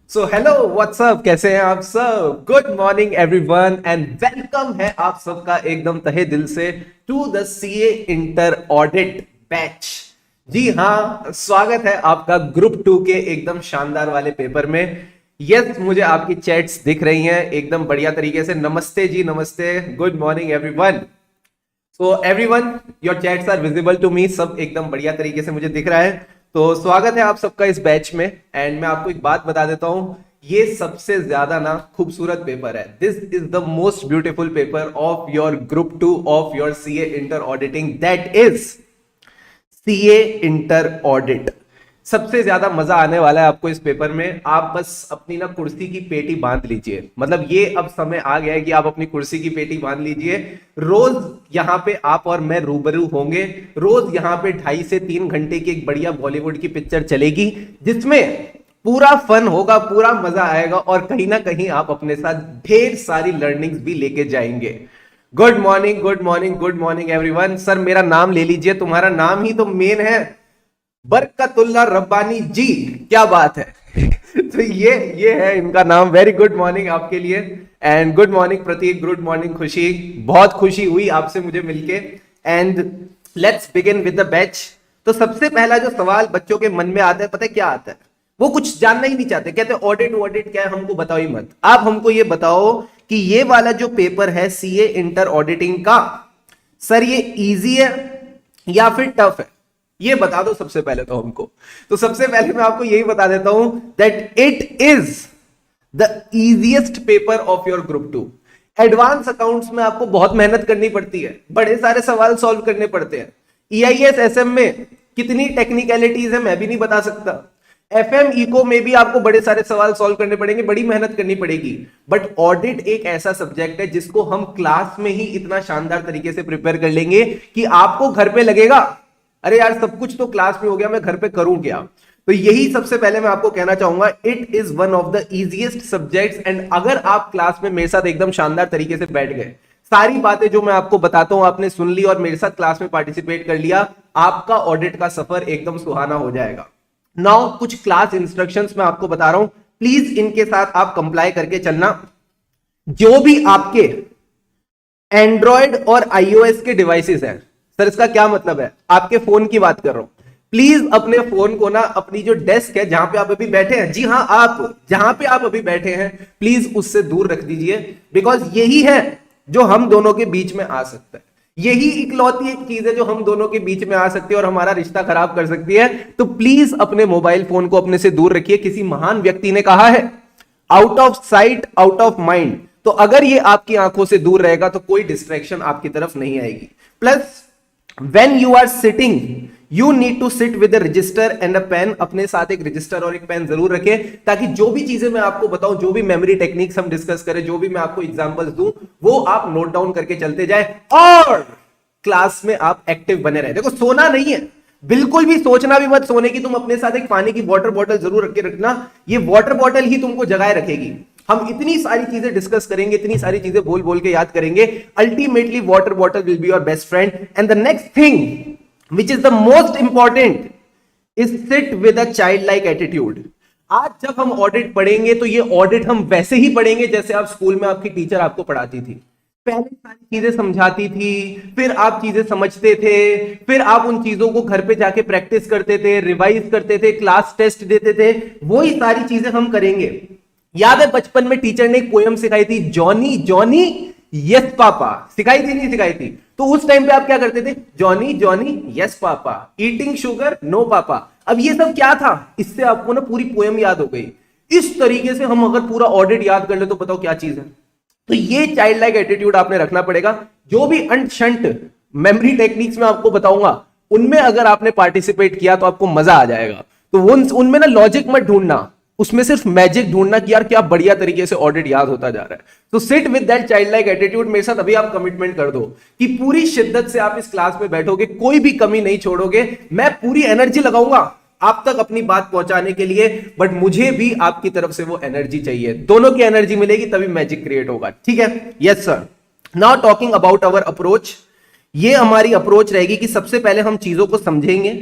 So hello what's up, कैसे हैं आप सब। Good morning everyone and welcome है आप सबका एकदम तहे दिल से to the CA inter audit batch. जी हाँ, स्वागत है आपका ग्रुप 2 के एकदम शानदार वाले पेपर में। यस, मुझे आपकी चैट्स दिख रही हैं एकदम बढ़िया तरीके से। नमस्ते जी, नमस्ते, good morning everyone. So everyone, your chats are visible to me, सब एकदम बढ़िया तरीके से मुझे दिख रहा है। तो स्वागत है आप सबका इस बैच में। एंड मैं आपको एक बात बता देता हूं, ये सबसे ज्यादा ना खूबसूरत पेपर है। This is the most beautiful paper of your group 2 of your CA inter auditing, that is CA inter audit. सबसे ज्यादा मजा आने वाला है आपको इस पेपर में। आप बस अपनी ना कुर्सी की पेटी बांध लीजिए, मतलब ये अब समय आ गया है कि आप अपनी कुर्सी की पेटी बांध लीजिए। रोज यहाँ पे आप और मैं रूबरू होंगे। रोज यहाँ पे 2.5 से 3 घंटे की एक बढ़िया बॉलीवुड की पिक्चर चलेगी, जिसमें पूरा फन होगा, पूरा मजा आएगा और कहीं ना कहीं आप अपने साथ ढेर सारी लर्निंग्स भी लेके जाएंगे। Good morning, good morning, good morning everyone. Sir मेरा नाम ले लीजिए, तुम्हारा नाम ही तो मेन है, बरकतुल्ला रब्बानी जी। क्या बात है। तो ये है इनका नाम। वेरी गुड मॉर्निंग आपके लिए। And good morning Prateek, good morning Khushi. बहुत खुशी हुई आपसे मुझे मिलके। And let's begin with the batch. तो सबसे पहला जो सवाल बच्चों के मन में आता है, पता है क्या आता है? वो कुछ जानना ही नहीं चाहते, कहते ऑडिट ऑडिट क्या है, हमको बताओ ही मत। आप हमको ये बताओ कि ये वाला जो पेपर है सीए इंटर ऑडिटिंग का, सर ये इजी है या फिर टफ है, ये बता दो सबसे पहले तो हमको। तो सबसे पहले मैं आपको यही बता देता हूं that it is the easiest paper of your group 2। Advance accounts में आपको बहुत मेहनत करनी पड़ती है, बड़े सारे सवाल सॉल्व करने पड़ते हैं। ईआईएस एसएम में कितनी टेक्निकलिटीज है मैं भी नहीं बता सकता। एफएम इको में भी आपको बड़े सारे सवाल सॉल्व करने पड़ेंगे, बड़ी मेहनत करनी पड़ेगी। बट ऑडिट एक ऐसा सब्जेक्ट है जिसको हम क्लास में ही इतना शानदार तरीके से प्रिपेयर कर लेंगे कि आपको घर पे लगेगा अरे यार सब कुछ तो क्लास में हो गया, मैं घर पे करूं क्या। तो यही सबसे पहले मैं आपको कहना चाहूंगा, it is one of the easiest subjects. And अगर आप क्लास में मेरे साथ एकदम शानदार तरीके से बैठ गए, सारी बातें जो मैं आपको बताता हूं आपने सुन ली और मेरे साथ क्लास में पार्टिसिपेट कर लिया, आपका ऑडिट का सफर एकदम सुहाना हो जाएगा। नाउ कुछ क्लास इंस्ट्रक्शंस मैं आपको बता रहा हूं, प्लीज इनके साथ आप कंप्लाई करके चलना। जो भी आपके एंड्रॉयड और आईओएस के डिवाइसेस हैं, सर इसका क्या मतलब है, आपके फोन की बात कर रहा हूं, प्लीज अपने फोन को ना अपनी जो डेस्क है जहां पे आप अभी बैठे हैं, जी हां आप जहां पे आप अभी बैठे हैं, प्लीज उससे दूर रख दीजिए। बिकॉज यही है जो हम दोनों के बीच में आ सकता है, यही इकलौती एक चीज है जो हम दोनों के बीच में आ सकती है और हमारा रिश्ता खराब कर सकती है। तो प्लीज अपने मोबाइल फोन को अपने से दूर रखिए। किसी महान व्यक्ति ने कहा है, out of sight out of mind. तो अगर ये आपकी आंखों से दूर रहेगा तो कोई डिस्ट्रैक्शन आपकी तरफ नहीं आएगी। Plus when you are sitting you need to sit with a register and a pen। अपने साथ एक रजिस्टर और एक पेन जरूर रखें, ताकि जो भी चीजें मैं आपको बताऊं, जो भी मेमोरी टेक्निक्स हम डिस्कस करें, जो भी मैं आपको एग्जांपल्स दूं, वो आप नोट डाउन करके चलते जाए और क्लास में आप एक्टिव बने रहे। देखो सोना नहीं है, बिल्कुल भी सोचना भी मत सोने की। तुम अपने साथ एक पानी की वाटर बॉटल जरूर रख के रखना, ये वाटर बॉटल ही तुमको जगाए रखेगी। हम इतनी सारी चीजें डिस्कस करेंगे, इतनी सारी चीजें बोल बोल के याद करेंगे, ultimately water bottle will be your best friend. And the next thing which is the most important is sit with a child like attitude. आज जब हम ऑडिट पढ़ेंगे तो ये ऑडिट हम वैसे ही पढ़ेंगे जैसे आप स्कूल में आपकी टीचर आपको पढ़ाती थी। पहले सारी चीजें समझाती थी, फिर आप चीजें समझते थे, फिर आप उन चीजों को घर पे जाके प्रैक्टिस करते थे, रिवाइज करते थे, क्लास टेस्ट देते थे। वही सारी चीजें हम करेंगे। याद है बचपन में टीचर ने एक पोयम सिखाई थी, जॉनी जॉनी यस पापा, सिखाई थी नहीं सिखाई थी? तो उस टाइम पे आप क्या करते थे, Johnny Johnny yes papa, eating sugar no papa. अब ये सब क्या था, इससे आपको ना पूरी पोयम याद हो गई। इस तरीके से हम अगर पूरा ऑडिट याद कर ले तो बताओ क्या चीज है। तो ये चाइल्ड लाइक एटीट्यूड आपने रखना पड़ेगा। जो भी अंट शंट मेमोरी टेक्निक्स में आपको बताऊंगा, उनमें अगर आपने पार्टिसिपेट किया तो आपको मजा आ जाएगा। तो उनमें ना लॉजिक मत ढूंढना, उसमें सिर्फ मैजिक ढूंढना कि यार क्या बढ़िया तरीके से ऑडिट याद होता जा रहा है। तो sit with that child like attitude. मेरे साथ अभी आप कमिटमेंट कर दो कि पूरी शिद्दत से आप इस क्लास में बैठोगे, कोई भी कमी नहीं छोड़ोगे। मैं पूरी एनर्जी लगाऊंगा आप तक अपनी बात पहुंचाने के लिए, बट मुझे भी आपकी तरफ से वो एनर्जी चाहिए। दोनों की एनर्जी मिलेगी तभी मैजिक क्रिएट होगा, ठीक है? Yes sir. Now talking about our approach, ये हमारी अप्रोच रहेगी कि सबसे पहले हम चीजों को समझेंगे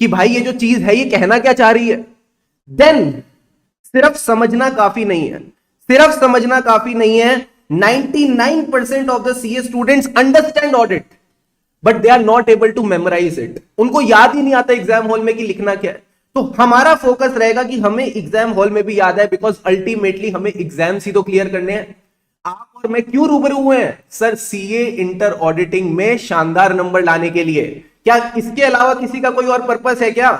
कि भाई ये जो चीज है ये कहना क्या चाह रही है। देन सिर्फ समझना काफी नहीं है, सिर्फ समझना काफी नहीं है। 99% of the CA students understand audit but they are not able to memorize it. उनको याद ही नहीं आता एग्जाम हॉल में कि लिखना क्या है। तो हमारा फोकस रहेगा कि हमें एग्जाम हॉल में भी याद है, बिकॉज अल्टीमेटली हमें एग्जाम्स ही तो क्लियर करने हैं। आप और मैं क्यों रूबरू हुए हैं सर? सीए इंटर ऑडिटिंग में शानदार नंबर लाने के लिए। क्या इसके अलावा किसी का कोई और पर्पस है क्या?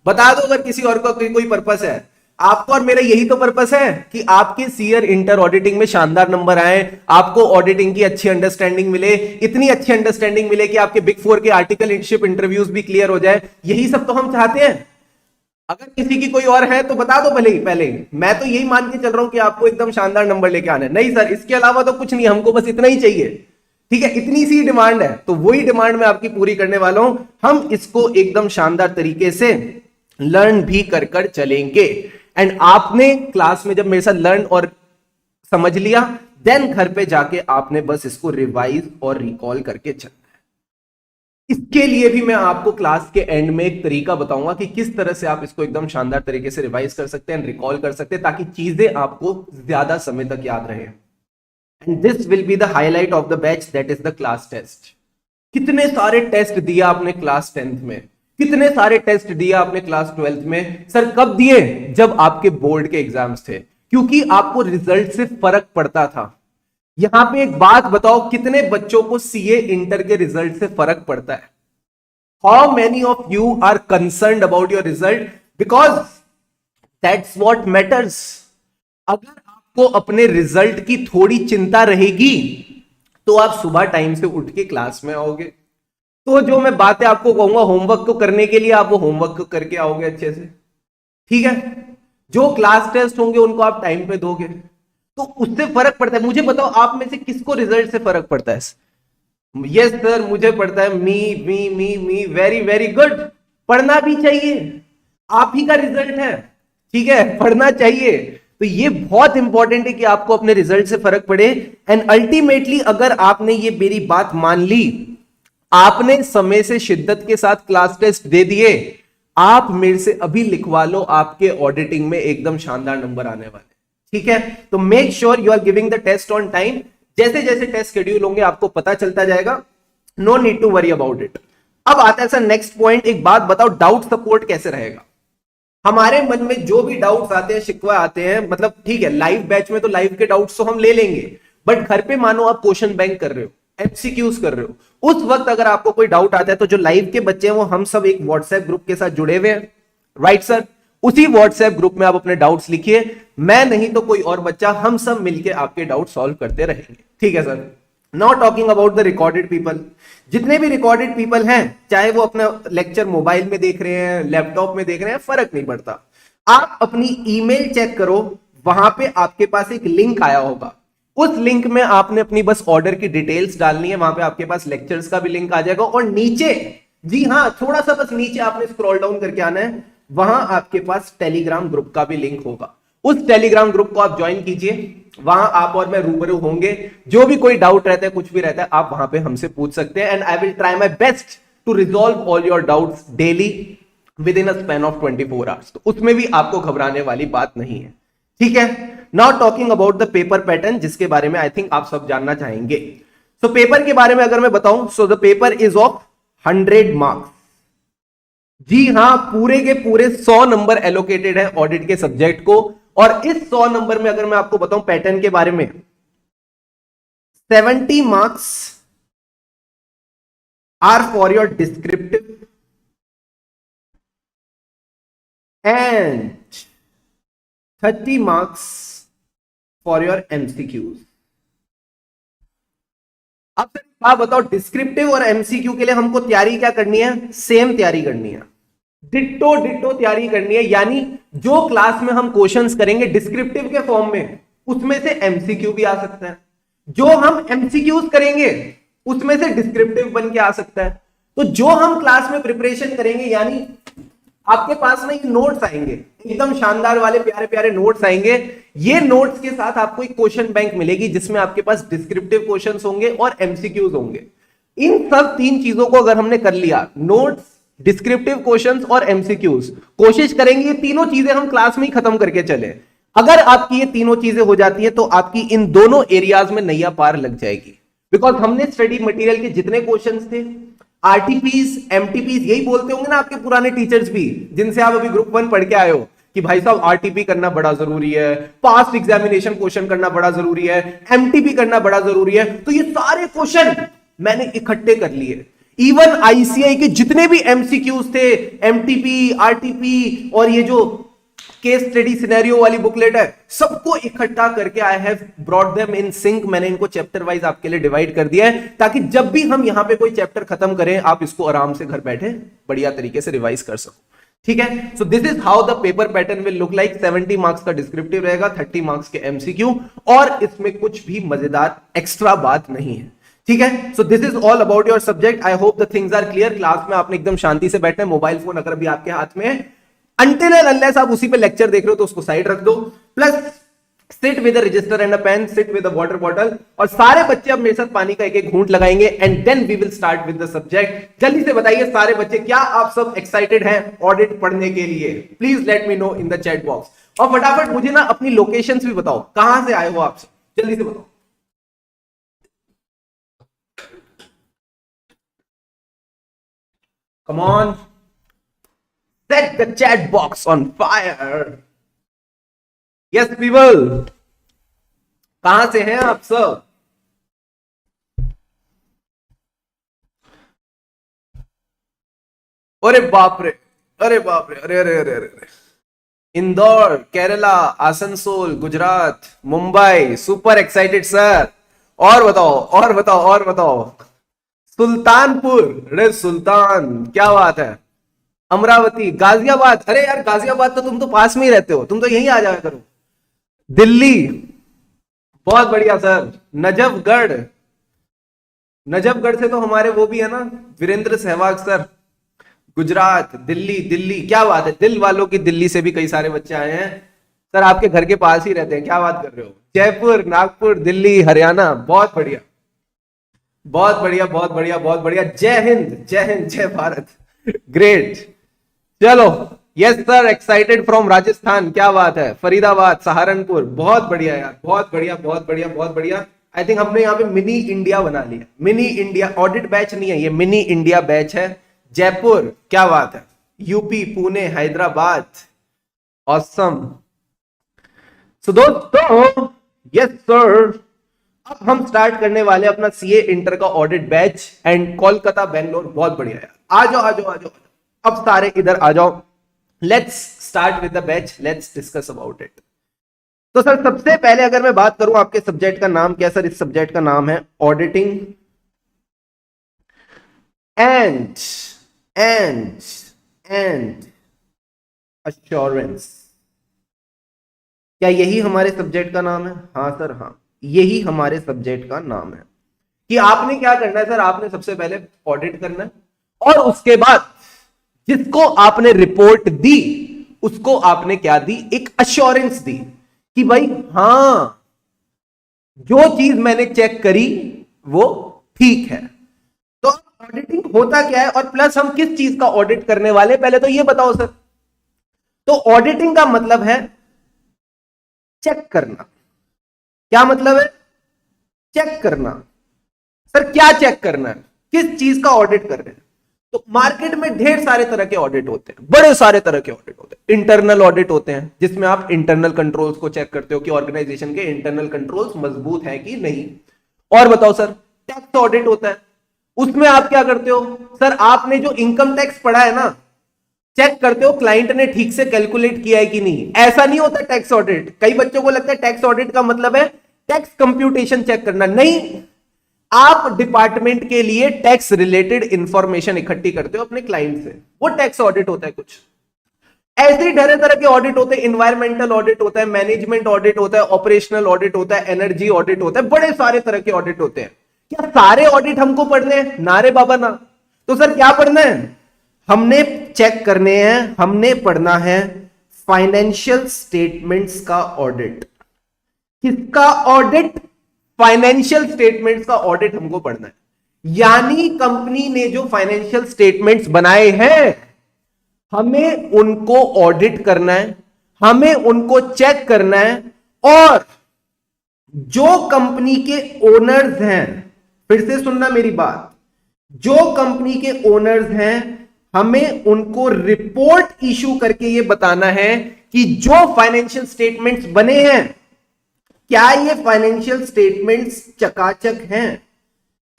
बता दो अगर किसी और का कोई पर्पस है। आपको और मेरा यही तो पर्पस है कि आपके सीए इंटर ऑडिटिंग में शानदार नंबर आए, आपको ऑडिटिंग की अच्छी अंडरस्टैंडिंग मिले, इतनी अच्छी अंडरस्टैंडिंग मिले कि आपके बिग फोर के आर्टिकलशिप इंटरव्यूज भी क्लियर हो जाए। यही सब तो हम चाहते हैं। अगर किसी की कोई और है तो बता दो पहले ही। मैं तो यही मान के चल रहा हूं कि आपको एकदम शानदार नंबर लेके आना है। नहीं सर, इसके अलावा तो कुछ नहीं, हमको बस इतना ही चाहिए। ठीक है, इतनी सी डिमांड है, तो वही डिमांड मैं आपकी पूरी करने वाला हूं। हम इसको एकदम शानदार तरीके से लर्न भी कर चलेंगे। एंड आपने क्लास में जब मेरे साथ लर्न और समझ लिया, देन घर पे जाके आपने बस इसको रिवाइज और रिकॉल करके चलना है। इसके लिए भी मैं आपको क्लास के एंड में एक तरीका बताऊंगा कि किस तरह से आप इसको एकदम शानदार तरीके से रिवाइज कर सकते हैं, रिकॉल कर सकते हैं, ताकि चीजें आपको ज्यादा समय तक याद रहे। And this will be the highlight of the batch, that is the class test. कितने सारे टेस्ट दिया आपने क्लास 10th में, कितने सारे टेस्ट दिया आपने क्लास 12th में? सर कब दिए? जब आपके बोर्ड के एग्जाम्स थे, क्योंकि आपको रिजल्ट से फर्क पड़ता था। यहां पे एक बात बताओ, कितने बच्चों को सीए इंटर के रिजल्ट से फर्क पड़ता है? How many of you are concerned about your result? Because that's what matters. अगर आपको अपने रिजल्ट की थोड़ी चिंता रहेगी तो आप सुबह टाइम से उठ के क्लास में आओगे। तो जो मैं बातें आपको कहूंगा होमवर्क को करने के लिए, आप वो होमवर्क को करके आओगे अच्छे से। ठीक है, जो क्लास टेस्ट होंगे उनको आप टाइम पे दोगे, तो उससे फर्क पड़ता है। मुझे बताओ, आप में से किसको रिजल्ट से फर्क पड़ता है? यस सर, मुझे पड़ता है। Me very very good. पढ़ना भी चाहिए, आप ही का रिजल्ट है। ठीक है, पढ़ना चाहिए। तो ये बहुत इंपॉर्टेंट है कि आपको अपने रिजल्ट से फर्क पड़े। एंड अल्टीमेटली अगर आपने ये मेरी बात मान ली, आपने समय से शिद्दत के साथ क्लास टेस्ट दे दिए, आप मेरे से अभी लिखवा लो, आपके ऑडिटिंग में एकदम शानदार नंबर आने वाले। ठीक है, तो make sure you are giving the test on time. जैसे जैसे टेस्ट शेड्यूल होंगे आपको पता चलता जाएगा, no need to worry about it. अब आता है सर नेक्स्ट पॉइंट। एक बात बताओ, डाउट सपोर्ट कैसे रहेगा? हमारे मन में जो भी डाउट्स आते हैं, शिकवा आते हैं, मतलब ठीक है लाइव बैच में तो लाइव के डाउट्स तो हम ले लेंगे, बट घर पे मानो आप क्वेश्चन बैंक कर रहे हो, एमसीक्यूज कर रहे हो, उस वक्त अगर आपको कोई डाउट आता है तो जो लाइव के बच्चे हैं वो हम सब एक व्हाट्सएप ग्रुप के साथ जुड़े हुए हैं, राइट सर? उसी व्हाट्सएप ग्रुप में आप अपने डाउट्स लिखिए, मैं नहीं तो कोई और बच्चा, हम सब मिलकर आपके डाउट सॉल्व करते रहेंगे। ठीक है sir? Not talking about the recorded people. जितने भी रिकॉर्डेड पीपल हैं, चाहे वो अपना लेक्चर मोबाइल में देख रहे हैं, लैपटॉप में देख रहे हैं, फर्क नहीं पड़ता। आप अपनी ईमेल चेक करो, वहां पे आपके पास एक लिंक आया होगा। उस लिंक में आपने अपनी बस ऑर्डर की डिटेल्स डालनी है, वहां पे आपके पास लेक्चर्स का भी लिंक आ जाएगा, और नीचे, जी हां, थोड़ा सा बस नीचे आपने स्क्रॉल डाउन करके आना है, वहां आपके पास टेलीग्राम ग्रुप का भी लिंक होगा। उस टेलीग्राम ग्रुप को आप ज्वाइन कीजिए, वहां आप और मैं रूबरू होंगे। जो भी कोई डाउट रहता है, कुछ भी रहता है, आप वहां पे हमसे पूछ सकते हैं, and I will try my best to resolve all your doubts daily within a span of 24 hours. तो उसमें भी आपको घबराने वाली बात नहीं है। ठीक है, now talking about the paper pattern, जिसके बारे में आई थिंक आप सब जानना चाहेंगे। सो पेपर के बारे में अगर मैं बताऊं, so the paper is of 100 marks. जी हां, पूरे के पूरे 100 नंबर एलोकेटेड है ऑडिट के सब्जेक्ट को। और इस 100 नंबर में अगर मैं आपको बताऊं पैटर्न के बारे में, 70 marks are for your descriptive and 30 marks for your MCQs. अब आप बताओ, डिस्क्रिप्टिव और एमसीक्यू के लिए हमको तैयारी क्या करनी है? सेम तैयारी करनी है, डिट्टो डिट्टो तैयारी करनी है। यानी जो क्लास में हम क्वेश्चंस करेंगे डिस्क्रिप्टिव के फॉर्म में, उसमें से एमसीक्यू भी आ सकता है। जो हम एमसीक्यूज करेंगे उसमें से डिस्क्रिप्टिव बन के आ सकता है। तो जो हम क्लास में प्रिपरेशन करेंगे, यानी आपके पास ना ये नोट्स आएंगे, एकदम शानदार वाले प्यारे प्यारे नोट्स आएंगे। ये नोट्स के साथ आपको एक क्वेश्चन बैंक मिलेगी, जिसमें आपके पास डिस्क्रिप्टिव क्वेश्चंस होंगे और एमसीक्यूज होंगे। इन सब तीन चीजों को अगर हमने कर लिया, नोट्स, डिस्क्रिप्टिव क्वेश्चंस और एमसीक्यूज, कोशिश करेंगे ये तीनों चीजें हम क्लास में ही खत्म करके चले। अगर आपकी ये तीनों चीजें हो जाती है तो आपकी इन दोनों एरियाज में नैया पार लग जाएगी। बिकॉज हमने स्टडी मटेरियल के जितने क्वेश्चंस थे, आरटीपीस एमटीपीस, यही बोलते होंगे ना आपके पुराने टीचर्स भी, जिनसे आप अभी ग्रुप 1 पढ़ के आए हो कि भाई साहब आरटीपी करना बड़ा जरूरी है, पास्ट एग्जामिनेशन क्वेश्चन करना बड़ा जरूरी है, एमटीपी करना बड़ा जरूरी है। तो ये सारे क्वेश्चन मैंने इकट्ठे कर लिए। इवन आईसीआई के जितने भी एमसीक्यूज थे, एमटीपी, आरटीपी और ये जो केस स्टडी सिनेरियो वाली बुकलेट है, सबको इकट्ठा करके I have brought them in sync. मैंने इनको चैप्टर वाइज आपके लिए डिवाइड कर दिया है, ताकि जब भी हम यहां पे कोई चैप्टर खत्म करें आप इसको आराम से घर बैठे बढ़िया तरीके से रिवाइज कर सको। ठीक है, so this is how the paper pattern will look like. 70 marks का डिस्क्रिप्टिव रहेगा, 30 मार्क्स के एमसीक्यू, और इसमें कुछ भी मजेदार एक्स्ट्रा बात नहीं है। ठीक है, so this is all about your subject. I hope the things are clear. Class में आपने एकदम शांति से बैठना है। मोबाइल फोन अगर अभी आपके हाथ में है, अनटिल एंड अनलेस आप उसी पे लेक्चर देख रहे हो तो उसको साइड रख दो। Plus sit with register and a pen, sit with water bottle, और सारे बच्चे अब मेरे साथ पानी का एक एक घूंट लगाएंगे and then we will start with the subject. जल्दी से बताइए सारे बच्चे, क्या आप सब एक्साइटेड हैं ऑडिट पढ़ने के लिए? Please let me know in the chat box. और फटाफट मुझे ना अपनी लोकेशंस भी बताओ, कहां से आए हो आप सब, जल्दी से बताओ। Come on, set the chat box on fire. Yes, people. कहां से हैं आप सब? अरे बाप रे, अरे बाप रे, अरे अरे अरे अरे, Indore, Kerala, Asansol, Gujarat, Mumbai, super excited sir. और बताओ, और बताओ, और बताओ। सुल्तानपुर, अरे सुल्तान, क्या बात है। अमरावती, गाजियाबाद, अरे यार गाजियाबाद तो तुम तो पास में ही रहते हो, तुम तो यहीं आ जाया करो। दिल्ली, बहुत बढ़िया सर। नजफगढ़, नजफगढ़ से तो हमारे वो भी है ना, वीरेंद्र सहवाग सर। गुजरात, दिल्ली, दिल्ली, क्या बात है। दिल वालों की दिल्ली से भी कई सारे बच्चे आए हैं सर, आपके घर के पास ही रहते हैं, क्या बात कर रहे हो। जयपुर, नागपुर, दिल्ली, हरियाणा, बहुत बढ़िया, बहुत बढ़िया, बहुत बढ़िया, बहुत बढ़िया। जय हिंद, जय हिंद, जय भारत, ग्रेट। चलो, yes sir, excited from Rajasthan, क्या बात है। फरीदाबाद, सहारनपुर, बहुत बढ़िया यार, बहुत बढ़िया, बहुत बढ़िया, बहुत बढ़िया। आई थिंक हमने यहाँ पे मिनी इंडिया बना लिया। मिनी इंडिया ऑडिट बैच नहीं है ये, मिनी इंडिया बैच है। जयपुर, क्या बात है। UP, Pune, Hyderabad, awesome. So दोस्तों, यस सर, अब हम स्टार्ट करने वाले अपना सीए इंटर का audit batch and Kolkata, Bangalore, बहुत बढ़िया यार। आ जाओ, आ जाओ, आ जाओ, अब सारे इधर आ जाओ। Let's start with the batch, let's discuss about it. तो सर सबसे पहले अगर मैं बात करूं, आपके सब्जेक्ट का नाम क्या सर? इस सब्जेक्ट का नाम है ऑडिटिंग एंड अश्योरेंस। क्या यही हमारे सब्जेक्ट का नाम है? हाँ सर, हाँ, यही हमारे सब्जेक्ट का नाम है। कि आपने क्या करना है सर, आपने सबसे पहले ऑडिट करना है, और उसके बाद जिसको आपने रिपोर्ट दी उसको आपने क्या दी? एक अश्योरेंस दी कि भाई हां, जो चीज मैंने चेक करी वो ठीक है। तो ऑडिटिंग होता क्या है, और प्लस हम किस चीज का ऑडिट करने वाले, पहले तो ये बताओ सर। तो ऑडिटिंग का मतलब है चेक करना। क्या मतलब है? चेक करना। सर क्या चेक करना है, किस चीज का ऑडिट कर रहे हैं? तो मार्केट में ढेर सारे तरह के ऑडिट होते हैं, बड़े सारे तरह के ऑडिट होते हैं। इंटरनल ऑडिट होते हैं, जिसमें आप इंटरनल कंट्रोल्स को चेक करते हो कि ऑर्गेनाइजेशन के इंटरनल कंट्रोल्स मजबूत है कि नहीं। और बताओ सर, टैक्स ऑडिट होता है, उसमें आप क्या करते हो सर? आपने जो इनकम टैक्स पढ़ा है ना, चेक करते हो क्लाइंट ने ठीक से कैलकुलेट किया है कि नहीं। ऐसा नहीं होता टैक्स ऑडिट। कई बच्चों को लगता है टैक्स ऑडिट का मतलब है टैक्स कंप्यूटेशन चेक करना। नहीं, आप डिपार्टमेंट के लिए टैक्स रिलेटेड इंफॉर्मेशन इकट्ठी करते हो अपने क्लाइंट से, वो टैक्स ऑडिट होता है। कुछ ऐसे ही ढेर तरह के ऑडिट होते हैं। इन्वायरमेंटल ऑडिट होता है, मैनेजमेंट ऑडिट होता है, ऑपरेशनल ऑडिट होता है, एनर्जी ऑडिट होता है, बड़े सारे तरह के ऑडिट होते हैं। क्या सारे ऑडिट हमको पढ़ने हैं? ना रे बाबा ना। तो सर क्या पढ़ना है? हमने चेक करने हैं, हमने पढ़ना है फाइनेंशियल स्टेटमेंट्स का ऑडिट। किसका ऑडिट? फाइनेंशियल स्टेटमेंट्स का ऑडिट हमको पढ़ना है। यानी कंपनी ने जो फाइनेंशियल स्टेटमेंट्स बनाए हैं, हमें उनको ऑडिट करना है, हमें उनको चेक करना है, और जो कंपनी के ओनर्स हैं, फिर से सुनना मेरी बात, जो कंपनी के ओनर्स हैं, हमें उनको रिपोर्ट इशू करके यह बताना है कि जो फाइनेंशियल स्टेटमेंट्स बने हैं, क्या ये फाइनेंशियल स्टेटमेंट्स चकाचक हैं।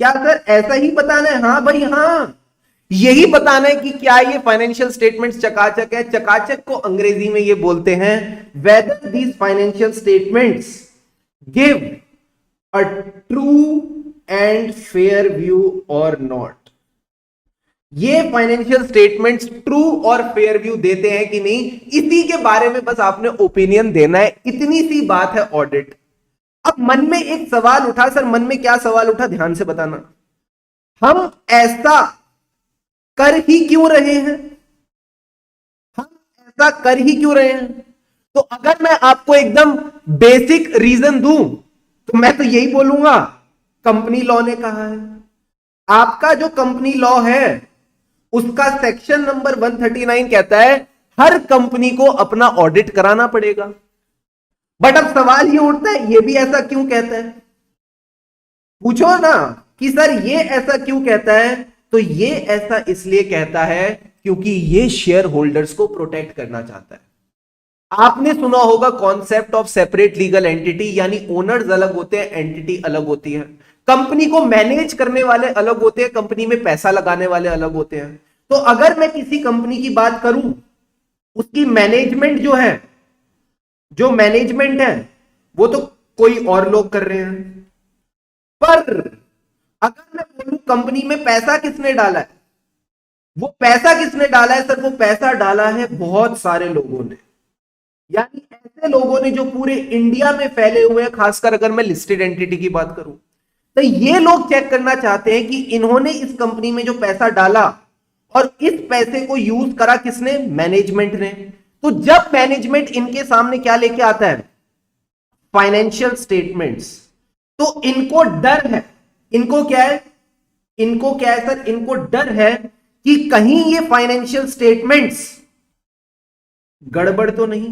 क्या सर ऐसा ही बताना है? हां भाई हां, यही बताना है कि क्या ये फाइनेंशियल स्टेटमेंट्स चकाचक है। चकाचक को अंग्रेजी में ये बोलते हैं weather these financial statements give a true and fair view और नॉट। ये फाइनेंशियल स्टेटमेंट्स ट्रू और फेयर व्यू देते हैं कि नहीं, इसी के बारे में बस आपने ओपिनियन देना है। इतनी सी बात है ऑडिट। अब मन में एक सवाल उठा, सर मन में क्या सवाल उठा, ध्यान से बताना। हम ऐसा कर ही क्यों रहे हैं? हम ऐसा कर ही क्यों रहे हैं? तो अगर मैं आपको एकदम बेसिक रीजन दूं तो मैं तो यही बोलूंगा, कंपनी लॉ ने कहा है। आपका जो कंपनी लॉ है उसका सेक्शन नंबर 139 कहता है हर कंपनी को अपना ऑडिट कराना पड़ेगा। बट अब सवाल ये उठता है, ये भी ऐसा क्यों कहता है? पूछो ना कि सर ये ऐसा क्यों कहता है। तो ये ऐसा इसलिए कहता है क्योंकि ये शेयर होल्डर्स को प्रोटेक्ट करना चाहता है। आपने सुना होगा concept of separate legal entity, यानी ओनर्स अलग होते हैं, एंटिटी अलग होती है। कंपनी को मैनेज करने वाले अलग होते हैं, कंपनी में पैसा लगाने वाले अलग होते हैं। तो अगर मैं किसी कंपनी की बात करूं, उसकी मैनेजमेंट जो है, जो मैनेजमेंट है वो तो कोई और लोग कर रहे हैं। पर अगर मैं बोलूं कंपनी में पैसा किसने डाला है, वो पैसा किसने डाला है? सर वो पैसा डाला है बहुत सारे लोगों ने, यानी ऐसे लोगों ने जो पूरे इंडिया में फैले हुए हैं। खासकर अगर मैं लिस्टेड एंटिटी की बात करूं तो ये लोग चेक करना चाहते हैं कि इन्होंने इस कंपनी में जो पैसा डाला और इस पैसे को यूज करा किसने? मैनेजमेंट ने। तो जब मैनेजमेंट इनके सामने क्या लेके आता है? फाइनेंशियल स्टेटमेंट्स, तो इनको डर है। इनको क्या है? इनको क्या है सर? इनको डर है कि कहीं ये फाइनेंशियल स्टेटमेंट्स गड़बड़ तो नहीं।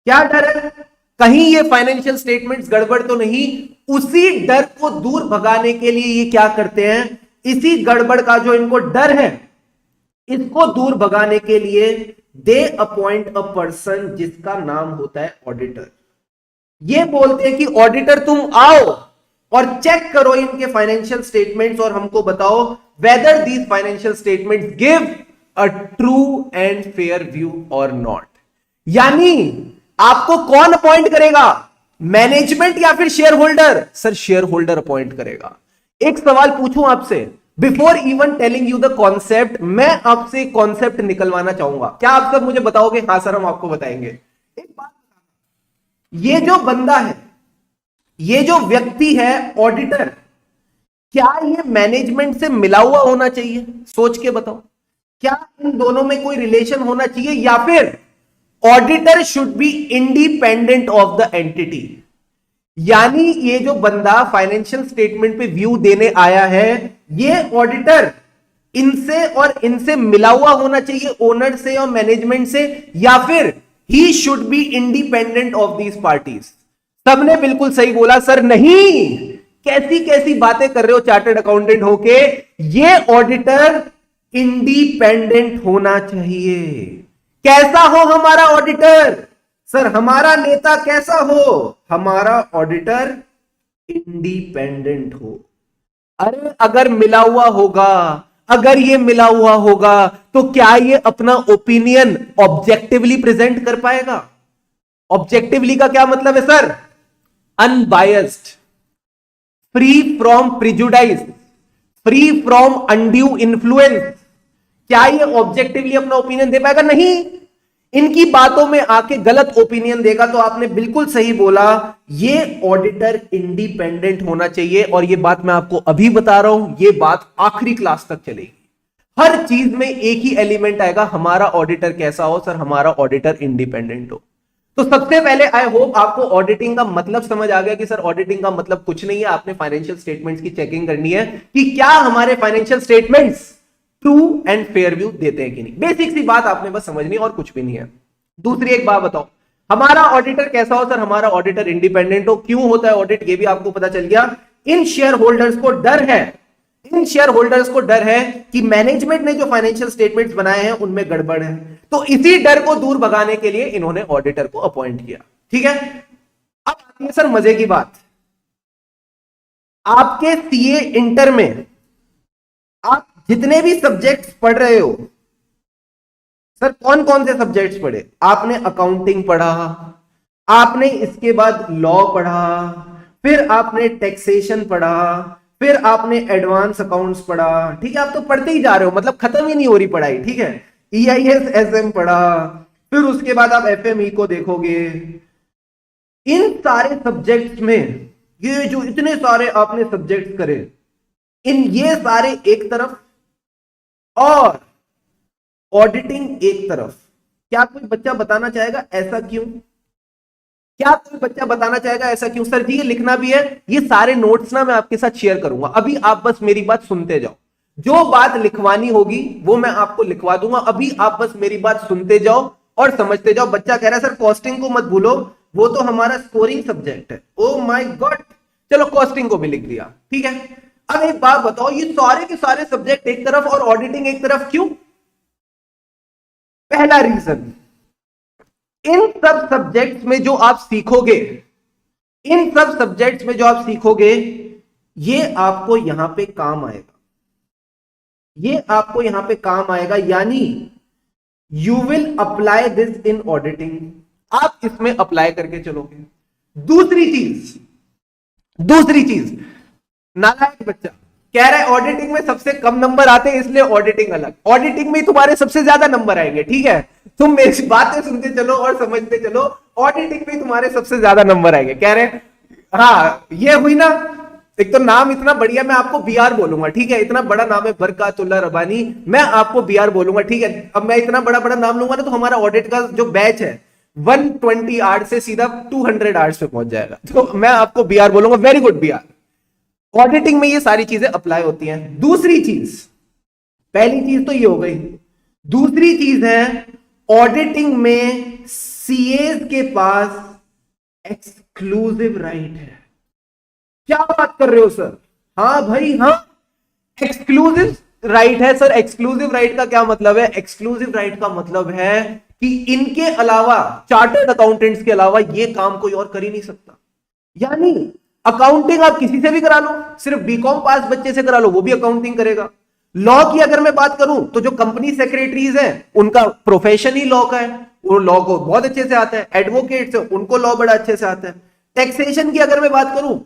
क्या डर है? कहीं ये फाइनेंशियल स्टेटमेंट्स गड़बड़ तो नहीं। उसी डर को दूर भगाने के लिए ये क्या करते हैं? इसी गड़बड़ का जो इनको डर है, इसको दूर भगाने के लिए दे अपॉइंट अ पर्सन जिसका नाम होता है ऑडिटर। ये बोलते हैं कि ऑडिटर तुम आओ और चेक करो इनके फाइनेंशियल स्टेटमेंट्स और हमको बताओ whether these financial statements give a true and fair view और नॉट। यानी आपको कौन अपॉइंट करेगा? मैनेजमेंट या फिर shareholder? Sir shareholder appoint करेगा। एक सवाल पूछूं आपसे, before even telling you the concept, मैं आपसे कॉन्सेप्ट निकलवाना चाहूंगा। क्या आप सब मुझे बताओगे? हाँ सर हम आपको बताएंगे। एक बात, ये जो बंदा है, ये जो व्यक्ति है ऑडिटर, क्या ये मैनेजमेंट से मिला हुआ होना चाहिए? सोच के बताओ, क्या इन दोनों में कोई रिलेशन होना चाहिए, या फिर auditor should be independent of the entity? यानी ये जो बंदा फाइनेंशियल स्टेटमेंट पे व्यू देने आया है, ये ऑडिटर इनसे और इनसे मिला हुआ होना चाहिए, ओनर से और मैनेजमेंट से, या फिर he should be independent of these parties? सबने बिल्कुल सही बोला सर नहीं। कैसी कैसी बातें कर रहे हो चार्टर्ड अकाउंटेंट होके? ये ऑडिटर इंडिपेंडेंट होना चाहिए। कैसा हो हमारा ऑडिटर? सर हमारा नेता कैसा हो? हमारा ऑडिटर इंडिपेंडेंट हो। अरे अगर मिला हुआ होगा, अगर ये मिला हुआ होगा तो क्या ये अपना ओपिनियन ऑब्जेक्टिवली प्रेजेंट कर पाएगा? ऑब्जेक्टिवली का क्या मतलब है sir? Unbiased, free from prejudice, free from undue influence. क्या ये ऑब्जेक्टिवली अपना ओपिनियन दे पाएगा? नहीं। इनकी बातों में आके गलत ओपिनियन देगा। तो आपने बिल्कुल सही बोला, ये ऑडिटर इंडिपेंडेंट होना चाहिए। और ये बात मैं आपको अभी बता रहा हूं, ये बात आखिरी क्लास तक चलेगी। हर चीज में एक ही एलिमेंट आएगा, हमारा ऑडिटर कैसा हो? सर हमारा ऑडिटर इंडिपेंडेंट हो। तो सबसे पहले आई होप आपको ऑडिटिंग का मतलब समझ आ गया कि सर ऑडिटिंग का मतलब कुछ नहीं है, आपने फाइनेंशियल स्टेटमेंट्स की चेकिंग करनी है कि क्या हमारे financial statements true and fair view देते हैं कि नहीं। बेसिक सी बात आपने बस समझनी और कुछ भी नहीं है। दूसरी एक बात बताओ, हमारा ऑडिटर कैसा हो सर? हमारा ऑडिटर इंडिपेंडेंट हो। क्यों होता है ऑडिट, ये भी आपको पता चल गया। इन शेयर होल्डर्स को डर है, इन शेयर होल्डर्स को डर है कि मैनेजमेंट ने जो फाइनेंशियल स्टेटमेंट्स बनाए हैं उनमें गड़बड़ है, तो इसी डर को दूर भगाने के लिए इन्होंने ऑडिटर को अपॉइंट किया। ठीक है, अब आती है सर मजे की बात। आपके सीए इंटर में आप जितने भी सब्जेक्ट्स पढ़ रहे हो, सर कौन कौन से सब्जेक्ट्स पढ़े? आपने अकाउंटिंग पढ़ा, आपने इसके बाद लॉ पढ़ा, फिर आपने टैक्सेशन पढ़ा, फिर आपने एडवांस अकाउंट्स पढ़ा। ठीक है, आप तो पढ़ते ही जा रहे हो, मतलब खत्म ही नहीं हो रही पढ़ाई। ठीक है, EIS SM पढ़ा, फिर उसके बाद आप FME को देखोगे। इन सारे सब्जेक्ट्स में ये जो इतने सारे आपने सब्जेक्ट्स करे, इन ये सारे एक तरफ और ऑडिटिंग एक तरफ। क्या कोई बच्चा बताना चाहेगा ऐसा क्यों? क्या कोई बच्चा बताना चाहेगा ऐसा क्यों? सर जी ये लिखना भी है, ये सारे नोट्स ना मैं आपके साथ शेयर करूंगा, अभी आप बस मेरी बात सुनते जाओ। जो बात लिखवानी होगी वो मैं आपको लिखवा दूंगा, अभी आप बस मेरी बात सुनते जाओ और समझते जाओ। बच्चा कह रहा है सर कॉस्टिंग को मत भूलो, वो तो हमारा स्कोरिंग सब्जेक्ट है। ओ माय गॉड, चलो कॉस्टिंग को भी लिख दिया। ठीक है, अब एक बात बताओ, ये सारे के सारे सब्जेक्ट एक तरफ और ऑडिटिंग एक तरफ क्यों? पहला रीजन, इन सब सब्जेक्ट्स में जो आप सीखोगे, इन सब सब्जेक्ट्स में जो आप सीखोगे, ये आपको यहां पे काम आएगा, ये आपको यहां पे काम आएगा। यानी you will apply this in auditing, आप इसमें अप्लाई करके चलोगे। दूसरी चीज, नालायक बच्चा कह रहा है ऑडिटिंग में सबसे कम नंबर आते हैं इसलिए ऑडिटिंग अलग। ऑडिटिंग में तुम्हारे सबसे ज्यादा नंबर आएंगे। ठीक है, तुम मेरी बातें सुनते चलो और समझते चलो, ऑडिटिंग में तुम्हारे सबसे ज्यादा नंबर आएंगे। कह रहे हाँ ये हुई ना, एक तो नाम इतना बढ़िया, मैं आपको BR बोलूंगा। ठीक है, इतना बड़ा नाम है बरकातुल्लाह रबानी, मैं आपको BR बोलूंगा। ठीक है, अब मैं इतना बड़ा बड़ा नाम लूंगा ना तो हमारा ऑडिट का जो बैच है 120 आवर्स से सीधा 200 आवर्स पे पहुंच जाएगा, तो मैं आपको BR बोलूंगा। Very good BR। ऑडिटिंग में ये सारी चीजें अप्लाई होती हैं। दूसरी चीज, पहली चीज तो ये हो गई, दूसरी चीज है ऑडिटिंग में सीएस के पास एक्सक्लूसिव राइट है। क्या बात कर रहे हो सर? हाँ भाई हाँ, एक्सक्लूसिव राइट है सर। एक्सक्लूसिव राइट का क्या मतलब है? एक्सक्लूसिव राइट का मतलब है कि इनके अलावा, चार्टर्ड अकाउंटेंट्स के अलावा ये काम कोई और कर ही नहीं सकता। यानी अकाउंटिंग आप किसी से भी करा लो, सिर्फ बीकॉम पास बच्चे से करा लो वो भी अकाउंटिंग करेगा। लॉ की अगर मैं बात करूं तो जो कंपनी सेक्रेटरीज हैं उनका प्रोफेशन ही लॉ का है, वो लॉ को बहुत अच्छे से आता है। एडवोकेट्स उनको लॉ बड़ा अच्छे से आता है। टैक्सेशन की अगर मैं बात करूं,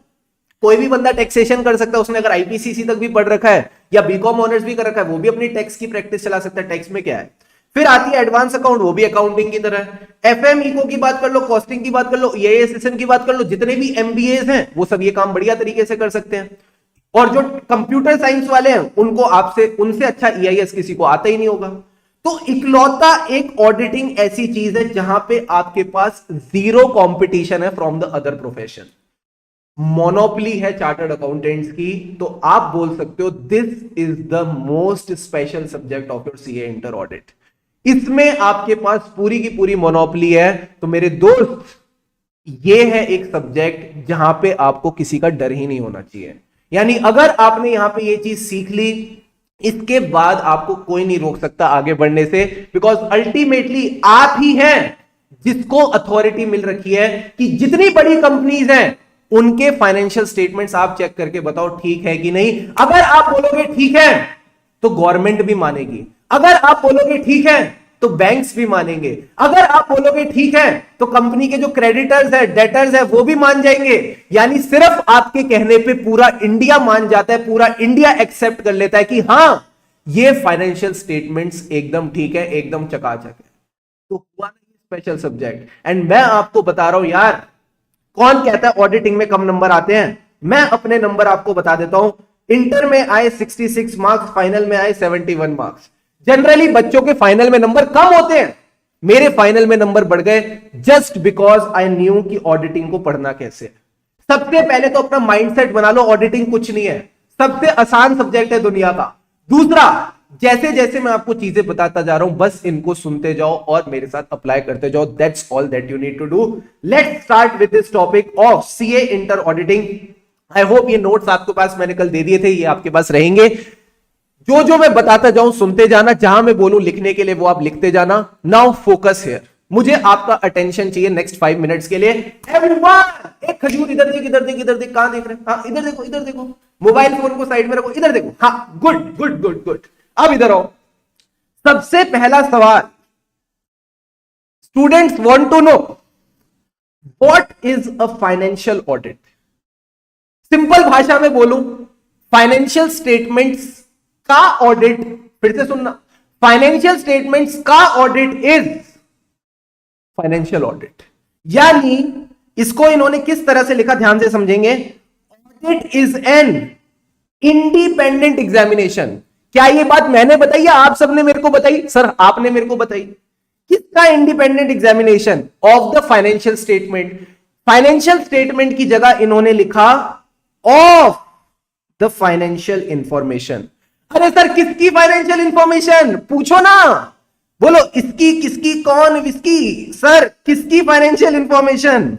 कोई भी बंदा टैक्सेशन कर सकता है, उसने अगर IPCC तक भी पढ़ रखा है या बीकॉम ऑनर्स भी कर रखा है, वो भी अपनी टैक्स की प्रैक्टिस चला सकता है। टैक्स में क्या है, फिर आती है एडवांस अकाउंट, वो भी अकाउंटिंग की तरह है। FME की बात कर लो, कॉस्टिंग की बात कर लो, EIS की बात कर लो, जितने भी MBAs हैं वो सब ये काम बढ़िया तरीके से कर सकते हैं। और जो कंप्यूटर साइंस वाले हैं उनको आपसे उनसे अच्छा EIS किसी को आता ही नहीं होगा। तो इकलौता एक ऑडिटिंग ऐसी चीज है जहां पे आपके पास जीरो कंपटीशन है from the other profession. Monopoly है चार्टर्ड अकाउंटेंट्स की, तो आप बोल सकते हो this is the most special subject of your CA inter audit. इसमें आपके पास पूरी की पूरी मोनोपली है। तो मेरे दोस्त, ये है एक सब्जेक्ट जहां पे आपको किसी का डर ही नहीं होना चाहिए। यानी अगर आपने यहां पे ये चीज सीख ली, इसके बाद आपको कोई नहीं रोक सकता आगे बढ़ने से, बिकॉज अल्टीमेटली आप ही हैं जिसको अथॉरिटी मिल रखी है कि जितनी बड़ी कंपनीज हैं उनके फाइनेंशियल स्टेटमेंट्स आप चेक करके बताओ ठीक है कि नहीं। अगर आप बोलोगे ठीक है तो गवर्नमेंट भी मानेगी, अगर आप बोलोगे ठीक है तो बैंक्स भी मानेंगे, अगर आप बोलोगे ठीक है तो कंपनी के जो क्रेडिटर्स है, डेटर्स है, वो भी मान जाएंगे। यानी सिर्फ आपके कहने पे पूरा इंडिया मान जाता है, पूरा इंडिया एक्सेप्ट कर लेता है कि हां ये फाइनेंशियल स्टेटमेंट्स एकदम ठीक है, एकदम चकाचक है। तो हुआ ना स्पेशल सब्जेक्ट। एंड मैं आपको बता रहा हूं यार, कौन कहता है ऑडिटिंग में कम नंबर आते हैं? मैं अपने नंबर आपको बता देता हूं। इंटर में आए 66 मार्क्स, फाइनल में आए 71 मार्क्स। जनरली बच्चों के फाइनल में नंबर कम होते हैं, मेरे फाइनल में नंबर बढ़ गए जस्ट बिकॉज आई न्यू कि ऑडिटिंग को पढ़ना कैसे है। सबसे पहले तो अपना माइंडसेट बना लो, ऑडिटिंग कुछ नहीं है, सबसे आसान सब्जेक्ट है दुनिया का। दूसरा, जैसे जैसे मैं आपको चीजें बताता जा रहा हूं बस इनको सुनते जाओ और मेरे साथ अप्लाई करते जाओ। That's all that you need to do. Let's start with this topic of CA inter auditing. I hope ये नोट्स आपके पास मैंने कल दे दिए थे, ये आपके पास रहेंगे। जो जो मैं बताता जाऊं सुनते जाना, जहां मैं बोलूं लिखने के लिए वो आप लिखते जाना। नाउ फोकस हियर, मुझे आपका अटेंशन चाहिए नेक्स्ट 5 मिनट्स के लिए। एवरीवन, एक खजूर इधर देख, इधर देख, इधर देख, कहां देख रहे हैं? हाँ इधर देखो, इधर देखो, मोबाइल फोन को साइड में रखो, इधर देखो। हाँ गुड गुड गुड गुड, अब इधर आओ। सबसे पहला सवाल, students want to know what is a financial audit. Simple भाषा में बोलूं, फाइनेंशियल स्टेटमेंट्स का ऑडिट, फिर से सुनना, फाइनेंशियल स्टेटमेंट्स का ऑडिट इज फाइनेंशियल ऑडिट। यानी इसको इन्होंने किस तरह से लिखा, ध्यान से समझेंगे। Audit is an independent examination. क्या ये बात मैंने बताई या आप सबने मेरे को बताई? सर आपने मेरे को बताई। किसका independent examination? Of the financial statement. Financial statement की जगह इन्होंने लिखा ऑफ द फाइनेंशियल इंफॉर्मेशन। अरे सर किसकी फाइनेंशियल इंफॉर्मेशन? पूछो ना, बोलो इसकी, किसकी, कौन, विसकी? सर किसकी फाइनेंशियल इंफॉर्मेशन?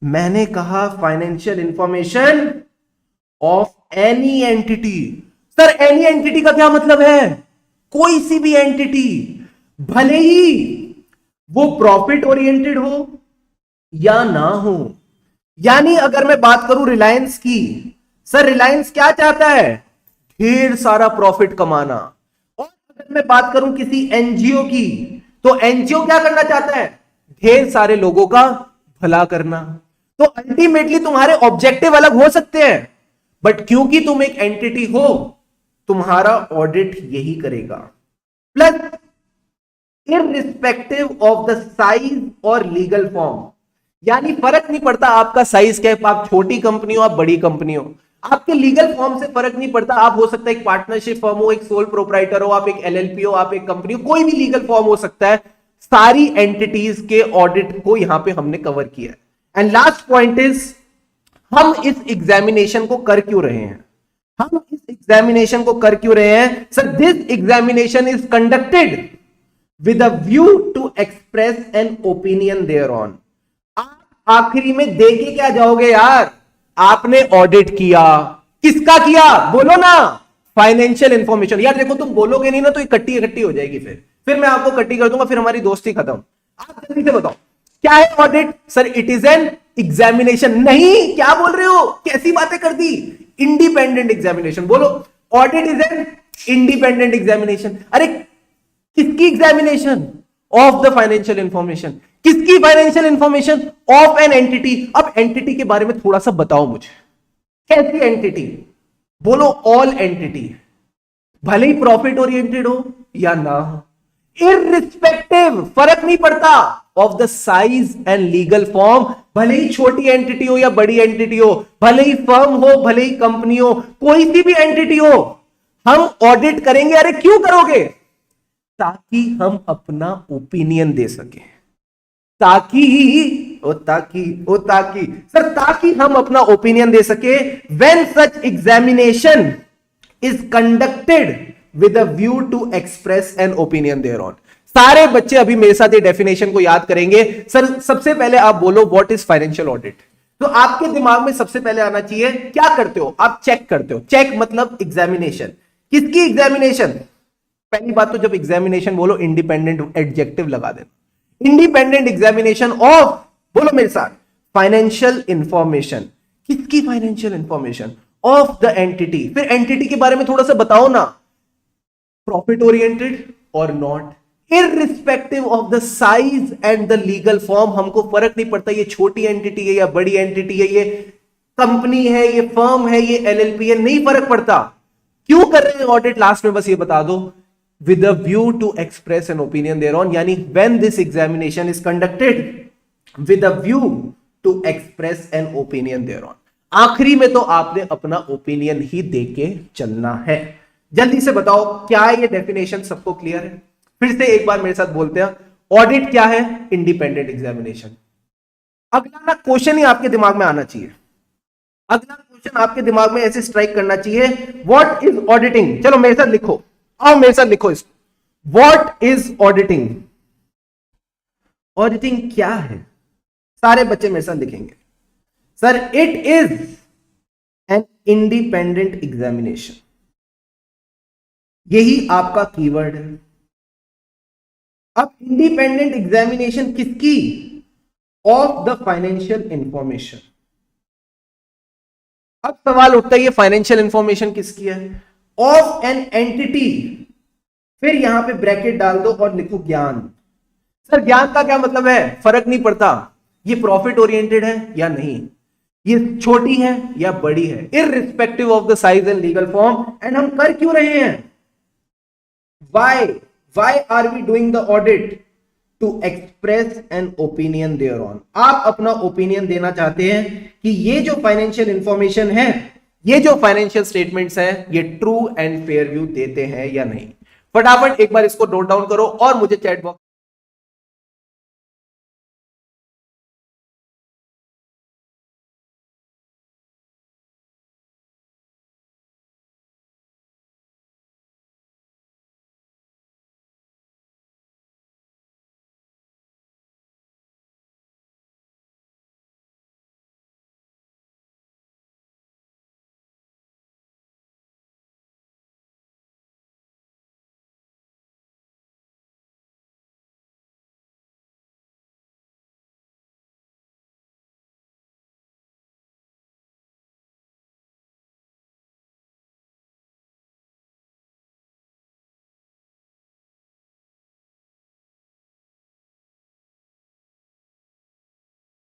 मैंने कहा financial information of any entity. Sir any entity का क्या मतलब है? कोई सी भी एंटिटी, भले ही वो प्रॉफिट ओरिएंटेड हो या ना हो। यानी अगर मैं बात करूं रिलायंस की, सर रिलायंस क्या चाहता है? ढेर सारा प्रॉफिट कमाना। और अगर मैं बात करूं किसी एनजीओ की, तो एनजीओ क्या करना चाहता है? ढेर सारे लोगों का भला करना। तो अल्टीमेटली तुम्हारे ऑब्जेक्टिव अलग हो सकते हैं, बट क्योंकि तुम एक एंटिटी हो, तुम्हारा ऑडिट यही करेगा। Plus irrespective of the size और लीगल फॉर्म, यानी फर्क नहीं पड़ता आपका साइज क्या है, आप छोटी कंपनी हो, आप बड़ी कंपनी हो, आपके लीगल फॉर्म से फर्क नहीं पड़ता। आप हो सकता है एक पार्टनरशिप फर्म हो, एक सोल प्रोप्राइटर हो, आप एक एलएलपी हो, आप एक कंपनी हो, कोई भी लीगल फॉर्म हो सकता है। सारी एंटिटीज के ऑडिट को यहां पे हमने कवर किया है। एंड लास्ट पॉइंट इज, हम इस एग्जामिनेशन को कर क्यों रहे हैं? हम इस एग्जामिनेशन को कर क्यों रहे हैं? Sir this examination is conducted with a view to express an opinion there on. आप आखिरी में देके क्या जाओगे यार? आपने ऑडिट किया, किसका किया? बोलो ना, फाइनेंशियल इंफॉर्मेशन। यार देखो तुम बोलोगे नहीं ना तो इकट्ठी इकट्ठी हो जाएगी, फिर मैं आपको इकट्ठी कर दूंगा, फिर हमारी दोस्ती खत्म। आप जल्दी से बताओ क्या है audit? Sir it is an examination. नहीं, क्या बोल रहे हो? कैसी बातें कर दी? Independent examination. बोलो audit is an independent examination. अरे किसकी examination? Of the financial information. किसकी financial information? Of an entity. अब एंटिटी के बारे में थोड़ा सा बताओ मुझे, कैसी एंटिटी? बोलो ऑल एंटिटी, भले ही प्रॉफिट ओरिएंटेड हो या ना हो, इररिस्पेक्टिव, फर्क नहीं पड़ता, of the size and legal form, भले ही छोटी एंटिटी हो या बड़ी एंटिटी हो, भले ही फर्म हो, भले ही कंपनी हो, कोई सी भी एंटिटी हो, हम ऑडिट करेंगे। अरे क्यों करोगे? ताकि हम अपना ओपिनियन दे सके। ताकि हम अपना ओपिनियन दे सके। When such examination is conducted with a view to express an opinion there on. सारे बच्चे अभी मेरे साथ ये डेफिनेशन को याद करेंगे। सर सबसे पहले आप बोलो व्हाट इज फाइनेंशियल ऑडिट। तो आपके दिमाग में सबसे पहले आना चाहिए, क्या करते हो आप? चेक करते हो। चेक मतलब एग्जामिनेशन। किसकी एग्जामिनेशन? पहली बात तो जब एग्जामिनेशन बोलो इंडिपेंडेंट एडजेक्टिव लगा देना। इंडिपेंडेंट एग्जामिनेशन ऑफ, बोलो मेरे साथ, फाइनेंशियल इंफॉर्मेशन। किसकी financial information? Of the entity. फिर एंटिटी के बारे में थोड़ा सा बताओ ना, प्रॉफिट ओरिएंटेड और not, irrespective of the size and the legal form. हमको फर्क नहीं पड़ता ये छोटी एंटिटी है या बड़ी एंटिटी है, ये कंपनी है, ये फर्म है, ये एलएलपी है, नहीं फर्क पड़ता। क्यों कर रहे हैं ऑडिट? लास्ट में बस ये बता दो, with a view to express an opinion thereon, यानी when this examination is conducted with a view to express an opinion thereon। आखिरी में तो आपने अपना ओपिनियन ही देके चलना है। जल्दी से बताओ क्या ये डेफिनेशन सबको क्लियर है? फिर से एक बार मेरे साथ बोलते हैं, ऑडिट क्या है? Independent examination. अगला ना क्वेश्चन ही आपके दिमाग में आना चाहिए, अगला क्वेश्चन आपके दिमाग में ऐसे स्ट्राइक करना चाहिए, व्हाट इज ऑडिटिंग? चलो मेरे साथ लिखो, आओ मेरे साथ लिखो इसको, व्हाट इज ऑडिटिंग? ऑडिटिंग क्या है? सारे बच्चे मेरे साथ लिखेंगे, sir it is an independent examination. यही आपका कीवर्ड है। अब इंडिपेंडेंट एग्जामिनेशन किसकी? Of the financial information. अब सवाल उठता है ये फाइनेंशियल इंफॉर्मेशन किसकी है? ऑफ एन एंटिटी, फिर यहां पे ब्रैकेट डाल दो और लिखो ज्ञान। सर ज्ञान का क्या मतलब है? फर्क नहीं पड़ता ये प्रॉफिट ओरिएंटेड है या नहीं, ये छोटी है या बड़ी है, irrespective of the size and legal form. And हम कर क्यों रहे हैं? Why are we doing the audit? To express an opinion there on. आप अपना ओपिनियन देना चाहते हैं कि ये जो फाइनेंशियल इंफॉर्मेशन है, ये जो फाइनेंशियल स्टेटमेंट्स हैं, ये ट्रू एंड फेयर व्यू देते हैं या नहीं। फटाफट एक बार इसको नोट डाउन करो और मुझे चैट बॉक्स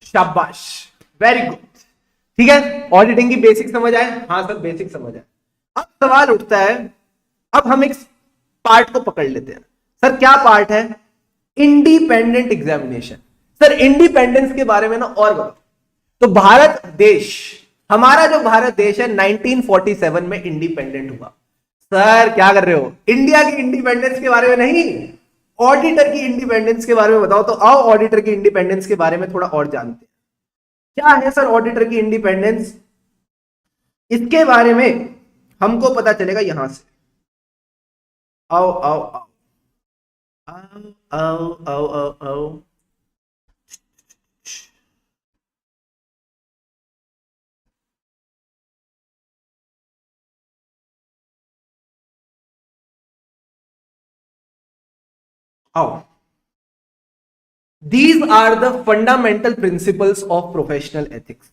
शाबाश, वेरी गुड। ठीक है, ऑडिटिंग की बेसिक समझ आए? हाँ सर बेसिक समझ आए। अब सवाल उठता है, अब हम एक पार्ट को पकड़ लेते हैं। सर क्या पार्ट है? Independent examination. सर इंडिपेंडेंस के बारे में ना और बताओ। तो भारत देश, हमारा जो भारत देश है 1947 में इंडिपेंडेंट हुआ। सर क्या कर रहे हो? इंडिया की इंडिपेंडेंस के बारे में नहीं, ऑडिटर की इंडिपेंडेंस के बारे में बताओ। तो आओ ऑडिटर की इंडिपेंडेंस के बारे में थोड़ा और जानते हैं। क्या है सर ऑडिटर की इंडिपेंडेंस? इसके बारे में हमको पता चलेगा यहां से। आओ आओ आओ आओ आओ आओ आओ। आओ, these are the fundamental principles of professional ethics.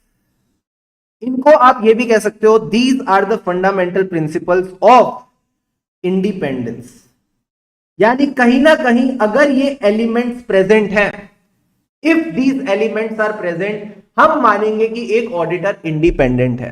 इनको आप ये भी कह सकते हो, these are the fundamental principles of independence. यानी कहीं ना कहीं अगर ये एलिमेंट्स प्रेजेंट हैं, if these elements are present, हम मानेंगे कि एक ऑडिटर इंडिपेंडेंट है।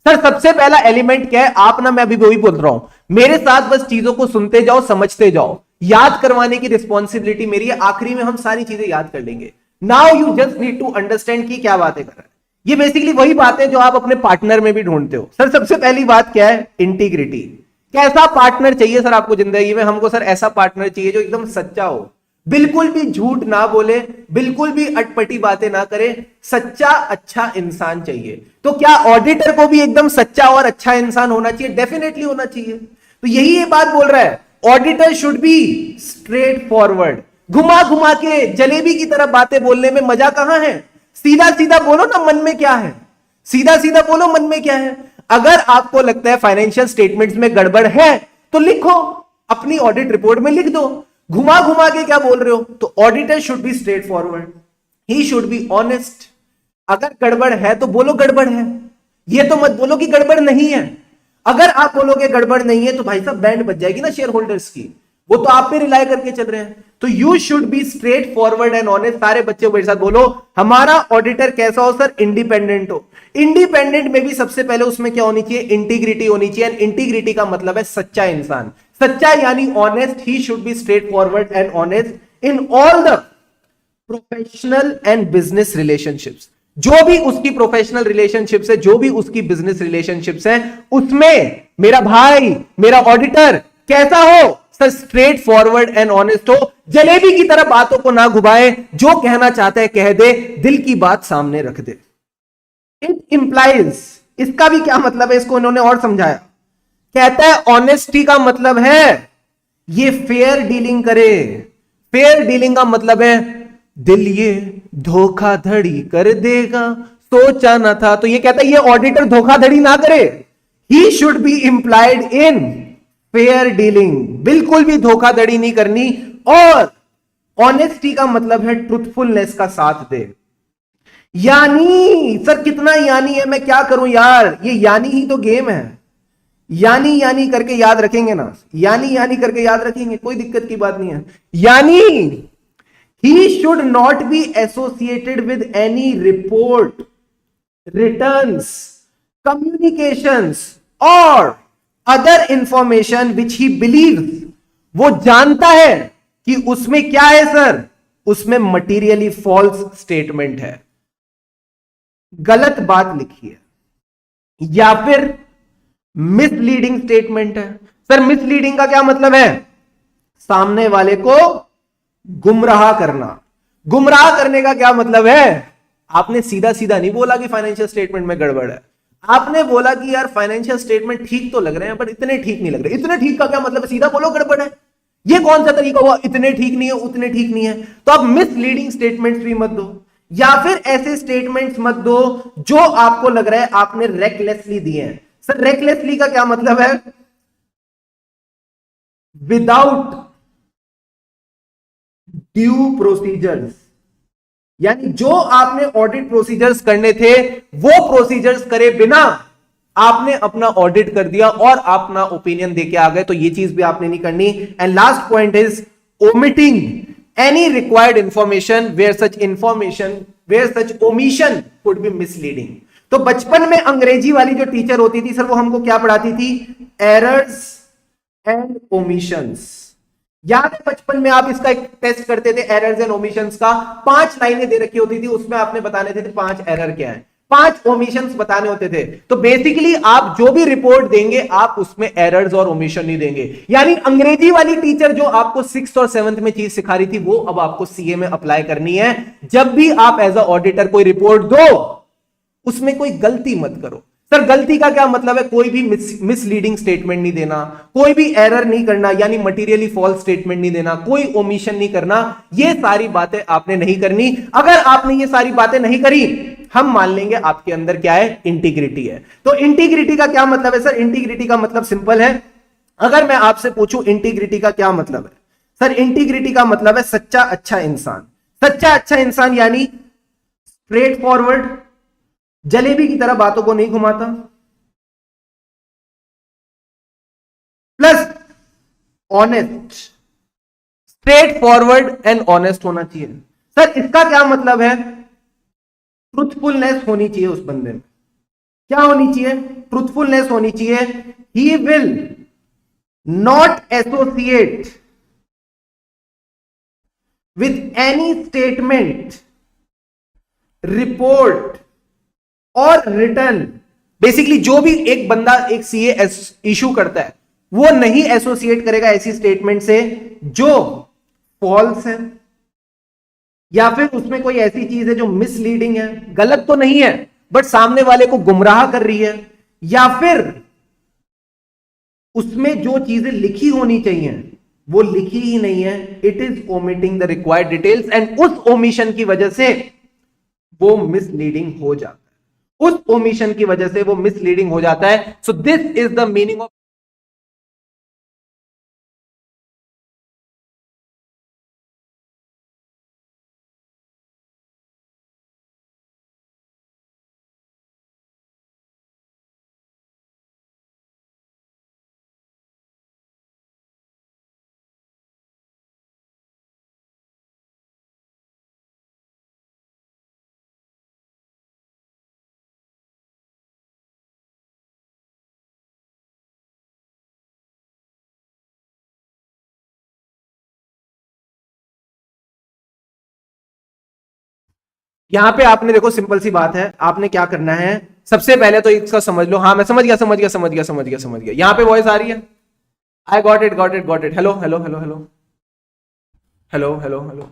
सर सबसे पहला एलिमेंट क्या है? आप ना, मैं अभी वही बोल रहा हूं, मेरे साथ बस चीजों को सुनते जाओ, समझते जाओ, याद करवाने की रिस्पॉन्सिबिलिटी मेरी है। आखिरी में हम सारी चीजें याद कर लेंगे। Now you just need to understand कि क्या बातें कर रहा है। ये बेसिकली वही बातें जो आप अपने पार्टनर में भी ढूंढते हो। सर सबसे पहली बात क्या है? इंटीग्रिटी। कैसा पार्टनर चाहिए सर आपको जिंदगी में? हमको सर ऐसा पार्टनर चाहिए जो एकदम सच्चा हो, बिल्कुल भी झूठ ना बोले, बिल्कुल भी अटपटी बातें ना करे, सच्चा अच्छा इंसान चाहिए। तो क्या ऑडिटर को भी एकदम सच्चा और अच्छा इंसान होना चाहिए? डेफिनेटली होना चाहिए। तो यही ये बात बोल रहा है, auditor should be straight forward. घुमा घुमा के जलेबी की तरह बातें बोलने में मजा कहां है? सीधा सीधा बोलो ना मन में क्या है, सीधा सीधा बोलो मन में क्या है। अगर आपको लगता है फाइनेंशियल स्टेटमेंट्स में गड़बड़ है तो लिखो, अपनी ऑडिट रिपोर्ट में लिख दो। घुमा घुमा के क्या बोल रहे हो? तो auditor should be straight forward, he should be honest. अगर गड़बड़ है तो बोलो गड़बड़ है, ये तो मत बोलो कि गड़बड़ नहीं है। अगर आप बोलोगे गड़बड़ नहीं है तो भाई साहब बैंड बच जाएगी ना शेयर होल्डर्स की, वो तो आप पे रिलाय करके चल रहे हैं। तो you should be straight forward and honest. सारे बच्चे मेरे साथ बोलो, हमारा ऑडिटर कैसा हो सर? इंडिपेंडेंट हो। इंडिपेंडेंट में भी सबसे पहले उसमें क्या होनी चाहिए? इंटीग्रिटी होनी चाहिए। एंड इंटीग्रिटी का मतलब है सच्चा इंसान, सच्चा यानी honest. He should be straight forward and honest in all the professional and business relationships. जो भी उसकी प्रोफेशनल रिलेशनशिप्स है, जो भी उसकी बिजनेस रिलेशनशिप्स है, उसमें मेरा भाई, मेरा ऑडिटर कैसा हो sir? Straight forward and honest हो। जलेबी की तरह बातों को ना घुमाए, जो कहना चाहता है कह दे, दिल की बात सामने रख दे। इट इंप्लाइज, इसका भी क्या मतलब है इसको इन्होंने और समझाया। कहता है ऑनेस्टी का मतलब है ये फेयर डीलिंग करे। फेयर डीलिंग का मतलब है दिल ये धोखाधड़ी कर देगा, सोचा ना था। तो ये कहता है ये ऑडिटर धोखाधड़ी ना करे। He should be implied in fair dealing, बिल्कुल भी धोखाधड़ी नहीं करनी। और ऑनेस्टी का मतलब है ट्रुथफुलनेस का साथ दे। यानी सर कितना यानी है, मैं क्या करूं यार, ये यानी ही तो गेम है। यानी यानी करके याद रखेंगे ना, यानी यानी करके याद रखेंगे, कोई दिक्कत की बात नहीं है। यानी he should not be associated with any report, returns, communications और other information which he believe, वो जानता है कि उसमें क्या है सर, उसमें मटीरियली फॉल्स स्टेटमेंट है, गलत बात लिखी है, या फिर मिसलीडिंग स्टेटमेंट है। सर मिसलीडिंग का क्या मतलब है, सामने वाले को गुमराह करना। गुमराह करने का क्या मतलब है, आपने सीधा सीधा नहीं बोला कि फाइनेंशियल स्टेटमेंट में गड़बड़ है, आपने बोला कि यार फाइनेंशियल स्टेटमेंट ठीक तो लग रहे हैं पर इतने ठीक नहीं लग रहे। इतने ठीक का क्या मतलब है, सीधा बोलो गड़बड़ है। ये कौन सा तरीका हुआ, इतने ठीक नहीं है उतने ठीक नहीं है। तो आप मिसलीडिंग स्टेटमेंट्स भी मत दो, या फिर ऐसे स्टेटमेंट्स मत दो जो आपको लग रहा है आपने रेकलेसली दिए हैं। सर रेकलेसली का क्या मतलब है, विदाउट ड्यू प्रोसीजर्स, यानी जो आपने ऑडिट प्रोसीजर्स करने थे वो प्रोसीजर्स करे बिना आपने अपना ऑडिट कर दिया और अपना ओपिनियन देके आ गए, तो ये चीज भी आपने नहीं करनी। And last point is omitting any required information where such omission could be misleading. तो बचपन में अंग्रेजी वाली जो टीचर होती थी सर, वो हमको क्या पढ़ाती थी, एरर्स एंड ओमिशंस। याद है बचपन में आप इसका एक टेस्ट करते थे एरर्स एंड ओमिशंस का, 5 लाइनें दे रखी होती थी, उसमें आपने बताने थे 5 एरर क्या है, 5 ओमिशंस बताने होते थे। तो बेसिकली आप जो भी रिपोर्ट देंगे आप उसमें एरर्स और ओमिशन नहीं देंगे। यानी अंग्रेजी वाली टीचर जो आपको 6th और 7th में चीज सिखा रही थी वो अब आपको सीए में अप्लाई करनी है। जब भी आप एज अ ऑडिटर कोई रिपोर्ट दो उसमें कोई गलती मत करो। सर गलती का क्या मतलब है, कोई भी मिसलीडिंग स्टेटमेंट नहीं देना, कोई भी एरर नहीं करना, यानी मटीरियली फॉल्स स्टेटमेंट नहीं देना, कोई ओमिशन नहीं करना, ये सारी बातें आपने नहीं करनी। अगर आपने ये सारी बातें नहीं करी हम मान लेंगे आपके अंदर क्या है, इंटीग्रिटी है। तो इंटीग्रिटी का क्या मतलब है सर, इंटीग्रिटी का मतलब सिंपल है। अगर मैं आपसे पूछूं इंटीग्रिटी का क्या मतलब है, सर इंटीग्रिटी का मतलब है सच्चा अच्छा इंसान। सच्चा अच्छा इंसान यानी स्ट्रेट फॉरवर्ड, जलेबी की तरह बातों को नहीं घुमाता, plus honest, straightforward and honest होना चाहिए। सर इसका क्या मतलब है, ट्रुथफुलनेस होनी चाहिए उस बंदे में। क्या होनी चाहिए, ट्रुथफुलनेस होनी चाहिए। He will not associate with any statement, report और रिटर्न। बेसिकली जो भी एक बंदा एक सीए इशू करता है वो नहीं एसोसिएट करेगा ऐसी स्टेटमेंट से जो फॉल्स है, या फिर उसमें कोई ऐसी चीज है जो मिसलीडिंग है, गलत तो नहीं है बट सामने वाले को गुमराह कर रही है, या फिर उसमें जो चीजें लिखी होनी चाहिए वो लिखी ही नहीं है। It is omitting the required details and उस ओमिशन की वजह से वो मिसलीडिंग हो जाता है, उस ओमिशन की वजह से वो मिसलीडिंग हो जाता है। So this is the meaning of. यहां पे आपने देखो सिंपल सी बात है, आपने क्या करना है, सबसे पहले तो इसका समझ लो। हाँ मैं समझ गया समझ गया समझ गया समझ गया समझ गया। यहां पे वॉइस आ रही है, I got it got it got it. Hello hello hello hello hello hello hello.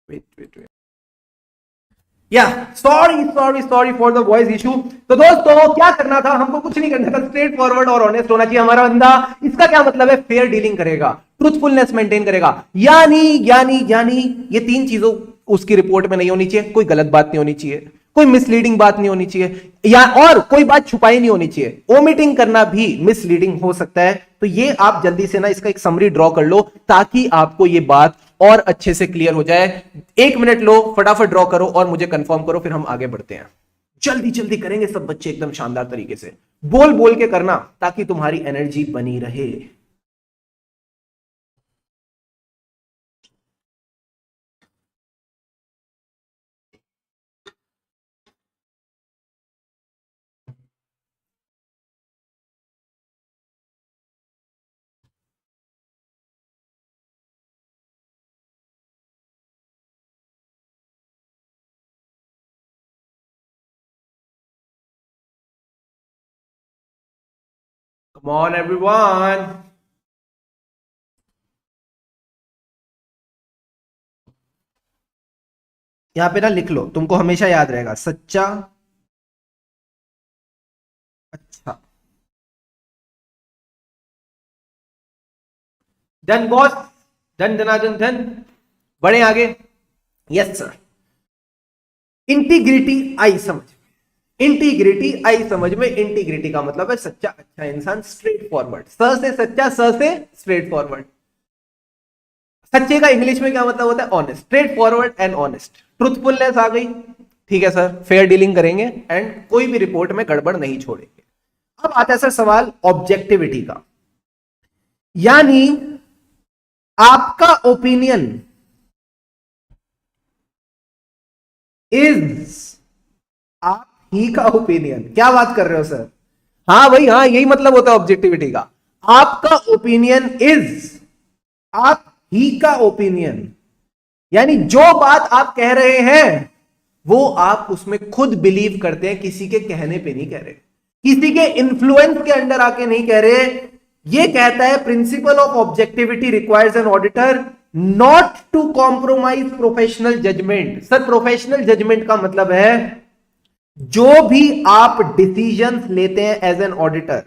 Wait wait wait, yeah sorry sorry sorry for the voice issue. तो दोस्तों क्या करना था, हमको कुछ नहीं करना था, स्ट्रेट फॉरवर्ड और ऑनेस्ट होना चाहिए हमारा बंदा। इसका क्या मतलब है, फेयर डीलिंग करेगा, ट्रूथफुलनेस मेंटेन करेगा। यानी यानी यानी ये तीन चीजों उसकी रिपोर्ट में नहीं होनी चाहिए। कोई गलत बात नहीं होनी चाहिए, कोई मिसलीडिंग बात नहीं होनी चाहिए, या और कोई बात छुपाई नहीं होनी चाहिए। ओमिटिंग करना भी मिसलीडिंग हो सकता है। तो ये आप जल्दी से ना इसका एक समरी ड्रॉ कर लो ताकि आपको ये बात और अच्छे से क्लियर हो जाए। 1 मिनट लो, फटाफट ड्रॉ करो और मुझे कंफर्म करो, फिर हम आगे बढ़ते हैं। जल्दी जल्दी करेंगे सब बच्चे एकदम शानदार तरीके से, बोल बोल के करना ताकि तुम्हारी एनर्जी बनी रहे। Come on everyone. यहां पे ना लिख लो, तुमको हमेशा याद रहेगा, सच्चा अच्छा। डन बॉस, डन धनाधन धन, बढ़े आगे। Yes sir. इंटीग्रिटी आई समझ, इंटीग्रिटी आई समझ में। इंटीग्रिटी का मतलब है सच्चा अच्छा इंसान, स्ट्रेट फॉरवर्ड। स से सच्चा, स से स्ट्रेट फॉरवर्ड। सच्चे का इंग्लिश में क्या मतलब होता है, honest, straightforward and honest. Truthfulness आ गई, ठीक है सर, फेयर डीलिंग करेंगे एंड कोई भी रिपोर्ट में गड़बड़ नहीं छोड़ेंगे। अब आता है सर सवाल ऑब्जेक्टिविटी का, यानी आपका ओपिनियन इज, आप ही का ओपिनियन। क्या बात कर रहे हो सर, हाँ भाई हाँ, यही मतलब होता है ऑब्जेक्टिविटी का। आपका ओपिनियन इज, आप ही का ओपिनियन, यानी जो बात आप कह रहे हैं वो आप उसमें खुद बिलीव करते हैं, किसी के कहने पे नहीं कह रहे, किसी के इन्फ्लुएंस के अंडर आके नहीं कह रहे। ये कहता है principle of objectivity requires an auditor not to compromise professional judgement. Sir professional judgement का मतलब है जो भी आप डिसीजंस लेते हैं एज एन ऑडिटर,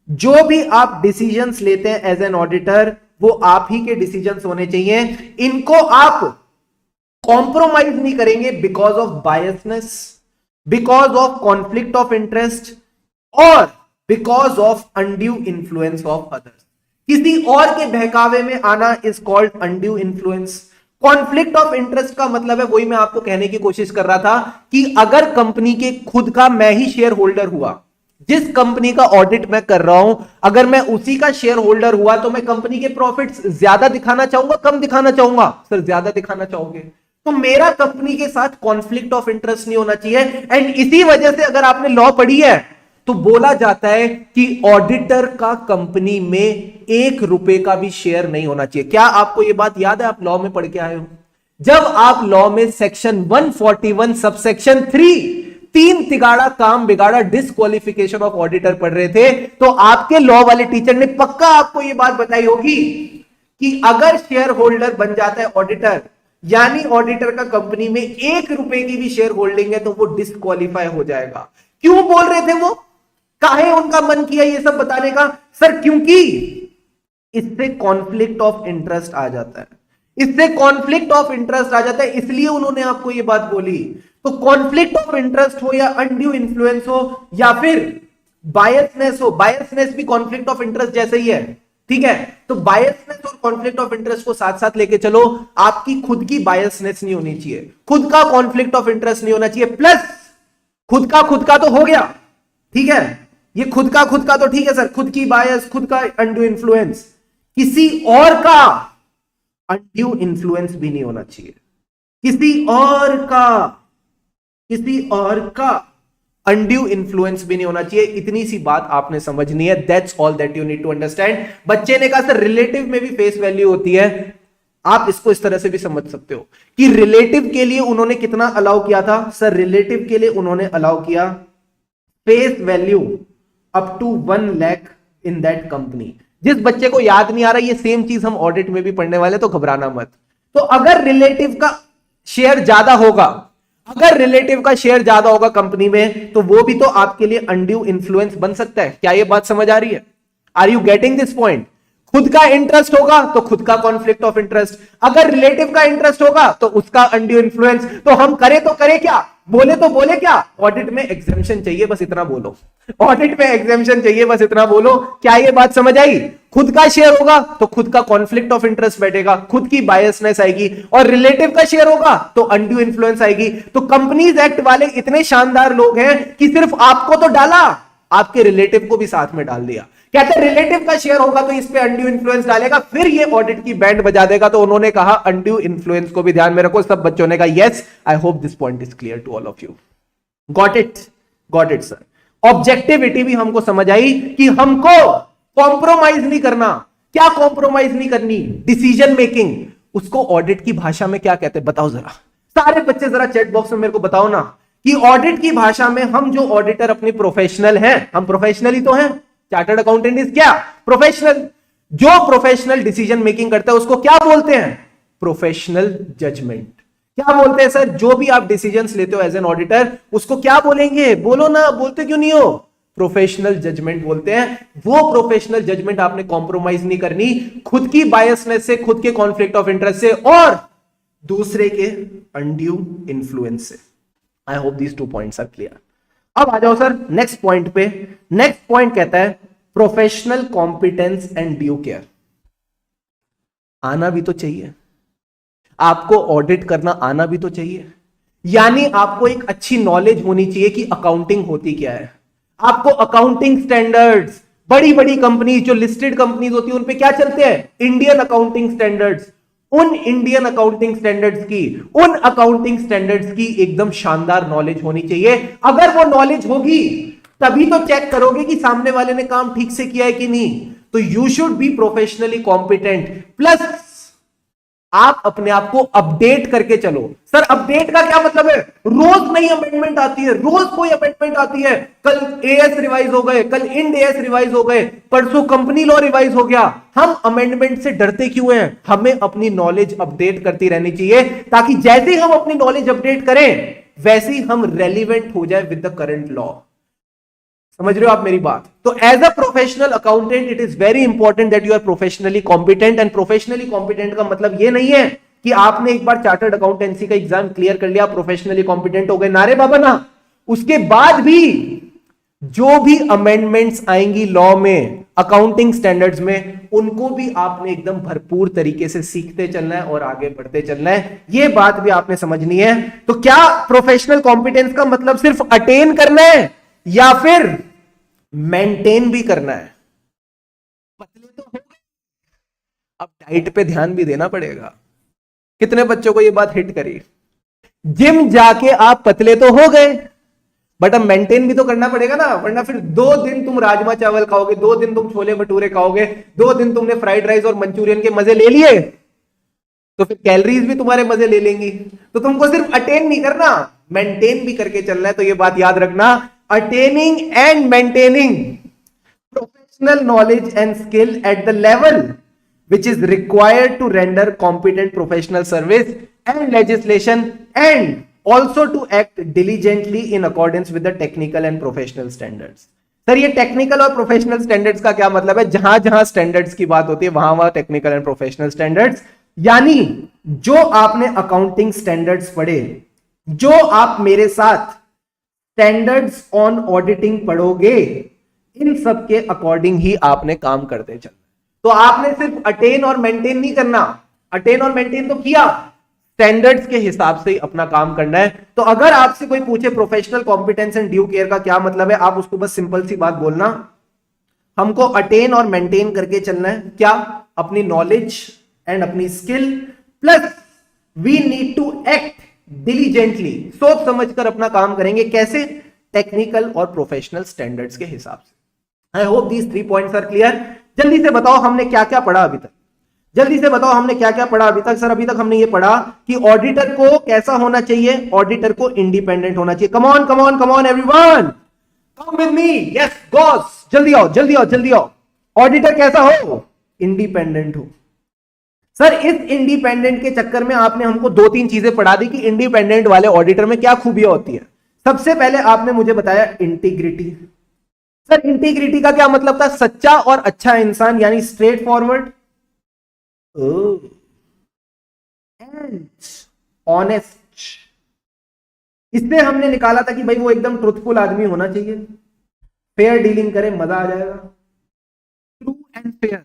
जो भी आप डिसीजंस लेते हैं एज एन ऑडिटर, वो आप ही के डिसीजंस होने चाहिए। इनको आप कॉम्प्रोमाइज नहीं करेंगे because of biasness, because of conflict of interest और because of undue influence of others. किसी और के बहकावे में आना is called undue influence. Conflict of interest का मतलब है, वही मैं आपको कहने की कोशिश कर रहा था कि अगर कंपनी के खुद का मैं ही शेयर होल्डर हुआ, जिस कंपनी का ऑडिट मैं कर रहा हूं, अगर मैं उसी का शेयर होल्डर हुआ तो मैं कंपनी के प्रॉफिट्स ज्यादा दिखाना चाहूंगा, कम दिखाना चाहूंगा? सर ज्यादा दिखाना चाहोगे, तो मेरा कंपनी के साथ कॉन्फ्लिक्ट ऑफ इंटरेस्ट नहीं होना चाहिए। एंड इसी वजह से अगर आपने लॉ पढ़ी है तो बोला जाता है कि ऑडिटर का कंपनी में 1 रुपए का भी शेयर नहीं होना चाहिए। क्या आपको यह बात याद है, आप लॉ में पढ़ के आए हो? जब आप लॉ में सेक्शन 141 सबसेक्शन 3 तीन तिगाड़ा काम बिगाड़ा डिस्क्वालिफिकेशन ऑफ ऑडिटर पढ़ रहे थे, तो आपके लॉ वाले टीचर ने पक्का आपको यह बात बताई होगी कि अगर शेयर होल्डर बन जाता है ऑडिटर, यानी ऑडिटर का कंपनी में 1 रुपए की भी शेयर होल्डिंग है, तो वो डिस्क्वालीफाई हो जाएगा। क्यों बोल रहे थे वो, काहे उनका मन किया ये सब बताने का? सर क्योंकि इससे कॉन्फ्लिक्ट ऑफ इंटरेस्ट आ जाता है, इससे कॉन्फ्लिक्ट ऑफ इंटरेस्ट आ जाता है, इसलिए उन्होंने आपको ये बात बोली। तो कॉन्फ्लिक्ट ऑफ इंटरेस्ट हो या अनड्यू इन्फ्लुएंस हो या फिर बायसनेस हो, बायसनेस भी कॉन्फ्लिक्ट ऑफ इंटरेस्ट जैसे ही है, ठीक है? तो बायसनेस और कॉन्फ्लिक्ट ऑफ इंटरेस्ट को साथ साथ लेके चलो। आपकी खुद की बायसनेस नहीं होनी चाहिए, खुद का कॉन्फ्लिक्ट ऑफ इंटरेस्ट नहीं होना चाहिए, प्लस खुद का तो हो गया, ठीक है, ये खुद का तो ठीक है सर, खुद की बायस, खुद का अनड्यू इन्फ्लुएंस, किसी और का अनड्यू इन्फ्लुएंस भी नहीं होना चाहिए, किसी और का अनड्यू इन्फ्लुएंस भी नहीं होना चाहिए। इतनी सी बात आपने समझनी है, that's all that you need to understand. बच्चे ने कहा सर रिलेटिव में भी फेस वैल्यू होती है, आप इसको इस तरह से भी समझ सकते हो कि रिलेटिव के लिए उन्होंने कितना अलाउ किया था? सर रिलेटिव के लिए उन्होंने अलाउ किया face value up to 1 lakh in that company. जिस बच्चे को याद नहीं आ रहा, ये सेम चीज हम ऑडिट में भी पढ़ने वाले, तो घबराना मत। तो अगर रिलेटिव का शेयर ज्यादा होगा, अगर रिलेटिव का शेयर ज्यादा होगा कंपनी में तो वो भी तो आपके लिए अनड्यू इन्फ्लुएंस बन सकता है। क्या ये बात समझ आ रही है? Are you getting this point? खुद का इंटरेस्ट होगा तो खुद का कॉन्फ्लिक्ट ऑफ इंटरेस्ट, अगर रिलेटिव का इंटरेस्ट होगा तो उसका अनड्यू इन्फ्लुएंस। तो हम करें तो करें क्या, बोले तो बोले क्या? ऑडिट में एग्जेम्पशन चाहिए, बस इतना बोलो। ऑडिट में एग्जेम्पशन चाहिए, बस इतना बोलो। क्या ये बात समझ आई? खुद का शेयर होगा तो खुद का कॉन्फ्लिक्ट ऑफ इंटरेस्ट बैठेगा, खुद की बायसनेस आएगी, और रिलेटिव का शेयर होगा तो अनड्यू इन्फ्लुएंस आएगी। तो कंपनीज एक्ट वाले इतने शानदार लोग हैं कि सिर्फ आपको तो डाला, आपके रिलेटिव को भी साथ में डाल दिया। कहते हैं रिलेटिव का शेयर होगा तो इस पे अनड्यू इन्फ्लुएंस डालेगा, फिर ये ऑडिट की बैंड बजा देगा। तो उन्होंने कहा अनड्यू इन्फ्लुएंस को भी ध्यान में रखो। सब बच्चों ने कहा yes, I hope this point is clear to all of you. Got it? Got it sir. Objectivity भी हमको समझ आई कि हमको कॉम्प्रोमाइज नहीं करना। क्या कॉम्प्रोमाइज नहीं करनी? Decision making. उसको ऑडिट की भाषा में क्या कहते हैं बताओ जरा, सारे बच्चे जरा चैट बॉक्स में मेरे को बताओ ना कि ऑडिट की भाषा में हम जो ऑडिटर अपने प्रोफेशनल हैं, हम प्रोफेशनल ही तो हैं। चार्टर्ड अकाउंटेंट इज क्या? प्रोफेशनल। जो प्रोफेशनल डिसीजन मेकिंग करता है उसको क्या बोलते हैं? Professional judgement. क्या बोलते हैं सर? जो भी आप डिसीजंस लेते हो एज एन ऑडिटर उसको क्या बोलेंगे? बोलो ना, बोलते क्यों नहीं हो? प्रोफेशनल जजमेंट बोलते हैं। वो प्रोफेशनल जजमेंट आपने कॉम्प्रोमाइज नहीं करनी खुद की बायसनेस से, खुद के कॉन्फ्लिक्ट ऑफ इंटरेस्ट से, और दूसरे के अनड्यू इन्फ्लुएंस से। I hope these 2 points are clear. अब आ जाओ सर नेक्स्ट पॉइंट पे। नेक्स्ट पॉइंट कहता है professional competence and due care. आना भी तो चाहिए, आपको ऑडिट करना आना भी तो चाहिए। यानी आपको एक अच्छी नॉलेज होनी चाहिए कि अकाउंटिंग होती क्या है। आपको अकाउंटिंग स्टैंडर्ड्स, बड़ी बड़ी कंपनी जो लिस्टेड कंपनीज होती है उन पे क्या चलते हैं? Indian accounting standards. उन इंडियन अकाउंटिंग स्टैंडर्ड्स की, उन अकाउंटिंग स्टैंडर्ड्स की एकदम शानदार नॉलेज होनी चाहिए। अगर वो नॉलेज होगी तभी तो चेक करोगे कि सामने वाले ने काम ठीक से किया है कि नहीं। तो you should be professionally competent, plus आप अपने आप को अपडेट करके चलो। सर अपडेट का क्या मतलब है? रोज नई अमेंडमेंट आती है, रोज कोई अमेंडमेंट आती है। कल एएस रिवाइज हो गए, कल इंड एएस रिवाइज हो गए, परसों कंपनी लॉ रिवाइज हो गया। हम अमेंडमेंट से डरते क्यों हैं? हमें अपनी नॉलेज अपडेट करती रहनी चाहिए, ताकि जैसे हम अपनी नॉलेज अपडेट करें वैसे ही हम रेलिवेंट हो जाए विद द करंट लॉ। समझ रहे हो आप मेरी बात? तो as a professional accountant it is very important that you are professionally competent. And professionally competent का मतलब ये नहीं है कि आपने एक बार चार्टर्ड अकाउंटेंसी का एग्जाम क्लियर कर लिया, प्रोफेशनली कॉम्पिटेंट हो गए, नारे बाबा ना। उसके बाद भी जो भी अमेंडमेंट्स आएंगी लॉ में, अकाउंटिंग स्टैंडर्ड्स में, उनको भी आपने एकदम भरपूर तरीके से सीखते चलना है और आगे बढ़ते चलना है। ये बात भी आपने समझनी है। तो क्या प्रोफेशनल कॉम्पिटेंस का मतलब सिर्फ अटेन करना है या फिर मेंटेन भी करना है? पतले तो हो गए, अब डाइट पे ध्यान भी देना पड़ेगा। कितने बच्चों को ये बात हिट करी? जिम जाके आप पतले तो हो गए, बट अब मेंटेन भी तो करना पड़ेगा ना, वरना फिर 2 दिन तुम राजमा चावल खाओगे, 2 दिन तुम छोले भटूरे खाओगे, 2 दिन तुमने फ्राइड राइस और मंचूरियन के मजे ले लिए, तो फिर कैलोरीज भी तुम्हारे मजे ले लेंगी। तो तुमको सिर्फ अटेन नहीं करना, मेंटेन भी करके चलना है। तो ये बात याद रखना, attaining and maintaining professional knowledge and skill at the level which is required to render competent professional service and legislation, and also to act diligently in accordance with the technical and professional standards. Sir ये technical और professional standards का क्या मतलब है? जहां जहां standards की बात होती है वहां वहां टेक्निकल एंड प्रोफेशनल स्टैंडर्ड्स। यानी जो आपने अकाउंटिंग स्टैंडर्ड्स पढ़े, जो आप मेरे साथ स्टैंडर्ड्स ऑन ऑडिटिंग पढ़ोगे, इन सब के अकॉर्डिंग ही आपने काम करते चलना। तो आपने सिर्फ अटेन और मेंटेन नहीं करना, अटेन और मेंटेन तो किया, स्टैंडर्ड्स के हिसाब से ही अपना काम करना है। तो अगर आपसे कोई पूछे professional competence and due care का क्या मतलब है, आप उसको बस सिंपल सी बात बोलना, हमको अटेन और मेंटेन करके चलना है। क्या? अपनी नॉलेज एंड अपनी skill, plus we need to act diligently, सोच समझकर अपना काम करेंगे। कैसे? टेक्निकल और प्रोफेशनल स्टैंडर्ड्स के हिसाब से। I hope these 3 points are clear. जल्दी से बताओ हमने क्या क्या पढ़ा अभी तक, जल्दी से बताओ हमने क्या क्या पढ़ा अभी तक। सर अभी तक हमने ये पढ़ा कि ऑडिटर को कैसा होना चाहिए, ऑडिटर को इंडिपेंडेंट होना चाहिए। Come on come on come on everyone, come with me, yes boss, जल्दी आओ जल्दी आओ जल्दी आओ। ऑडिटर कैसा हो? इंडिपेंडेंट हो। सर इस इंडिपेंडेंट के चक्कर में आपने हमको दो तीन चीजें पढ़ा दी कि इंडिपेंडेंट वाले ऑडिटर में क्या खूबियां होती है। सबसे पहले आपने मुझे बताया इंटीग्रिटी। सर इंटीग्रिटी का क्या मतलब था? सच्चा और अच्छा इंसान, यानी स्ट्रेट फॉरवर्ड एंड ऑनेस्ट। इससे हमने निकाला था कि भाई वो एकदम ट्रुथफुल आदमी होना चाहिए, फेयर डीलिंग करे, मजा आ जाएगा। ट्रू एंड फेयर,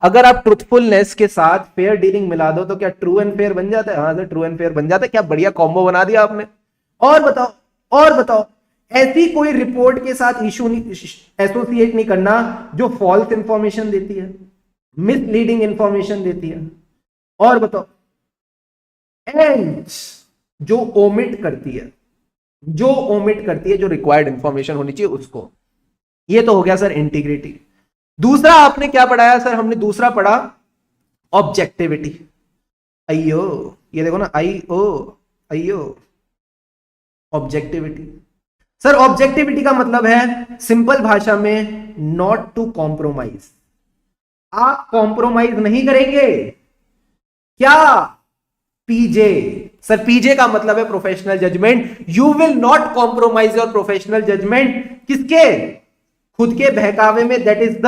अगर आप ट्रुथफुलनेस के साथ फेयर डीलिंग मिला दो तो क्या ट्रू एंड फेयर बन जाता है? हाँ सर ट्रू एंड फेयर बन जाता है। क्या बढ़िया कॉम्बो बना दिया आपने। और बताओ, और बताओ, ऐसी कोई रिपोर्ट के साथ इशू एसोसिएट नहीं करना जो फॉल्स इंफॉर्मेशन देती है, मिसलीडिंग इंफॉर्मेशन देती है। और बताओ, एंड जो ओमिट करती है, जो ओमिट करती है जो रिक्वायर्ड इंफॉर्मेशन होनी चाहिए उसको। ये तो हो गया सर इंटीग्रिटी। दूसरा आपने क्या पढ़ाया सर? हमने दूसरा पढ़ा ऑब्जेक्टिविटी। अयो, ये देखो ना, आई ओ अयो, ऑब्जेक्टिविटी। सर ऑब्जेक्टिविटी का मतलब है सिंपल भाषा में नॉट टू कॉम्प्रोमाइज। आप कॉम्प्रोमाइज नहीं करेंगे। क्या? पीजे। सर पीजे का मतलब है professional judgement. You will not compromise your professional judgement. किसके? खुद के बहकावे में। That is the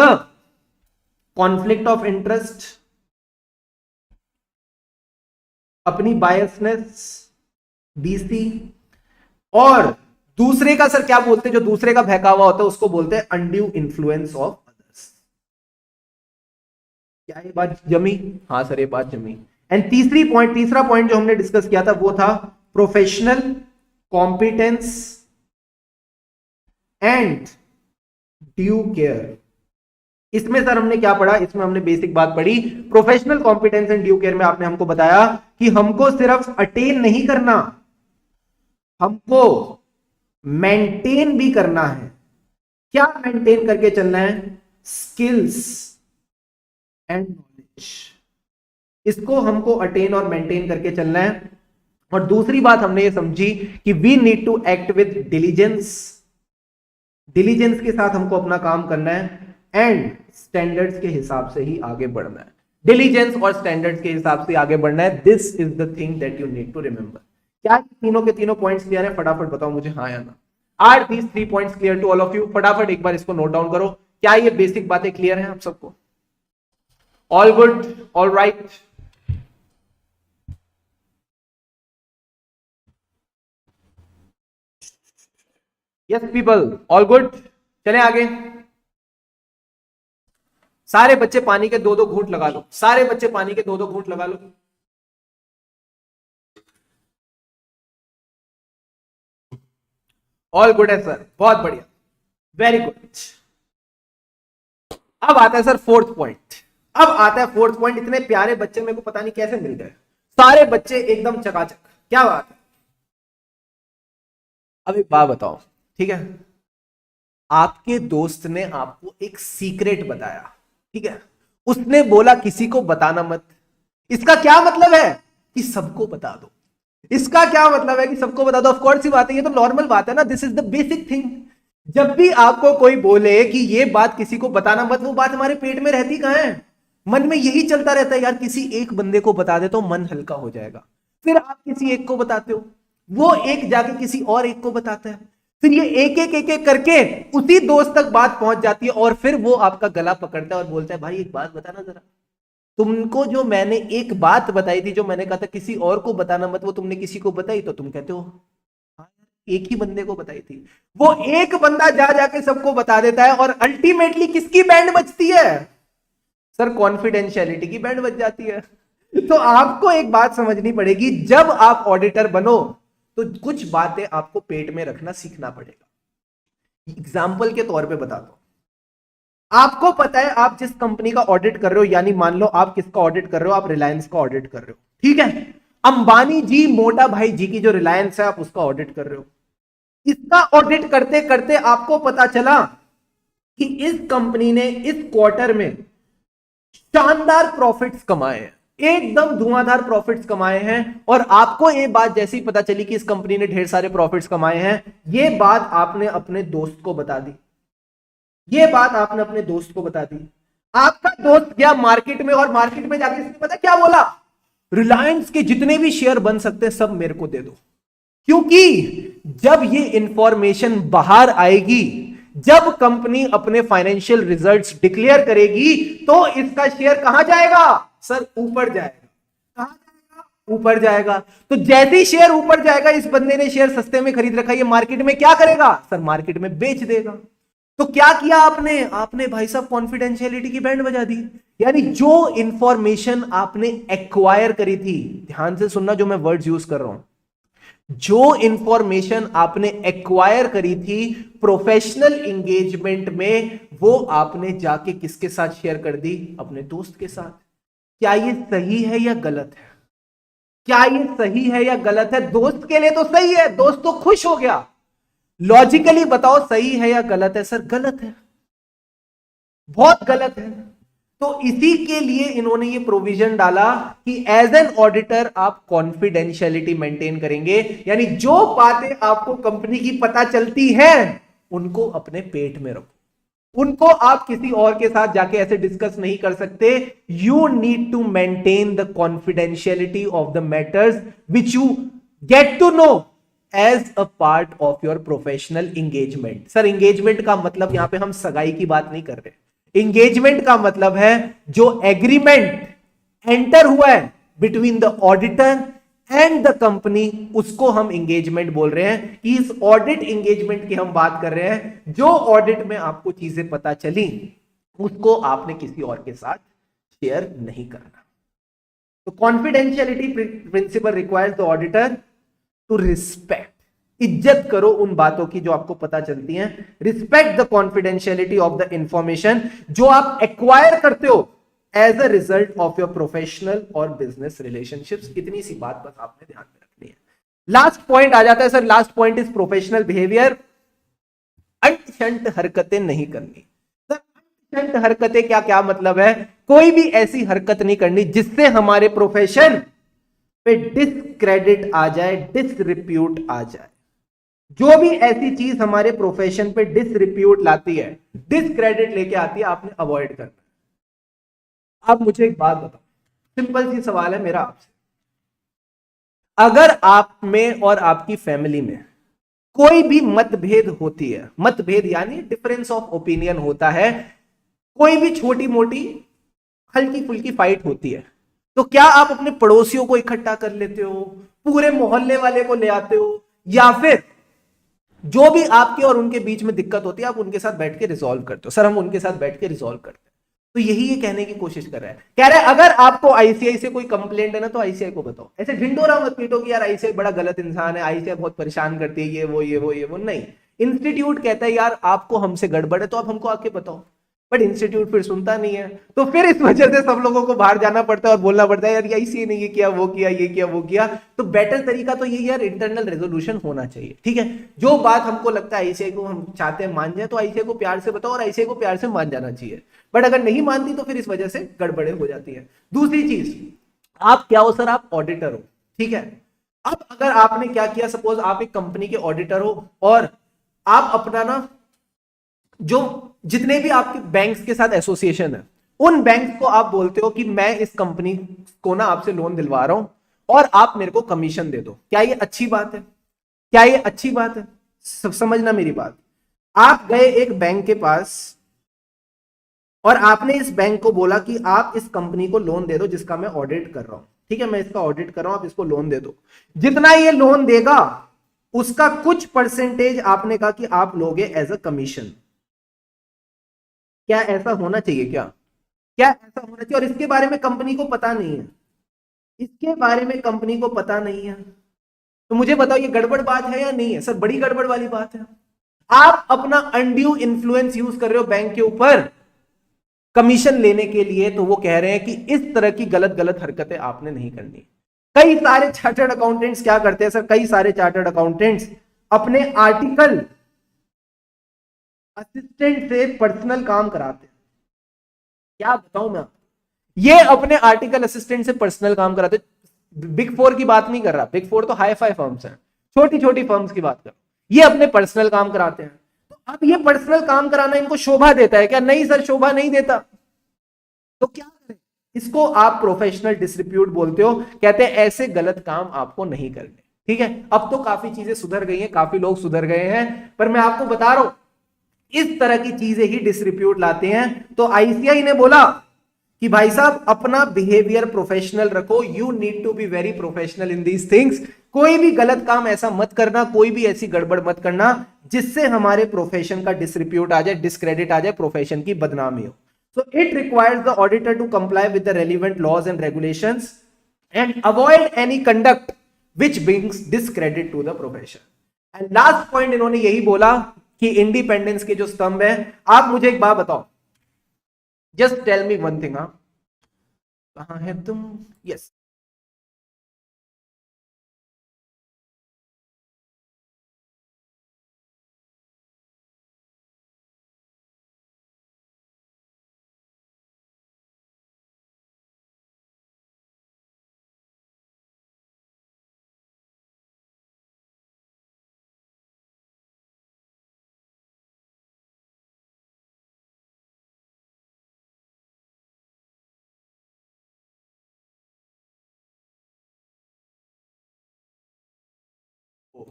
conflict of interest, अपनी बायसनेस, बीसी। और दूसरे का सर क्या बोलते हैं? जो दूसरे का बहकावा होता है उसको बोलते हैं अनड्यू इन्फ्लुएंस ऑफ अदर्स। क्या ये बात जमी? हाँ सर ये बात जमी। एंड तीसरा पॉइंट जो हमने डिस्कस किया था वो था professional competence and due care. इसमें सर हमने क्या पढ़ा? इसमें हमने बेसिक बात पढ़ी। Professional competence and due care में आपने हमको बताया कि हमको सिर्फ अटेन नहीं करना, हमको मेंटेन भी करना है। क्या मेंटेन करके चलना है? Skills and knowledge. इसको हमको अटेन और मेंटेन करके चलना है। और दूसरी बात हमने ये समझी कि we need to act with diligence. Diligence के साथ हमको अपना काम करना है एंड स्टैंडर्ड्स के हिसाब से ही आगे बढ़ना है। डिलीजेंस और स्टैंडर्ड्स के हिसाब से आगे बढ़ना है। This is the thing that you need to remember. क्या तीनों के तीनों पॉइंट्स क्लियर है? फटाफट बताओ मुझे हाँ या ना। Are these 3 points clear to all of you? फटाफट एक बार इसको नोट डाउन करो। क्या ये बेसिक बातें क्लियर हैं आप सबको? All good, all right. Yes people, all good. चलें आगे। सारे बच्चे पानी के 2-2 घूंट लगा लो। सारे बच्चे पानी के 2-2 घूंट लगा लो। ऑल गुड है सर, बहुत बढ़िया, वेरी गुड। अब आता है सर फोर्थ पॉइंट। अब आता है फोर्थ पॉइंट। इतने प्यारे बच्चे मेरे को पता नहीं कैसे मिल गए, सारे बच्चे एकदम चकाचक। क्या बात है? अब एक बात बताओ, ठीक है? आपके दोस्त ने आपको एक सीक्रेट बताया, ठीक है? उसने बोला किसी को बताना मत। इसका क्या मतलब है? कि सबको बता दो। इसका क्या मतलब है? कि सबको बता दो। ऑफ कोर्स ही बात है, ये तो नॉर्मल बात है ना। This is the basic thing. जब भी आपको कोई बोले कि ये बात किसी को बताना मत, वो बात हमारे पेट में रहती कहां है? मन में यही चलता रहता है, यार किसी एक बंदे को बता दे तो मन हल्का हो जाएगा। फिर आप किसी एक को बताते हो, वो एक जाके किसी और एक को बताता है, फिर ये एक एक करके उसी दोस्त तक बात पहुंच जाती है। और फिर वो आपका गला पकड़ता है और बोलता है भाई एक बात बताना जरा, तुमको जो मैंने एक बात बताई थी, जो मैंने कहा था किसी और को बताना मत, वो तुमने किसी को बताई? तो तुम कहते हो हाँ एक ही बंदे को बताई थी। वो एक बंदा जा जाके सबको बता देता है और अल्टीमेटली किसकी बैंड बजती है? सर कॉन्फिडेंशियलिटी की बैंड बज जाती है। तो आपको एक बात समझनी पड़ेगी, जब आप ऑडिटर बनो तो कुछ बातें आपको पेट में रखना सीखना पड़ेगा। एग्जाम्पल के तौर पे बता दो, आपको पता है आप जिस कंपनी का ऑडिट कर रहे हो, यानी मान लो आप किसका ऑडिट कर रहे हो? आप रिलायंस का ऑडिट कर रहे हो, ठीक है? अंबानी जी, मोटा भाई जी की जो रिलायंस है, आप उसका ऑडिट कर रहे हो। इसका ऑडिट करते करते आपको पता चला कि इस कंपनी ने इस क्वार्टर में शानदार प्रॉफिट्स कमाए हैं, एकदम धुआंधार प्रॉफिट्स कमाए हैं। और आपको ये बात जैसी पता चली कि इस कंपनी ने ढेर सारे प्रॉफिट्स कमाए हैं, ये बात आपने अपने दोस्त को बता दी। ये बात आपने अपने दोस्त को बता दी। आपका दोस्त गया मार्केट में और मार्केट में जाके इसने पता क्या बोला, रिलायंस के जितने भी शेयर बन सकते हैं सब मेरे को दे दो। क्योंकि जब ये इंफॉर्मेशन बाहर आएगी, जब कंपनी अपने फाइनेंशियल रिजल्ट्स डिक्लेयर करेगी, तो इसका शेयर कहां जाएगा सर, ऊपर जाएगा। कहां जाएगा, ऊपर जाएगा। तो जैसे ही शेयर ऊपर जाएगा, इस बंदे ने शेयर सस्ते में खरीद रखा है, ये मार्केट में क्या करेगा सर, मार्केट में बेच देगा। तो क्या किया आपने, आपने भाई साहब कॉन्फिडेंशियलिटी की बैंड बजा दी। यानी जो इंफॉर्मेशन आपने एक्वायर करी थी, ध्यान से सुनना जो मैं वर्ड्स यूज कर रहा हूं, जो इंफॉर्मेशन आपने एक्वायर करी थी प्रोफेशनल एंगेजमेंट में, वो आपने जाके किसके साथ शेयर कर दी, अपने दोस्त के साथ। क्या ये सही है या गलत है, क्या ये सही है या गलत है? दोस्त के लिए तो सही है, दोस्त तो खुश हो गया। लॉजिकली बताओ सही है या गलत है सर? गलत है, बहुत गलत है। तो इसी के लिए इन्होंने ये प्रोविजन डाला कि एज एन ऑडिटर आप कॉन्फिडेंशियलिटी मेंटेन करेंगे। यानी जो बातें आपको कंपनी की पता चलती हैं उनको अपने पेट में रखो, उनको आप किसी और के साथ जाके ऐसे डिस्कस नहीं कर सकते। You need to maintain the confidentiality of the matters which you get to know as a part of your professional engagement. Sir engagement का मतलब यहां पे हम सगाई की बात नहीं कर रहे। एंगेजमेंट का मतलब है जो एग्रीमेंट एंटर हुआ है between the auditor and the company, उसको हम एंगेजमेंट बोल रहे हैं। कि इस ऑडिट एंगेजमेंट की हम बात कर रहे हैं। जो ऑडिट में आपको चीजें पता चली उसको आपने किसी और के साथ शेयर नहीं करना। तो confidentiality principle requires the auditor to respect, इज्जत करो उन बातों की जो आपको पता चलती हैं। Respect the confidentiality of the information जो आप एक्वायर करते हो as a result of your professional और बिजनेस रिलेशनशिप्स। इतनी सी बात बस आपने ध्यान में रखनी है। लास्ट पॉइंट आ जाता है sir, last point is professional behaviour. अंट हरकतें नहीं करनी। सर अंट हरकतें क्या क्या मतलब है? कोई भी ऐसी हरकत नहीं करनी जिससे हमारे प्रोफेशन पे डिसक्रेडिट आ जाए, डिसरिप्यूट आ जाए। जो भी ऐसी चीज हमारे प्रोफेशन पे डिसरिप्यूट लाती है, डिसक्रेडिट लेके आती है, आपने अवॉइड करना है। अब मुझे एक बात बताओ, सिंपल सी सवाल है मेरा आपसे। अगर आप में और आपकी फैमिली में कोई भी मतभेद होती है, मतभेद यानी डिफरेंस ऑफ ओपिनियन होता है, कोई भी छोटी मोटी हल्की फुल्की फाइट होती है, तो क्या आप अपने पड़ोसियों को इकट्ठा कर लेते हो, पूरे मोहल्ले वाले को ले आते हो, या फिर जो भी आपके और उनके बीच में दिक्कत होती है आप उनके साथ बैठ के रिजॉल्व करते हो? सर हम उनके साथ बैठ के रिजॉल्व करते हैं। तो यही ये कहने की कोशिश कर रहा है, कह रहा है अगर आपको आईसीआई से कोई कंप्लेंट है ना तो आईसीआई को बताओ। ऐसे ढिंडोरा मत पीटो कि यार आईसीआई बड़ा गलत इंसान है, आईसीआई बहुत परेशान करती है, ये वो नहीं। इंस्टीट्यूट कहता है यार आपको हमसे गड़बड़ है तो आप हमको आके बताओ, बट इंस्टीट्यूट फिर सुनता नहीं है। तो फिर इस वजह से सब लोगों को बाहर जाना पड़ता है और बोलना पड़ता है यार आईसीआई ने ये किया, वो किया, ये किया, वो किया। तो बेटर तरीका तो ये यार इंटरनल रेजोल्यूशन होना चाहिए। ठीक है, जो बात हमको लगता है आईसीआई को हम चाहते हैं मान जाए तो आईसीआई को प्यार से बताओ और आईसीआई को प्यार से मान जाना चाहिए। बट अगर नहीं मानती तो फिर इस वजह से गड़बड़े हो जाती है। दूसरी चीज, आप क्या हो सर? आप ऑडिटर हो, ठीक है। अब अगर आपने क्या किया, सपोज आप एक कंपनी के ऑडिटर हो और आप अपना ना जो जितने भी आपके बैंक्स के साथ एसोसिएशन है, उन बैंक्स को आप बोलते हो कि मैं इस कंपनी को ना आपसे लोन दिलवा रहा हूं और आप मेरे को कमीशन दे दो। क्या ये अच्छी बात है? क्या ये अच्छी बात है? समझना मेरी बात। आप गए एक बैंक के पास और आपने इस बैंक को बोला कि आप इस कंपनी को लोन दे दो जिसका मैं ऑडिट कर रहा हूं, ठीक है, मैं इसका ऑडिट कर रहा हूं, आप इसको लोन दे दो। जितना ये लोन देगा उसका कुछ परसेंटेज आपने कहा कि आप लोगे एज अ कमीशन। क्या ऐसा होना चाहिए? क्या ऐसा होना चाहिए? और इसके बारे में कंपनी को पता नहीं है, इसके बारे में कंपनी को पता नहीं है। तो मुझे बताओ ये गड़बड़ बात है या नहीं है? सर बड़ी गड़बड़ वाली बात है। आप अपना अनड्यू इन्फ्लुएंस यूज कर रहे हो बैंक के ऊपर कमीशन लेने के लिए। तो वो कह रहे हैं कि इस तरह की गलत गलत हरकतें आपने नहीं करनी। कई सारे चार्टर्ड अकाउंटेंट्स क्या करते हैं सर? कई सारे चार्टर्ड अकाउंटेंट्स अपने आर्टिकल असिस्टेंट से पर्सनल काम कराते हैं। क्या बताऊं मैं, ये अपने आर्टिकल असिस्टेंट से पर्सनल काम कराते। बिग फोर की बात नहीं कर रहा, बिग फोर तो हाई फाई फर्म्स हैं, छोटी छोटी फर्म्स की बात कर, ये अपने पर्सनल काम कराते हैं। तो अब ये पर्सनल काम कराना इनको शोभा देता है क्या? नहीं सर, शोभा नहीं देता। तो क्या करें, इसको आप प्रोफेशनल डिसरिप्यूट बोलते हो, कहते हैं ऐसे गलत काम आपको नहीं करने। ठीक है, अब तो काफी चीजें सुधर गई हैं, काफी लोग सुधर गए हैं, पर मैं आपको बता रहा हूं इस तरह की चीजें ही डिसरिप्यूट लाते हैं। तो आईसीआई ने बोला कि भाई साहब अपना बिहेवियर प्रोफेशनल रखो, you need to be very professional in these things. कोई भी गलत काम ऐसा मत करना, कोई भी ऐसी गड़बड़ मत करना जिससे हमारे प्रोफेशन का डिसरिप्यूट आ जाए, डिस्क्रेडिट आ जाए, प्रोफेशन की बदनामी हो। So it requires the auditor to comply with the relevant laws and regulations and avoid any conduct which brings discredit to the profession. And last point इन्होंने यही बोला कि इंडिपेंडेंस के जो स्तंभ है, आप मुझे एक बात बताओ, just tell me one thing, हाँ कहां है तुम, यस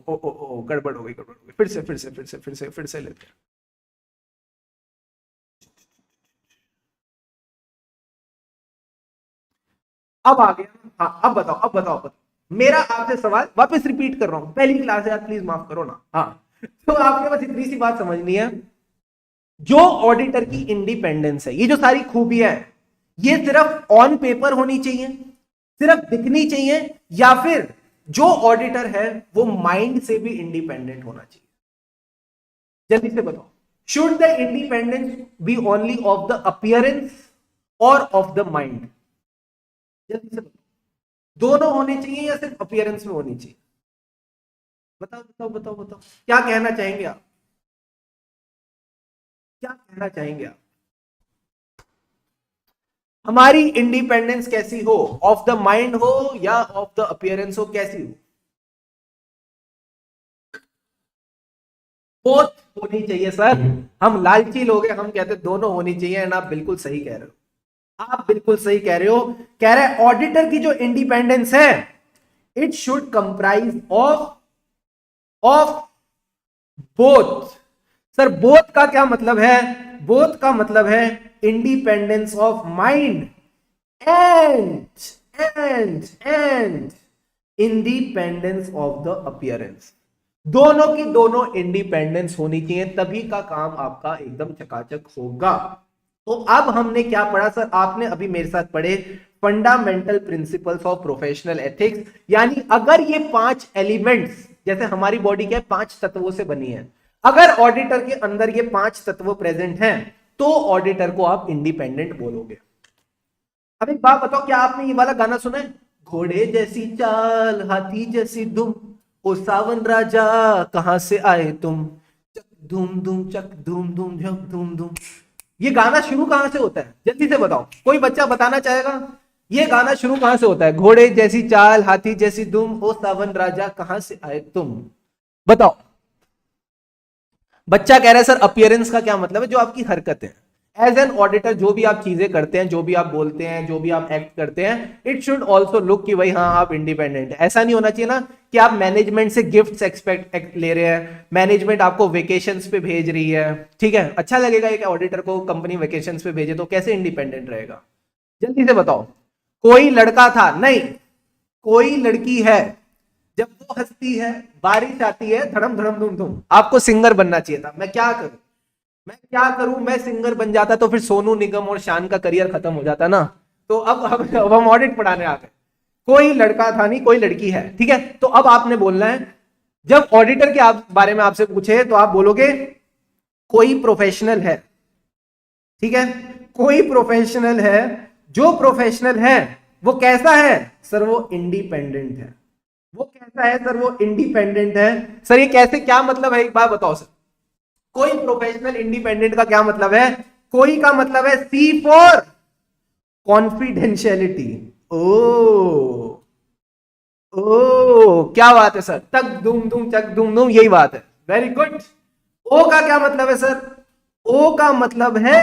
ओ गड़बड़ हो गई, गड़बड़ हो गई, फिर से लेते हैं। अब आ गया, हाँ अब बताओ, मेरा आपसे सवाल वापस रिपीट कर रहा हूं, पहली क्लास है यार, प्लीज माफ करो ना। हाँ, तो आपने बस इतनी सी बात समझनी है, जो ऑडिटर की इंडिपेंडेंस है, ये जो सारी खूबियां है, ये सिर्फ ऑन पेपर होनी चाहिए, सिर्फ दिखनी चाहिए, या फिर जो ऑडिटर है वो माइंड से भी इंडिपेंडेंट होना चाहिए? जल्दी से बताओ, should the independence be only of the appearance और ऑफ द माइंड? जल्दी से बताओ, दोनों होने चाहिए या सिर्फ अपियरेंस में होनी चाहिए? बताओ, क्या कहना चाहेंगे आप, क्या कहना चाहेंगे आप? हमारी इंडिपेंडेंस कैसी हो, ऑफ द माइंड हो या ऑफ द अपियरेंस हो, कैसी हो? बोथ होनी चाहिए सर, हम लालची लोग हैं, हम कहते हैं दोनों होनी चाहिए, एंड आप बिल्कुल सही कह रहे हो, आप बिल्कुल सही कह रहे हो। कह रहे हैं ऑडिटर की जो इंडिपेंडेंस है, it should comprise of both. Sir both का क्या मतलब है? बोथ का मतलब है independence of mind and independence of the appearance. दोनों की दोनों इंडिपेंडेंस होनी चाहिए, तभी का काम आपका एकदम चकाचक होगा। तो अब हमने क्या पढ़ा सर? आपने अभी मेरे साथ पढ़े fundamental principles of professional ethics, यानी अगर ये 5 एलिमेंट्स, जैसे हमारी बॉडी क्या 5 तत्वों से बनी है, अगर ऑडिटर के अंदर ये 5 तत्व प्रेजेंट हैं, तो ऑडिटर को आप इंडिपेंडेंट बोलोगे। अब एक बात बताओ, क्या आपने ये वाला गाना सुना है? घोड़े जैसी चाल हाथी जैसी दुम, ओ सावन राजा कहां से आए तुम, चक धूम धूम चक धूम धूम झक धूम धूम। ये गाना शुरू कहां से होता है? जल्दी से बताओ, कोई बच्चा बताना चाहेगा ये गाना शुरू कहां से होता है? घोड़े जैसी चाल हाथी जैसी दुम, ओ सावन राजा कहां से आए तुम। बताओ। बच्चा कह रहा है सर अपियरेंस का क्या मतलब है? जो आपकी हरकत है एज एन ऑडिटर, जो भी आप चीजें करते हैं, जो भी आप बोलते हैं, जो भी आप एक्ट करते हैं, इट शुड ऑल्सो लुक कि भाई हाँ आप इंडिपेंडेंट है। ऐसा नहीं होना चाहिए ना कि आप मैनेजमेंट से गिफ्ट्स एक्सपेक्ट ले रहे हैं, मैनेजमेंट आपको वेकेशंस पे भेज रही है, ठीक है, अच्छा लगेगा एक ऑडिटर को कंपनी वेकेशंस पे भेजे तो? कैसे इंडिपेंडेंट रहेगा? जल्दी से बताओ। कोई लड़का था, नहीं कोई लड़की है, जब वो हंसती है, बारिश आती है, धड़म धड़म धुम धुम, आपको सिंगर बनना चाहिए था। मैं क्या करूं, मैं सिंगर बन जाता तो फिर सोनू निगम और शान का करियर खत्म हो जाता ना। तो अब हम ऑडिट पढ़ाने आ गए। कोई लड़का था नहीं, कोई लड़की है, ठीक है। तो अब आपने बोलना है, जब ऑडिटर के बारे में आपसे पूछे तो आप बोलोगे कोई प्रोफेशनल है, ठीक है, कोई प्रोफेशनल है। जो प्रोफेशनल है वो कैसा है सर? वो इंडिपेंडेंट है। वो कैसा है सर? वो इंडिपेंडेंट है। सर ये कैसे, क्या मतलब है, एक बात बताओ सर। कोई प्रोफेशनल इंडिपेंडेंट का क्या मतलब है? कोई का मतलब है सी फॉर कॉन्फिडेंशियलिटी। ओ ओ क्या बात है सर, तक धूम धूम चक धूम धूम, यही बात है, वेरी गुड। ओ का क्या मतलब है सर? ओ का मतलब है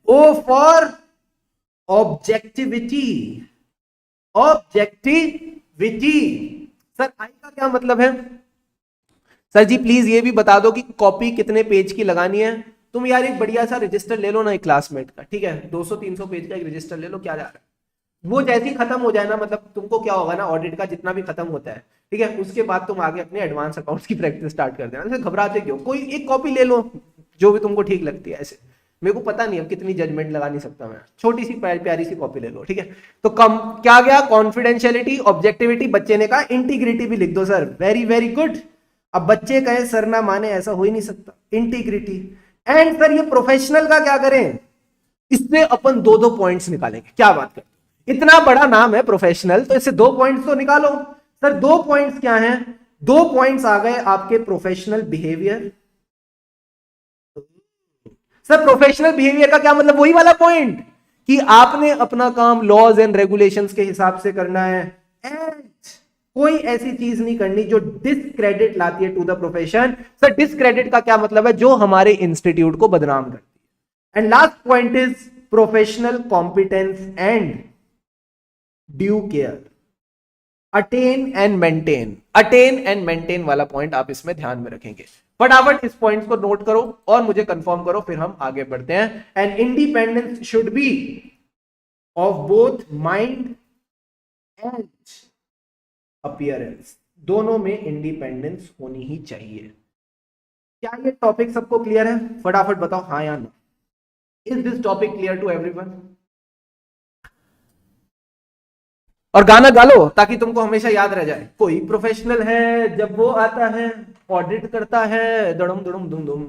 O for objectivity, objectivity. Sir I का क्या मतलब है? सर जी प्लीज ये भी बता दो कि कॉपी कितने पेज की लगानी है। तुम यार एक बढ़िया सा रजिस्टर ले लो ना एक क्लासमेट का, ठीक है, 200-300 पेज का एक रजिस्टर ले लो, क्या जा रहा है। वो जैसे ही खत्म हो जाए ना, मतलब तुमको क्या होगा ना, ऑडिट का जितना भी खत्म होता है, ठीक है, उसके बाद तुम आगे अपने एडवांस अकाउंट्स की प्रैक्टिस स्टार्ट कर देना। ऐसे घबराते क्यों, कोई एक कॉपी ले लो जो भी तुमको ठीक लगती है। ऐसे मेरे को पता नहीं अब कितनी जजमेंट लगा नहीं सकता मैं, छोटी सी प्यारी सी कॉपी ले लो, ठीक है। तो कम क्या गया, कॉन्फिडेंशियलिटी, ऑब्जेक्टिविटी, बच्चे ने कहा इंटीग्रिटी भी लिख दो सर, वेरी वेरी गुड। अब बच्चे कहे सर ना माने, ऐसा हो ही नहीं सकता, इंटीग्रिटी। एंड सर ये प्रोफेशनल का क्या करें, इससे अपन दो दो पॉइंट्स निकालेंगे, क्या बात कर, इतना बड़ा नाम है प्रोफेशनल, तो इससे दो पॉइंट्स तो निकालो। सर दो पॉइंट्स क्या हैं, दो पॉइंट्स आ गए आपके professional behaviour. Sir professional behaviour का क्या मतलब, वही वाला पॉइंट कि आपने अपना काम लॉज एंड रेगुलेशंस के हिसाब से करना है, एंड कोई ऐसी चीज नहीं करनी जो डिसक्रेडिट लाती है to the profession. Sir discredit का क्या मतलब है, जो हमारे इंस्टीट्यूट को बदनाम करती है। And last point is professional competence and due care, attain and maintain, attain and maintain वाला पॉइंट आप इसमें ध्यान में रखेंगे। फटाफट इस पॉइंट्स को नोट करो और मुझे कंफर्म करो, फिर हम आगे बढ़ते हैं। And independence should be of both mind and appearance, दोनों में इंडिपेंडेंस होनी ही चाहिए। क्या ये टॉपिक सबको क्लियर है? फटाफट बताओ हाँ या no. Is this topic clear to everyone? और गाना गा लो ताकि तुमको हमेशा याद रह जाए, कोई प्रोफेशनल है जब वो आता है ऑडिट करता है, दड़म दड़म दुम दुम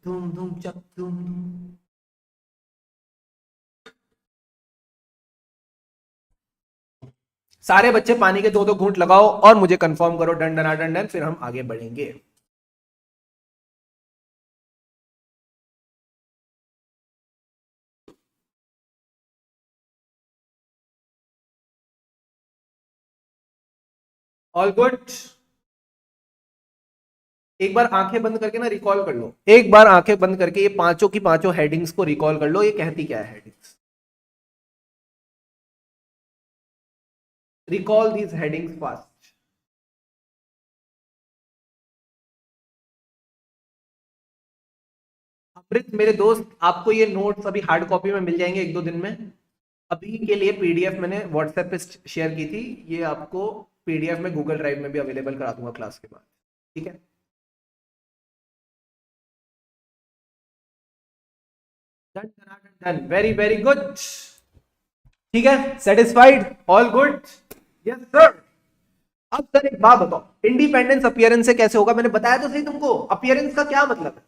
धूम धूम चक धूम धूम। सारे बच्चे पानी के दो दो घूंट लगाओ और मुझे कंफर्म करो डन डना डन डन, फिर हम आगे बढ़ेंगे। All good? एक बार आंखें बंद करके ना रिकॉल कर लो, एक बार आंखें बंद करके ये पांचों की पांचों हेडिंग्स को रिकॉल कर लो, ये कहती क्या है headings, recall these headings fast. Amrit मेरे दोस्त, आपको ये नोट्स अभी हार्ड कॉपी में मिल जाएंगे एक दो दिन में। अभी के लिए पीडीएफ मैंने व्हाट्सएप पे शेयर की थी, ये आपको पीडीएफ में गूगल ड्राइव में भी अवेलेबल करा दूंगा क्लास के बाद, ठीक है। Done done, very very good, ठीक है, satisfied, all good, yes sir. अब सर एक बात बताओ, इंडिपेंडेंस अपीयरेंस से कैसे होगा, मैंने बताया तो सही तुमको, अपीयरेंस का क्या मतलब है,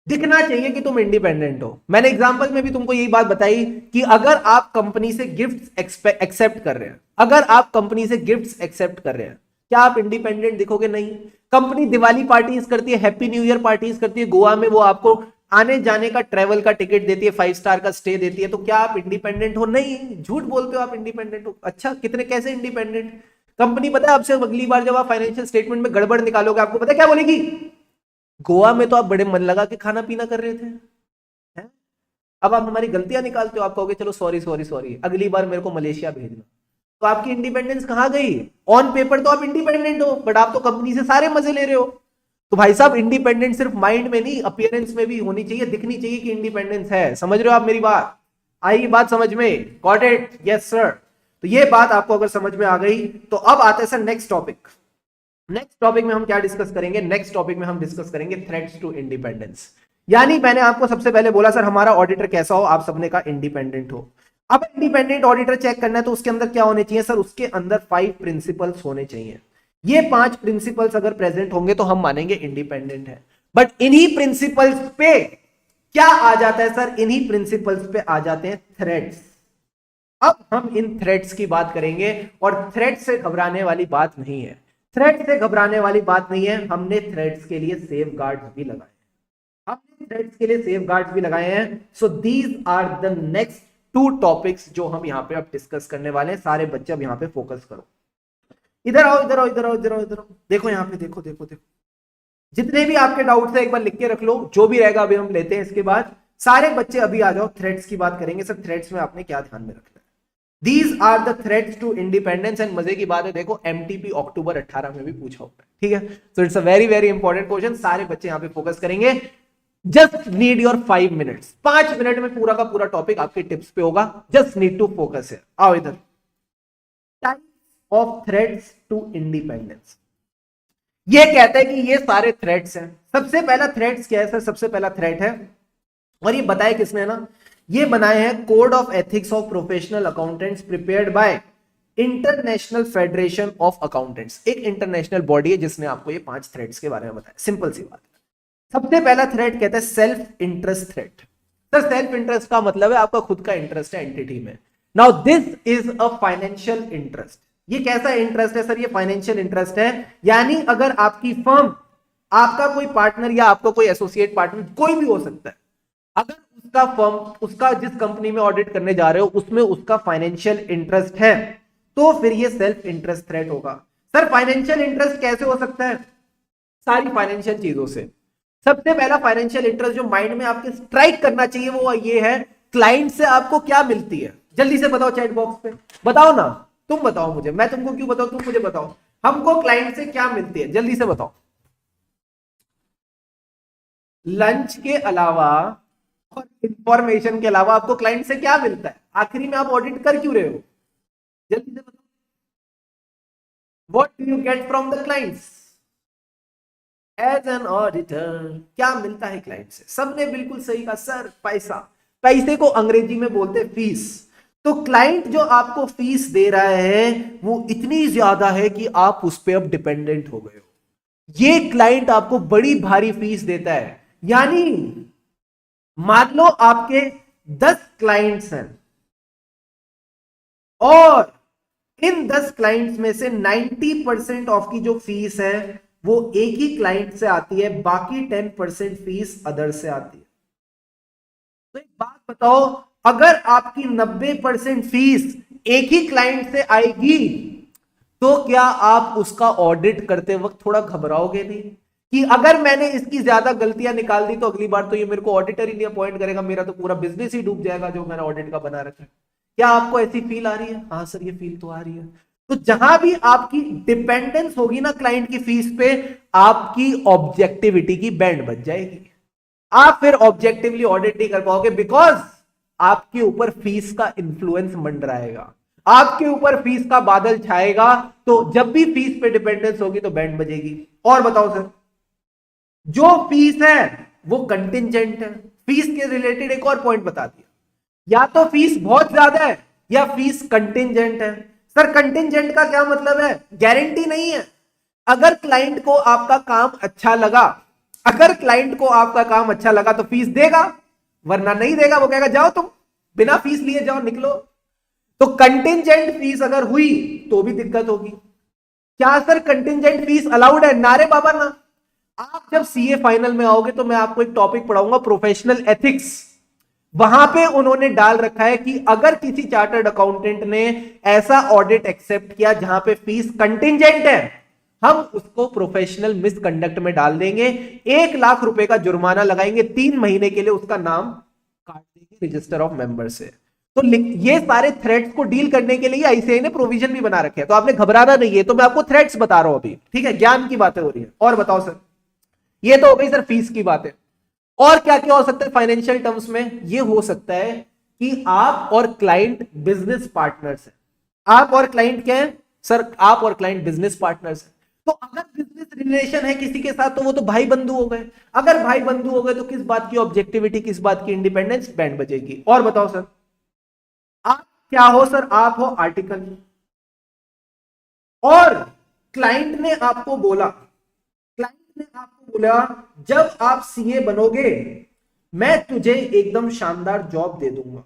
दिखना चाहिए कि तुम इंडिपेंडेंट हो। मैंने एग्जांपल में भी तुमको यही बात बताई कि अगर आप कंपनी से गिफ्ट्स एक्सेप्ट कर रहे हैं, अगर आप कंपनी से गिफ्ट्स एक्सेप्ट कर रहे हैं, क्या आप इंडिपेंडेंट दिखोगे? नहीं। कंपनी दिवाली पार्टीज करती है, हैप्पी न्यू ईयर पार्टीज करती है, गोवा में वो आपको आने जाने का ट्रेवल का टिकट देती है, 5 स्टार का स्टे देती है, तो क्या आप इंडिपेंडेंट हो? नहीं। झूठ बोलते हो आप इंडिपेंडेंट हो। अच्छा कितने, कैसे इंडिपेंडेंट? कंपनी पता है आपसे अगली बार जब आप फाइनेंशियल स्टेटमेंट में गड़बड़ निकालोगे, आपको पता है क्या बोलेगी? गोवा में तो आप बड़े मन लगा के खाना पीना कर रहे थे, हैं? अब आप हमारी गलतियां निकालते हो, आप कहोगे चलो सॉरी सॉरी सॉरी, अगली बार मेरे को मलेशिया भेजना। तो आपकी इंडिपेंडेंस कहां गई? ऑन पेपर तो आप इंडिपेंडेंट हो, बट आप तो कंपनी से सारे मजे ले रहे हो। तो भाई साहब इंडिपेंडेंस सिर्फ माइंड में नहीं, अपीयरेंस में भी होनी चाहिए, दिखनी चाहिए कि इंडिपेंडेंस है। समझ रहे हो आप मेरी बात? आई बात समझ में? Got it? Yes sir. तो ये बात आपको अगर समझ में आ गई तो अब आते हैं sir next topic. Next topic में हम क्या डिस्कस करेंगे? नेक्स्ट टॉपिक में हम डिस्कस करेंगे थ्रेट्स टू इंडिपेंडेंस। यानी मैंने आपको सबसे पहले बोला सर हमारा ऑडिटर कैसा हो, आप सबने कहा इंडिपेंडेंट हो। अब इंडिपेंडेंट ऑडिटर चेक करना है तो उसके अंदर क्या होने चाहिए? सर उसके अंदर 5 प्रिंसिपल्स होने चाहिए। ये 5 प्रिंसिपल्स अगर प्रेजेंट होंगे तो हम मानेंगे इंडिपेंडेंट है। बट इन्हीं प्रिंसिपल्स पे क्या आ जाता है सर? इन्हीं प्रिंसिपल्स पे आ जाते हैं थ्रेट्स। अब हम इन थ्रेट्स की बात करेंगे, और थ्रेट से घबराने वाली बात नहीं है, थ्रेट से घबराने वाली बात नहीं है। हमने थ्रेट्स के लिए सेफ गार्ड्स भी लगाए, हमने थ्रेट्स के लिए सेफ गार्ड्स भी लगाए हैं। So these are the next 2 topics जो हम यहाँ पे अब डिस्कस करने वाले हैं। सारे बच्चे अब यहाँ पे फोकस करो, इधर आओ इधर आओ इधर आओ इधर आओ इधर आओ, देखो यहाँ पे, देखो देखो देखो, जितने भी आपके डाउट्स है एक बार लिख के रख लो, जो भी रहेगा अभी हम लेते हैं इसके बाद। सारे बच्चे अभी आ जाओ, थ्रेड्स की बात करेंगे सर। थ्रेड्स में आपने क्या ध्यान में रखना है? These are the threats to independence. And मजे की बात है, देखो एमटीपी अक्टूबर 18 में भी पूछा होता है, ठीक है। So it's a very very important question. सारे बच्चे यहां पे फोकस करेंगे। Just need your 5 minutes, 5 minute में पूरा का पूरा टॉपिक आपके टिप्स पे होगा। जस्ट नीड टू फोकस है। आओ इधर, types of threats to independence. ये कहते हैं कि ये सारे थ्रेड्स हैं। सबसे पहला थ्रेड्स क्या है सर? सबसे पहला थ्रेड है, और ये बताया किसने ना, ये बनाए हैं code of ethics of professional accountants prepared by international federation of accountants. एक इंटरनेशनल बॉडी है जिसने आपको ये 5 थ्रेड्स के बारे में बताया। सिंपल सी बात है। सबसे पहला थ्रेड कहता है self interest thread. Sir self interest का मतलब है आपका खुद का इंटरेस्ट है एंटिटी में। Now this is a financial interest. ये कैसा इंटरेस्ट है सर? ये फाइनेंशियल इंटरेस्ट है, यानी अगर आपकी फर्म, आपका कोई पार्टनर या आपका कोई एसोसिएट पार्टनर कोई भी हो सकता है, अगर उसका फर्म, उसका जिस कंपनी में ऑडिट करने जा रहे हो उसमें उसका फाइनेंशियल इंटरेस्ट है, तो फिर ये सेल्फ इंटरेस्ट थ्रेट होगा। सर फाइनेंशियल इंटरेस्ट कैसे हो सकता है? सारी फाइनेंशियल चीजों से। सबसे पहला फाइनेंशियल इंटरेस्ट जो माइंड में आपके स्ट्राइक करना चाहिए वो ये है, क्लाइंट से आपको क्या मिलती है? जल्दी से बताओ चैट बॉक्स पे, बताओ ना। तुम बताओ मुझे, मैं तुमको क्यों बताऊं, तुम मुझे बताओ। हमको क्लाइंट से क्या मिलती है? जल्दी से बताओ। लंच के अलावा और इंफॉर्मेशन के अलावा आपको क्लाइंट से क्या मिलता है? आखिरी में आप ऑडिट कर क्यों रहे हो? जल्दी से बताओ। What do you get from the clients as an auditor? क्या मिलता है क्लाइंट से? सबने बिल्कुल सही कहा सर, पैसा। पैसे को अंग्रेजी में बोलते हैं फीस। तो क्लाइंट जो आपको फीस दे रहा है वो इतनी ज्यादा है कि आप उस पर अब डिपेंडेंट हो गए हो। ये क्लाइंट आपको बड़ी भारी फीस देता है, यानी मान लो आपके 10 क्लाइंट्स हैं और इन 10 क्लाइंट्स में से 90% ऑफ की जो फीस है वो एक ही क्लाइंट से आती है, बाकी 10% फीस अदर से आती है। तो एक बात बताओ, अगर आपकी 90% फीस एक ही क्लाइंट से आएगी तो क्या आप उसका ऑडिट करते वक्त थोड़ा घबराओगे नहीं कि अगर मैंने इसकी ज्यादा गलतियां निकाल दी तो अगली बार तो ये मेरे को ऑडिटर ही नहीं अपॉइंट करेगा, मेरा तो पूरा बिजनेस ही डूब जाएगा जो मैंने ऑडिट का बना रखा है। क्या आपको ऐसी फील आ रही है? हाँ सर ये फील तो आ रही है। तो जहां भी आपकी डिपेंडेंस होगी ना क्लाइंट की फीस पे, आपकी ऑब्जेक्टिविटी की बैंड बच जाएगी। आप फिर ऑब्जेक्टिवली ऑडिट नहीं कर पाओगे, बिकॉज आपके ऊपर फीस का इंफ्लुएंस मंडराएगा, आपके ऊपर फीस का बादल छाएगा। तो जब भी फीस पे डिपेंडेंस होगी तो बैंड बजेगी। और बताओ सर, जो फीस है वो कंटिंजेंट है। फीस के रिलेटेड एक और पॉइंट बता दिया, या तो फीस बहुत ज्यादा है या फीस कंटिंजेंट है। सर कंटिंजेंट का क्या मतलब है? गारंटी नहीं है। अगर क्लाइंट को आपका काम अच्छा लगा, अगर क्लाइंट को आपका काम अच्छा लगा तो फीस देगा, वरना नहीं देगा, वो कहेगा जाओ तुम बिना फीस लिए जाओ, निकलो। तो कंटिंजेंट फीस अगर हुई तो भी दिक्कत होगी। क्या सर कंटिंजेंट फीस अलाउड है? नारे बाबा ना। आप जब सीए फाइनल में आओगे तो मैं आपको एक टॉपिक पढ़ाऊंगा प्रोफेशनल एथिक्स। वहां पे उन्होंने डाल रखा है कि अगर किसी चार्टर्ड अकाउंटेंट ने ऐसा ऑडिट एक्सेप्ट किया जहां पे फीस कंटिंजेंट है, हम उसको प्रोफेशनल मिसकंडक्ट में डाल देंगे, 1 लाख रुपए का जुर्माना लगाएंगे, 3 महीने के लिए उसका नाम काट देंगे रजिस्टर ऑफ मेंबर से। तो ये सारे थ्रेट्स को डील करने के लिए आईसीआई ने प्रोविजन भी बना रखे हैं, तो आपने घबराना नहीं है। तो मैं आपको थ्रेट्स बता रहा हूं अभी, ठीक है, ज्ञान की बातें हो रही है। और बताओ सर, ये तो हो गई सर फीस की बातें। और क्या क्या हो सकता है फाइनेंशियल टर्म्स में? ये हो सकता है कि आप और क्लाइंट बिजनेस पार्टनर्स हैं। आप और क्लाइंट क्या है सर? आप और क्लाइंट बिजनेस पार्टनर्स हैं। तो अगर बिजनेस रिलेशन है किसी के साथ तो वो तो भाई बंधु हो गए। अगर भाई बंधु हो गए तो किस बात की ऑब्जेक्टिविटी, किस बात की इंडिपेंडेंस बैंड बजेगी। और बताओ सर, आप क्या हो सर? आप हो आर्टिकल, और क्लाइंट ने आपको बोला, क्लाइंट ने आपको बोला जब आप सीए बनोगे मैं तुझे एकदम शानदार जॉब दे दूंगा।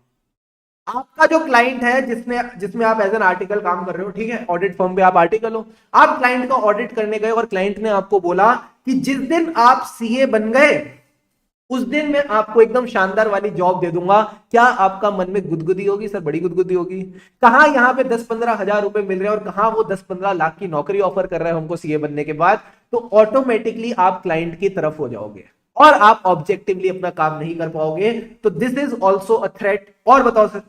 आपका जो क्लाइंट है जिसमें आप एज एन आर्टिकल काम कर रहे हो, ठीक है, ऑडिट फर्म पे आप आर्टिकल हो, आप क्लाइंट का ऑडिट करने गए और क्लाइंट ने आपको बोला कि जिस दिन आप सीए बन गए उस दिन मैं आपको एकदम शानदार वाली जॉब दे दूंगा। क्या आपका मन में गुदगुदी होगी? सर बड़ी गुदगुदी होगी। कहां यहां पे 10-15 हजार रुपए मिल रहे हैं और कहां वो 10-15 लाख की नौकरी ऑफर कर रहे हैं हमको सीए बनने के बाद। तो ऑटोमेटिकली आप क्लाइंट की तरफ हो जाओगे, और आप ऑब्जेक्टिवली अपना काम नहीं कर पाओगे, तो this is also a threat. और बताओ सर,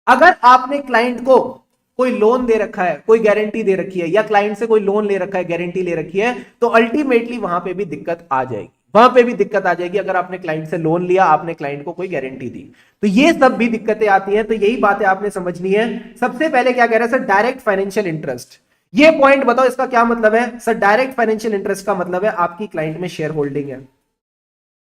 अगर आपने क्लाइंट को कोई लोन दे रखा है, कोई गारंटी दे रखी है, या क्लाइंट से कोई लोन ले रखा है, गारंटी ले रखी है, तो अल्टीमेटली वहां पे भी दिक्कत आ जाएगी, वहां पे भी दिक्कत आ जाएगी। अगर आपने क्लाइंट से लोन लिया, आपने क्लाइंट को कोई गारंटी दी, तो ये सब भी दिक्कतें आती हैं। तो यही बातें आपने समझनी है। सबसे पहले क्या कह रहा है सर, डायरेक्ट फाइनेंशियल इंटरेस्ट। ये पॉइंट बताओ इसका क्या मतलब है सर। डायरेक्ट फाइनेंशियल इंटरेस्ट का मतलब है आपकी क्लाइंट में शेयर होल्डिंग है,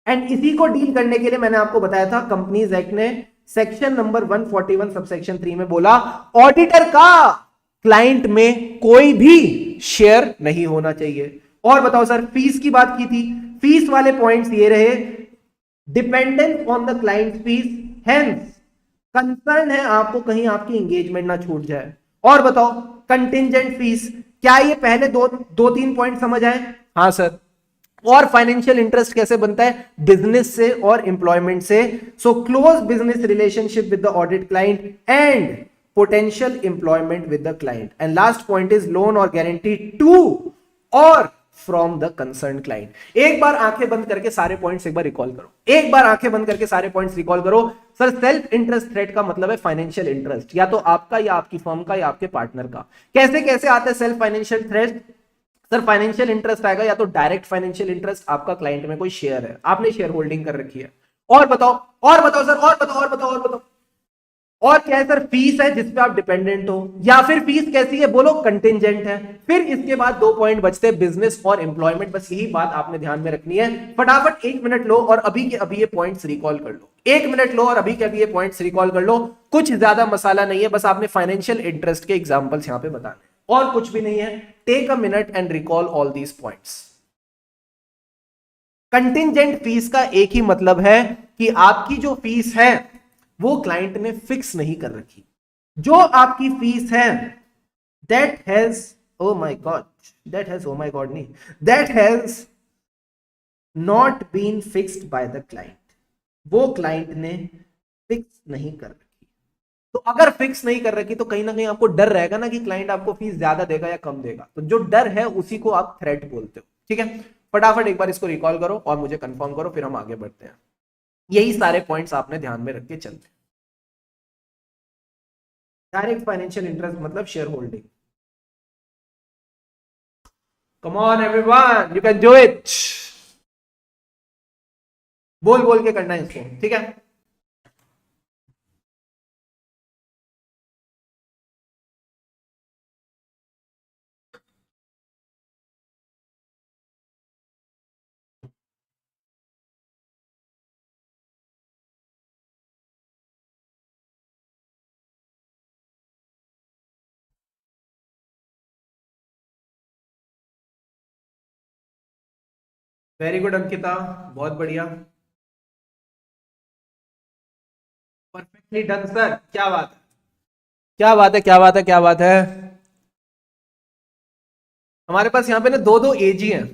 एंड इसी को डील करने के लिए मैंने आपको बताया था, कंपनीज एक्ट ने सेक्शन नंबर 141 सबसेक्शन 3 में बोला, ऑडिटर का क्लाइंट में कोई भी शेयर नहीं होना चाहिए। और बताओ सर, फीस की बात की थी, फीस वाले पॉइंट्स ये रहे, dependence on the client fees, hence concern है आपको कहीं आपकी एंगेजमेंट ना छूट जाए। और बताओ, कंटिजेंट फीस, क्या ये पहले दो तीन पॉइंट समझ आए? हाँ सर। और फाइनेंशियल इंटरेस्ट कैसे बनता है? बिजनेस से और एम्प्लॉयमेंट से। So close business relationship with the audit client and potential employment with the client. And last point is loan और गारंटी टू और फ्रॉम द कंसर्न क्लाइंट। एक बार आंखें बंद करके सारे पॉइंट्स एक बार रिकॉल करो, एक बार आंखें बंद करके सारे पॉइंट्स रिकॉल करो। सर, सेल्फ इंटरेस्ट थ्रेट का मतलब है फाइनेंशियल इंटरेस्ट, या तो आपका या आपकी फर्म का या आपके पार्टनर का। कैसे कैसे आता है self financial threat? Sir, financial interest आएगा या तो डायरेक्ट फाइनेंशियल इंटरेस्ट, आपका क्लाइंट में कोई शेयर है, आपने शेयर होल्डिंग कर रखी है। और बताओ, और बताओ सर, और बताओ, और बताओ, और बताओ। और क्या है सर? फीस है जिसपे आप डिपेंडेंट हो, या फिर फीस कैसी है बोलो? कंटिजेंट है। फिर इसके बाद दो पॉइंट बचते हैं, बिजनेस और एम्प्लॉयमेंट। बस यही बात आपने ध्यान में रखनी है। फटाफट 1 मिनट लो और अभी के अभी ये पॉइंट्स रिकॉल कर लो। 1 मिनट लो और अभी के अभी ये पॉइंट्स रिकॉल कर लो। कुछ ज्यादा मसाला नहीं है, बस आपने फाइनेंशियल इंटरेस्ट के एग्जांपल्स यहां पे बताने, और कुछ भी नहीं है। Take a minute and recall all these points. Contingent fees का एक ही मतलब है कि आपकी जो फीस है वो क्लाइंट ने फिक्स नहीं कर रखी। जो आपकी फीस है that has, oh my God, that has, oh my God नहीं, that has not been fixed by the client, वो क्लाइंट ने फिक्स नहीं कर रखी। तो अगर फिक्स नहीं कर रखी तो कहीं ना कहीं आपको डर रहेगा ना कि क्लाइंट आपको फीस ज्यादा देगा या कम देगा। तो जो डर है उसी को आप थ्रेट बोलते हो। ठीक है, फटाफट एक बार इसको रिकॉल करो और मुझे कंफर्म करो, फिर हम आगे बढ़ते हैं। यही सारे पॉइंट्स आपने ध्यान में रख के चलते हैं। डायरेक्ट फाइनेंशियल इंटरेस्ट मतलब share holding. Come on everyone, you can do it. बोल बोल के करना है इसको, ठीक है? वेरी गुड अंकिता, बहुत बढ़िया, परफेक्टली डन सर। क्या बात है, क्या बात है, क्या बात है, क्या बात है। हमारे पास यहाँ पे ना दो दो एजी हैं।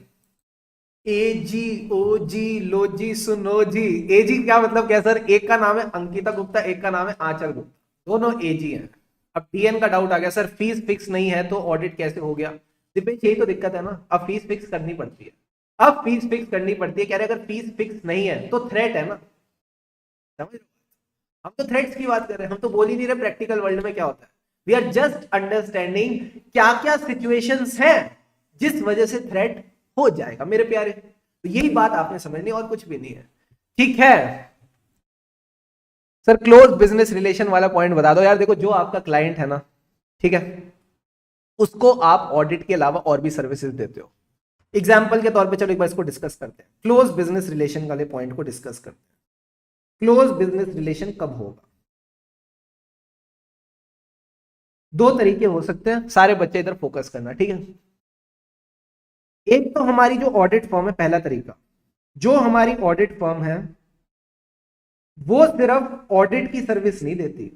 एजी, ओजी, लोजी, सुनोजी। एजी क्या मतलब क्या सर? एक का नाम है अंकिता गुप्ता, एक का नाम है आंचल गुप्ता, दोनों एजी हैं। अब टीएन का डाउट आ गया, सर फीस फिक्स नहीं है तो ऑडिट कैसे हो गया? दिपेश, यही तो दिक्कत है ना, अब फीस फिक्स करनी पड़ती है। अब फीस फिक्स करनी पड़ती है, कह रहे अगर फीस फिक्स नहीं है तो थ्रेट है ना, समझ रहे हो? हम तो थ्रेट्स की बात कर रहे हैं, हम तो बोल ही नहीं रहे प्रैक्टिकल वर्ल्ड में क्या होता है। वी आर जस्ट अंडरस्टैंडिंग क्या क्या सिचुएशंस हैं जिस वजह से थ्रेट हो जाएगा मेरे प्यारे। तो यही बात आपने समझनी, और कुछ भी नहीं है। ठीक है सर, क्लोज बिजनेस रिलेशन वाला पॉइंट बता दो यार। देखो, जो आपका क्लाइंट है ना, ठीक है, उसको आप ऑडिट के अलावा और भी सर्विसेज देते हो। एग्जाम्पल के तौर पे चलो एक बार इसको डिस्कस करते हैं, क्लोज बिजनेस रिलेशन वाले पॉइंट को डिस्कस करते हैं। क्लोज बिजनेस रिलेशन कब होगा? दो तरीके हो सकते हैं, सारे बच्चे इधर फोकस करना, ठीक है? एक तो हमारी जो ऑडिट फर्म है, पहला तरीका, जो हमारी ऑडिट फर्म है वो सिर्फ ऑडिट की सर्विस नहीं देती।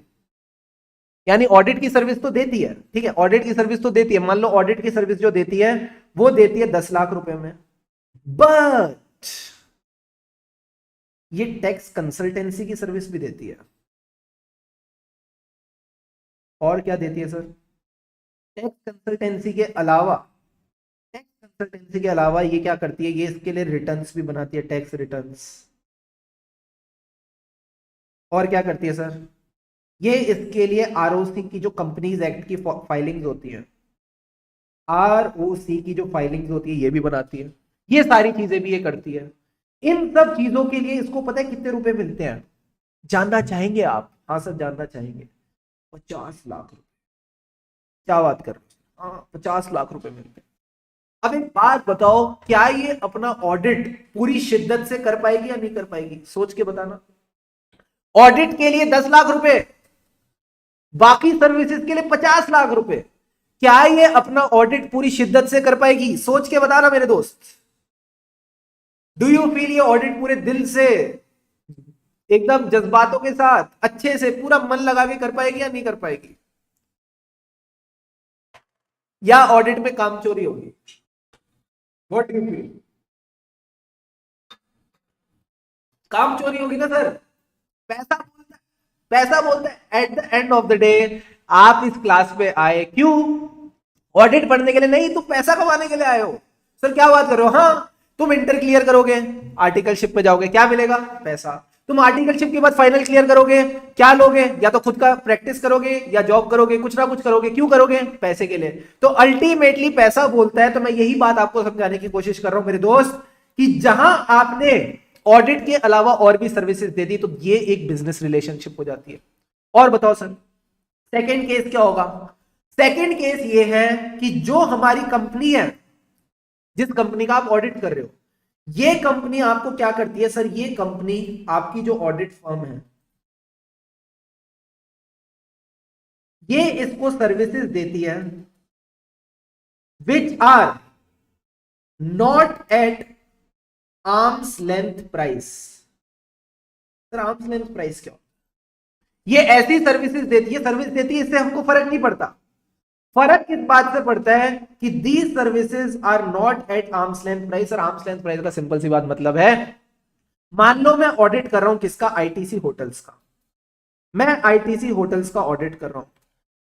यानी ऑडिट की सर्विस तो देती है, ठीक है, ऑडिट की सर्विस तो देती है। मान लो ऑडिट की सर्विस जो देती है वो देती है 10 लाख रुपए में, बट ये टैक्स कंसल्टेंसी की सर्विस भी देती है। और क्या देती है सर? टैक्स कंसल्टेंसी के अलावा, टैक्स कंसल्टेंसी के अलावा ये क्या करती है, ये इसके लिए रिटर्न्स भी बनाती है, टैक्स रिटर्न्स। और क्या करती है सर, ये इसके लिए आरओसी की जो कंपनीज एक्ट की फाइलिंग्स होती है, आरओसी की जो फाइलिंग्स होती है ये भी बनाती है, ये सारी चीजें भी ये करती है। इन सब चीजों के लिए इसको पता है कितने रुपए मिलते हैं, जानना चाहेंगे आप? हाँ सर जानना चाहेंगे। 50 लाख रुपए। क्या बात कर रहे हो? हाँ 50 लाख रुपए मिलते हैं। अब एक बात बताओ, क्या ये अपना ऑडिट पूरी शिद्दत से कर पाएगी या नहीं कर पाएगी, सोच के बताना। ऑडिट के लिए 10 लाख रुपए, बाकी सर्विसेज के लिए 50 लाख रुपए, क्या ये अपना ऑडिट पूरी शिद्दत से कर पाएगी, सोच के बताना मेरे दोस्त। डू यू फील ये ऑडिट पूरे दिल से, एकदम जज्बातों के साथ, अच्छे से पूरा मन लगा के कर पाएगी या नहीं कर पाएगी, या ऑडिट में काम चोरी होगी? What do you feel? काम चोरी होगी ना सर। पैसा बोलता है, पैसा बोलता है at the end of the day. आप इस क्लास पे आए क्यों? ऑडिट पढ़ने के लिए नहीं, तुम पैसा कमाने के लिए आए हो। सर क्या बात कर रहे हो? हाँ, तुम इंटर क्लियर करोगे, आर्टिकलशिप पे जाओगे, क्या मिलेगा? पैसा। तुम आर्टिकलशिप के बाद फाइनल क्लियर करोगे, क्या लोगे? या तो खुद का प्रैक्टिस करोगे या जॉब करोगे, कुछ ना कुछ करोगे। क्यों करोगे? पैसे के लिए। तो अल्टीमेटली पैसा बोलता है। तो मैं यही बात आपको समझाने की कोशिश कर रहा हूं मेरे दोस्त, कि जहां आपने ऑडिट के अलावा और भी सर्विसेज दे दी, तो ये एक बिजनेस रिलेशनशिप हो जाती है। और बताओ सर सेकेंड केस क्या होगा? सेकेंड केस ये है कि जो हमारी कंपनी है, जिस कंपनी का आप ऑडिट कर रहे हो, ये कंपनी आपको क्या करती है सर? ये कंपनी आपकी जो ऑडिट फर्म है, ये इसको सर्विसेज देती है which are not at arm's length price. Sir arm's length price क्या? ये ऐसी सर्विसेज देती है, सर्विस देती है, इससे हमको फर्क नहीं पड़ता। फर्क किस बात से पड़ता है कि these services are not at arm's length price. और आर्म्स लेंथ प्राइस का सिंपल सी बात मतलब है, मान लो मैं ऑडिट कर रहा हूं किसका? आईटीसी होटल्स का। मैं आईटीसी होटल्स का ऑडिट कर रहा हूं।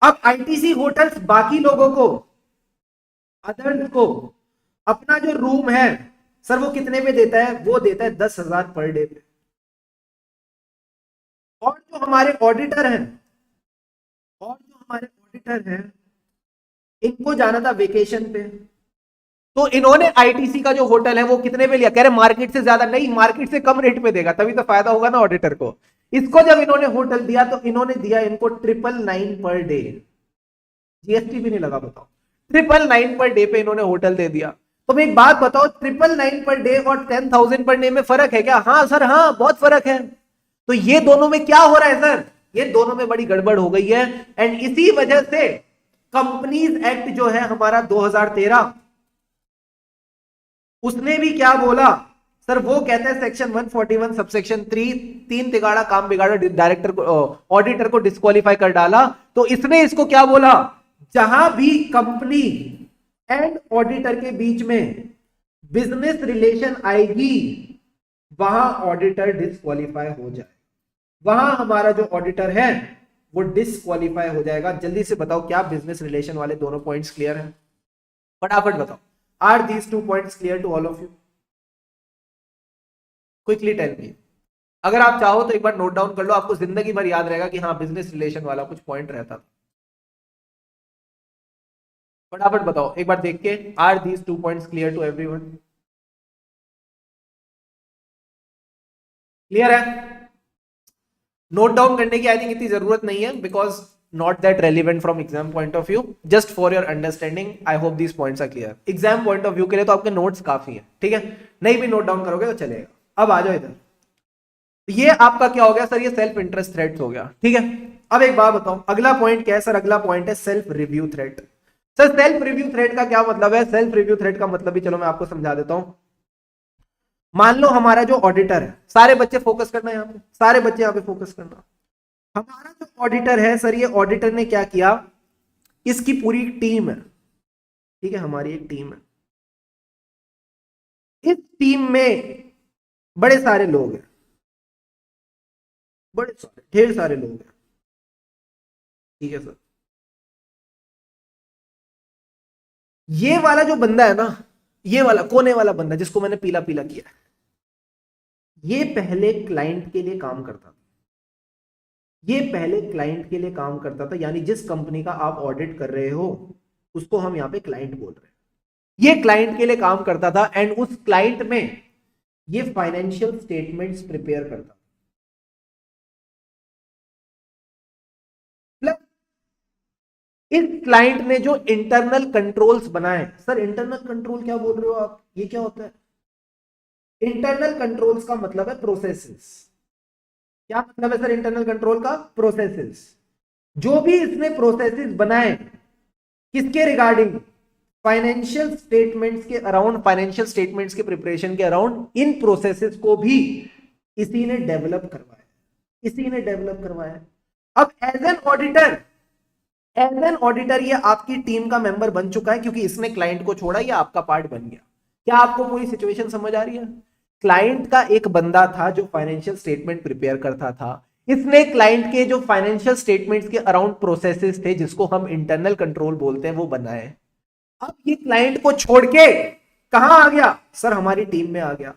अब आईटीसी होटल्स बाकी लोगों को, अदर्स को, अपना जो रूम है सर वो कितने पे देता है? वो देता है 10,000 पर डे पे। और जो हमारे ऑडिटर हैं, इनको जाना था वेकेशन पे, तो इन्होंने आईटीसी का जो होटल है वो कितने पे लिया? कह रहे मार्केट से ज्यादा नहीं, मार्केट से कम रेट पे देगा, तभी तो फायदा होगा ना ऑडिटर को। इसको जब इन्होंने होटल दिया तो इन्होंने दिया इनको 999 पर डे, जीएसटी भी नहीं लगा। बताओ 999 पर डे पे इन्होंने होटल दे दिया। तो मैं एक बात बताओ, 999 पर डे और 10,000 पर डे में फर्क है क्या? हाँ सर हाँ, बहुत फर्क है। तो ये दोनों में क्या हो रहा है सर? ये दोनों में बड़ी गड़बड़ हो गई है। एंड इसी वजह से कंपनीज एक्ट जो है हमारा 2013, उसने भी क्या बोला सर? वो कहता है सेक्शन 141 सबसेक्शन 3, तीन तिगाड़ा काम बिगाड़ा, डायरेक्टर को, ऑडिटर को डिस्क्वालीफाई कर डाला। तो इसने इसको क्या बोला? जहां भी कंपनी एंड ऑडिटर के बीच में बिजनेस रिलेशन आएगी, वहां ऑडिटर डिस्क्वालीफाई हो जाए, वहां हमारा जो ऑडिटर है वो डिस्क्वालीफाई हो जाएगा। जल्दी से बताओ क्या बिजनेस रिलेशन वाले दोनों पॉइंट्स क्लियर हैं? फटाफट बताओ। Are these 2 points clear to all of you? Quickly tell me. अगर आप चाहो तो एक बार नोट डाउन कर लो, आपको जिंदगी भर याद रहेगा कि हाँ बिजनेस रिलेशन वाला कुछ पॉइंट रहता था। फटाफट बताओ एक बार देख के। Are these 2 points clear to everyone? Clear है? नोट डाउन करने की आई थिंक इतनी जरूरत नहीं है, because not that relevant from exam point of view, just for your understanding. I hope these points are clear. Exam point of view के लिए तो आपके नोट्स काफी है, ठीक है, नहीं भी नोट डाउन करोगे तो चलेगा। अब आ जाओ इधर। ये आपका क्या हो गया सर? ये सेल्फ इंटरेस्ट थ्रेट हो गया, ठीक है। अब एक बात बताओ, अगला पॉइंट क्या है सर? अगला पॉइंट है self review threat. Sir self review threat का क्या मतलब है? सेल्फ रिव्यू थ्रेट का मतलब भी चलो मैं आपको समझा देता हूं। मान लो हमारा जो ऑडिटर है, सारे बच्चे फोकस करना, यहाँ पे सारे बच्चे यहाँ पे फोकस करना। हमारा जो ऑडिटर है सर, ये ऑडिटर ने क्या किया? इसकी पूरी टीम है, ठीक है, हमारी एक टीम है। इस टीम में बड़े सारे लोग हैं, बड़े सारे ढेर सारे लोग हैं, ठीक है सर। ये वाला जो बंदा है ना, ये वाला कोने वाला बंदा जिसको मैंने पीला पीला किया, ये पहले क्लाइंट के लिए काम करता था। ये पहले क्लाइंट के लिए काम करता था, यानी जिस कंपनी का आप ऑडिट कर रहे हो उसको हम यहां पे क्लाइंट बोल रहे हैं। ये क्लाइंट के लिए काम करता था एंड उस क्लाइंट में ये फाइनेंशियल स्टेटमेंट्स प्रिपेयर करता। प्लस इस क्लाइंट ने जो इंटरनल कंट्रोल्स बनाए, सर इंटरनल कंट्रोल क्या बोल रहे हो आप, ये क्या होता है? इंटरनल कंट्रोल्स का मतलब है प्रोसेसेस। क्या मतलब है सर इंटरनल कंट्रोल का? प्रोसेसेस। जो भी इसने प्रोसेसेस बनाए किसके रिगार्डिंग? फाइनेंशियल स्टेटमेंट्स के अराउंड, फाइनेंशियल स्टेटमेंट्स के प्रिपरेशन के अराउंड, इन प्रोसेसेस को भी इसी ने डेवलप करवाया, इसी ने डेवलप करवाया। अब as an auditor, as an auditor ये आपकी टीम का मेंबर बन चुका है क्योंकि इसने क्लाइंट को छोड़ा, ये आपका पार्ट बन गया। क्या आपको पूरी सिचुएशन समझ आ रही है? क्लाइंट का एक बंदा था जो फाइनेंशियल स्टेटमेंट प्रिपेयर करता था, इसने क्लाइंट के जो फाइनेंशियल स्टेटमेंट्स के अराउंड प्रोसेसेस थे जिसको हम इंटरनल कंट्रोल बोलते हैं वो बनाए। अब ये क्लाइंट को छोड़ के कहां आ गया? सर हमारी टीम में आ गया।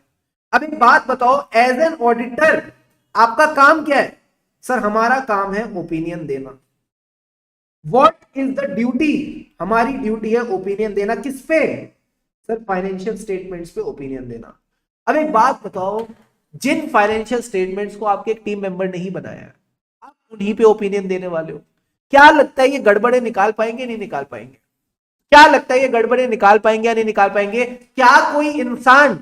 अब एक बात बताओ, एज एन ऑडिटर आपका काम क्या है? सर हमारा काम है ओपिनियन देना। What is the duty? हमारी ड्यूटी है ओपिनियन देना। किस पे? सर फाइनेंशियल स्टेटमेंट्स पे ओपिनियन देना। अब एक बात बताओ, जिन फाइनेंशियल स्टेटमेंट्स को आपके एक टीम मेंबर ने ही बनाया है, आप उन्हीं पे ओपिनियन देने वाले हो। क्या लगता है ये गड़बड़े निकाल पाएंगे नहीं निकाल पाएंगे? क्या लगता है ये गड़बड़े निकाल पाएंगे या नहीं निकाल पाएंगे? क्या कोई इंसान